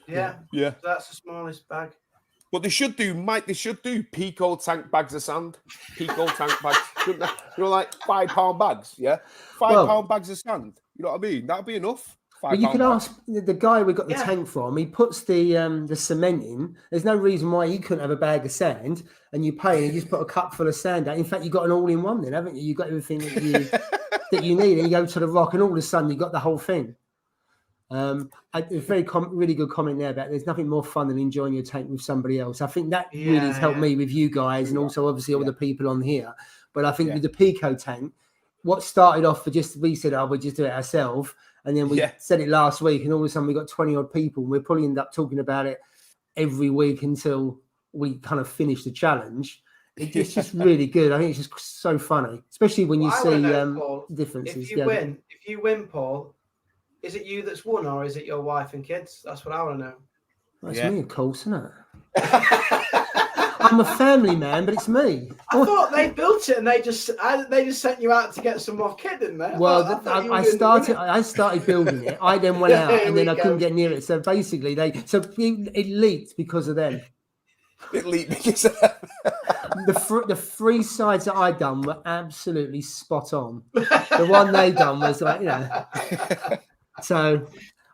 Yeah. So that's the smallest bag. But they should do, Mike. They should do Pico tank bags of sand. Pico tank bags, shouldn't they? You know, like £5 bags. Yeah, £5 bags of sand. You know what I mean? That'd be enough. But you could ask the guy we got the tank from. He puts the cement in. There's no reason why he couldn't have a bag of sand, and you pay, and you just put a cup full of sand out. In fact, you got an all-in-one then, haven't you? You got everything that you need, and you go to the rock, and all of a sudden you got the whole thing. A really good comment there about there's nothing more fun than enjoying your tank with somebody else. I think that really has helped me with you guys, and also obviously all the people on here. But I think with the Pico tank, what started off for we said, we'll just do it ourselves. And then we said it last week, and all of a sudden we got 20 odd people. And we'll probably end up talking about it every week until we kind of finish the challenge. It's just really good. I think it's just so funny, especially when you see Paul, differences. If you win, Paul, is it you that's won, or is it your wife and kids? That's what I want to know. Well, it's me, of course, isn't it? I'm a family man, but it's me. I thought they built it and they just sent you out to get some more kid, didn't they? Well, I started building it. I then went out, and then I couldn't get near it. So basically, it leaked because of them. It leaked because of them. The 3 sides that I done were absolutely spot on. The one they done was like, So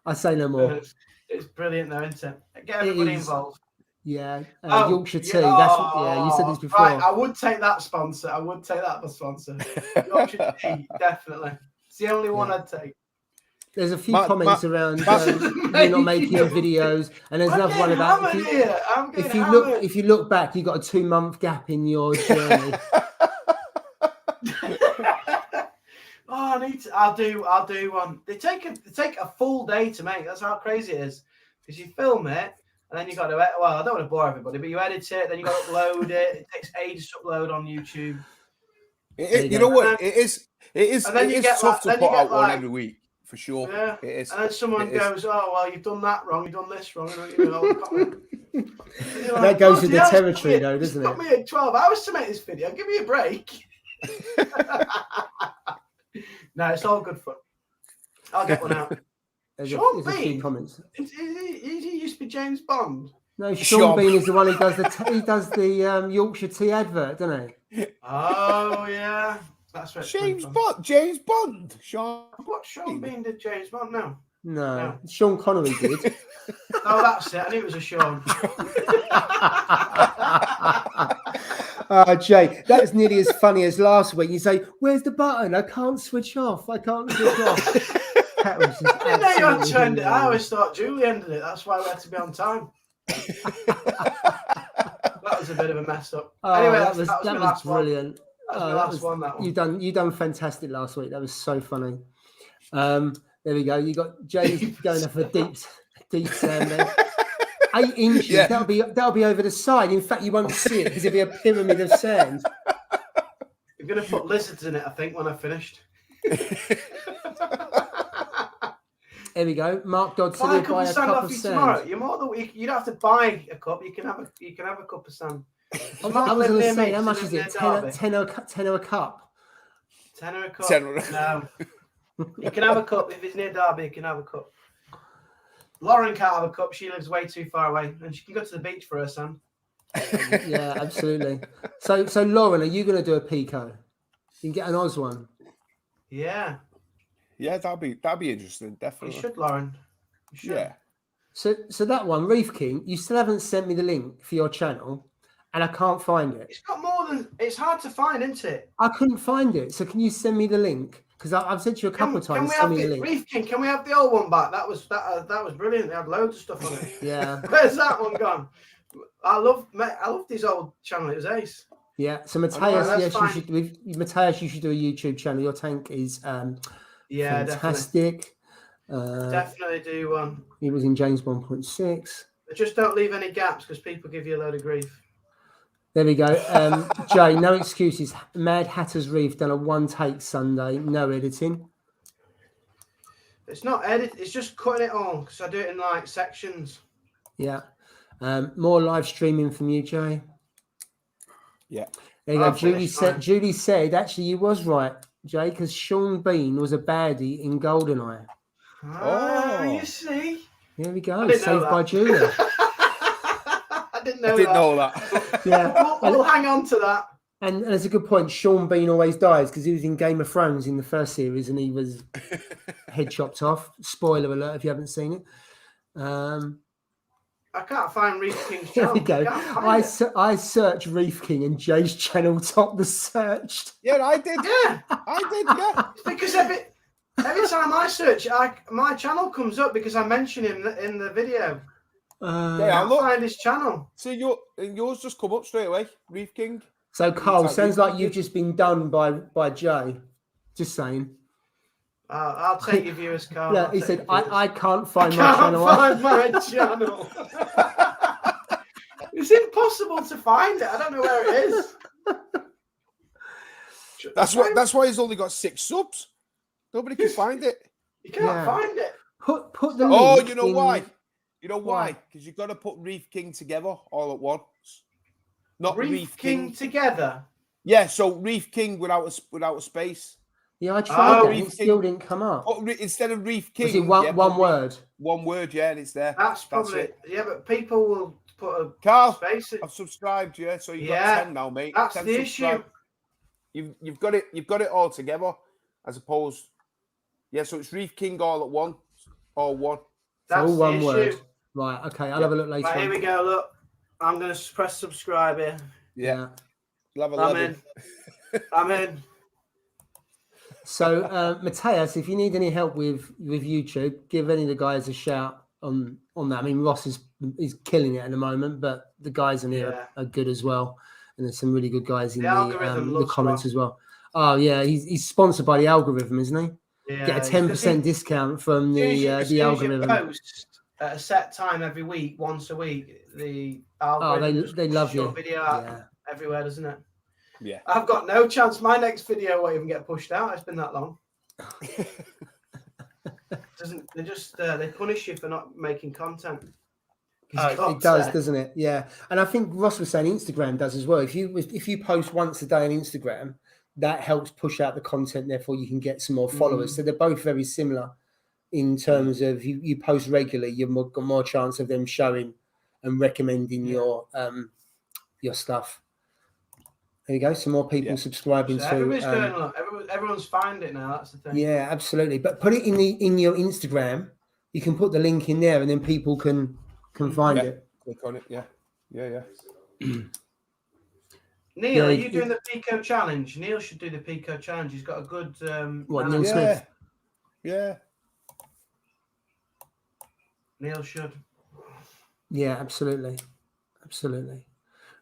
I say no more. It's brilliant, though, isn't it? Get everybody involved. Yeah, Yorkshire tea. That's what. You said this before. Right, I would take that sponsor. Yorkshire tea, definitely. It's the only one I'd take. There's a few comments around you're not making videos, and there's another one about if you look back, you got a 2-month gap in your journey. I'll do one. They take a full day to make. That's how crazy it is. Because you film it, and then you got to, well, I don't want to bore everybody, but you edit it, then you got to upload it. It takes ages to upload on YouTube. You know what? It is tough to put out one every week, for sure. Yeah. It is. And then someone goes, "Oh, well, you've done that wrong. You've done this wrong." That goes with the territory, though, doesn't it? It took me 12 hours to make this video. Give me a break. No, it's all good fun. I'll get one out. Sean Bean. Comments. He used to be James Bond. No, Sean Bean is the one who does the Yorkshire tea advert, doesn't he? Oh yeah, that's right. James Bond. What Sean Bean did James Bond? No. Sean Connery did. Oh, that's it. I knew it was a Sean. Jay, that is nearly as funny as last week. You say, "Where's the button? I can't switch off. I can't switch off." I didn't know you had turned it. I always thought Julie ended it. That's why we had to be on time. That was a bit of a mess up. Anyway, that was brilliant. That one. You done fantastic last week. That was so funny. There we go. You got Jay going off a deep sand there. 8 inches. Yeah. That'll be over the side. In fact, you won't see it because it'll be a pyramid of sand. I'm going to put lizards in it, I think, when I've finished. There we go. Mark Dodson will buy a cup of sand. Tomorrow. You don't have to buy a cup. You can have a cup of sand. I was going to say, how much is it? 10 a cup. 10 a cup. No. You can have a cup. If it's near Derby, you can have a cup. Lauren can't have a cup. She lives way too far away, and she can go to the beach for her sand. Yeah, absolutely. So Lauren, are you going to do a Pico? You can get an Oz one. Yeah. Yeah, that'd be interesting. Definitely. You should, Lauren. You should. Yeah. So that one, Reef King, you still haven't sent me the link for your channel, and I can't find it. It's got more than. It's hard to find, isn't it? I couldn't find it. So can you send me the link? Because I've sent you a couple of times. Send me the link. Reef King, can we have the old one back? That was brilliant. They had loads of stuff on it. Yeah. Where's that one gone? I love his old channel. It was ace. Yeah. So Matthias, you should do a YouTube channel. Your tank is fantastic. Definitely do one. He was in James 1.6. But just don't leave any gaps because people give you a load of grief. There we go. Jay, no excuses. Mad Hatter's Reef done a one take Sunday, no editing. It's not edit. It's just cutting it all because I do it in like sections. Yeah. More live streaming from you, Jay. Yeah. There you go. Julie said, actually, you was right, Jay, because Sean Bean was a baddie in GoldenEye. Oh, you see. Here we go. Saved by Julie. I didn't know that. Yeah. We'll hang on to that. And there's a good point. Sean Bean always dies because he was in Game of Thrones in the first series and he was head chopped off. Spoiler alert if you haven't seen it. I can't find Reef King's Here channel. we go. I searched Reef King and Jay's channel topped the searched. Yeah, I did. Yeah. I did, yeah. Because every time I search, my channel comes up because I mention him in the video. I find his channel. So yours just come up straight away, Reef King. So Carl, sounds like you've just been done by Jay. Just saying. I'll take your viewers, Carl. Yeah, he said, I can't find my channel. My channel. It's impossible to find it. I don't know where it is. That's why he's only got 6 subs. Nobody can find it. You can't find it. Put the link you know why? You know why? Because you've got to put Reef King together all at once. Not Reef King together. Yeah, so Reef King without a space. Yeah, I tried that. It still didn't come up. Instead of Reef King, was it one word? One word, yeah, and it's there. That's probably it. Yeah, but people will put a Carl, space. I've subscribed, yeah, so you've got 10 now, mate. That's the issue. You've got it all together, as opposed. Yeah, so it's Reef King all at one, all one. That's all one the word. Issue. Right. Okay, I'll have a look later. Right, here we go. Look, I'm going to press subscribe here. Yeah. I'm in. So, Mateus, if you need any help with YouTube, give any of the guys a shout on that. I mean, Ross is killing it at the moment, but the guys in here are good as well, and there's some really good guys in the comments as well. Oh yeah, he's sponsored by the algorithm, isn't he? Yeah, get a 10% discount from the algorithm. Post at a set time every week, once a week. The algorithm they love you. Video everywhere, doesn't it? Yeah, I've got no chance. My next video won't even get pushed out. It's been that long. They punish you for not making content. It does, doesn't it? Yeah, and I think Ross was saying Instagram does as well. If you post once a day on Instagram, that helps push out the content. Therefore, you can get some more followers. So they're both very similar in terms of you post regularly, you've got more chance of them showing and recommending your stuff. There you go. Some more people subscribing so to. Everyone's found it now. That's the thing. Yeah, absolutely. But put it in your Instagram. You can put the link in there, and then people can find it. Click on it. Yeah. Neil, are you doing the Pico challenge? Neil should do the Pico challenge. He's got a good. Neil Smith? Yeah. Neil should. Yeah, absolutely.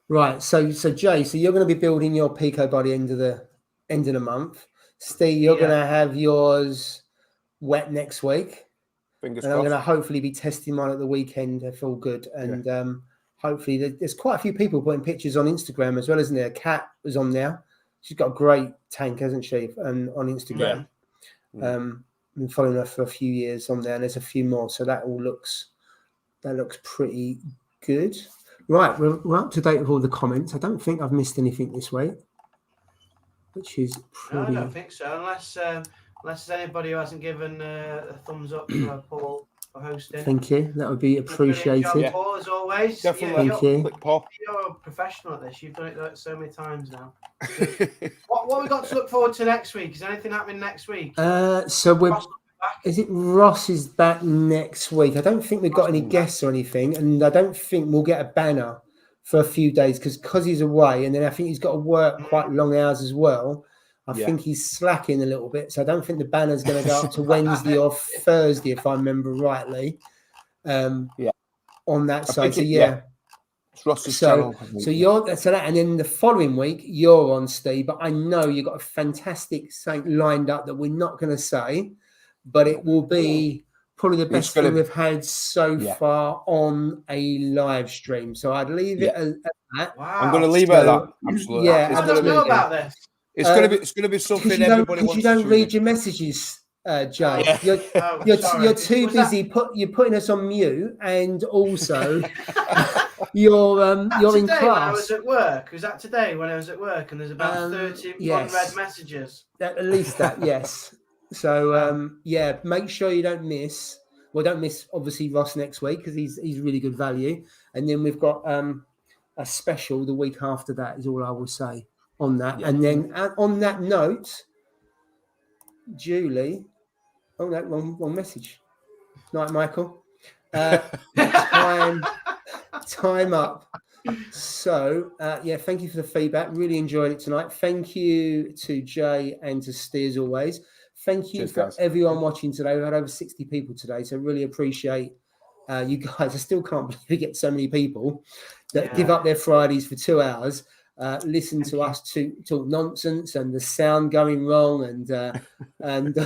Right, so Jay, you're going to be building your Pico by the end of the month. Steve, you're going to have yours wet next week. Fingers and crossed. I'm going to hopefully be testing mine at the weekend if all good. And hopefully there's quite a few people putting pictures on Instagram as well, isn't there? Kat was on there. She's got a great tank, hasn't she? And on Instagram. Been following her for a few years on there, and there's a few more. So that all looks pretty good. Right, we're up to date with all the comments. I don't think I've missed anything this week, which is pretty... No, I don't think so, unless there's anybody who hasn't given a thumbs up for Paul for hosting. Thank you. That would be appreciated. Paul, as always. Definitely. Thank you. You're a professional at this. You've done it so many times now. What we got to look forward to next week? Is anything happening next week? Is it Ross is back next week? I don't think we've got any guests or anything, and I don't think we'll get a banner for a few days because he's away, and then I think he's got to work quite long hours as well. I think he's slacking a little bit, so I don't think the banner's going to go up to Wednesday or Thursday, if I remember rightly. On that side, it's Ross's channel. And then the following week you're on, Steve. But I know you've got a fantastic thing lined up that we're not going to say. But it will be probably the best thing we've had so far on a live stream. So I'd leave it at that. Wow. I'm going to leave it at that. Absolutely. Yeah, I don't know about this. It's going to be something everybody wants to. Because you don't read your messages, Jay. Yeah. You're too busy. You're putting us on mute, and also you're in class. When I was at work. Was that today when I was at work? And there's about 30 unread messages. At least that, yes. So make sure you don't miss. Well, don't miss obviously Ross next week because he's really good value, and then we've got a special the week after that. Is all I will say on that. Yeah. And then on that note, Julie. Oh no, wrong message. Night, Michael. Time up. So thank you for the feedback. Really enjoyed it tonight. Thank you to Jay and to Steve as always. Thank you for everyone watching today. We had over 60 people today, so really appreciate you guys. I still can't believe we get so many people that give up their Fridays for 2 hours, listen to us talk nonsense and the sound going wrong and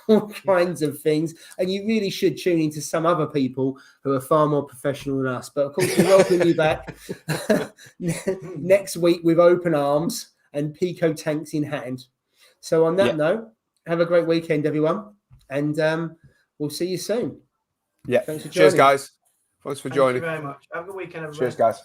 all kinds of things. And you really should tune into some other people who are far more professional than us. But of course, we welcome you back next week with open arms and Pico tanks in hand. So on that note, have a great weekend, everyone. And we'll see you soon. Yeah. Thanks for joining. Cheers, guys. Thanks for joining. Thank you very much. Have a good weekend, everybody. Cheers, guys.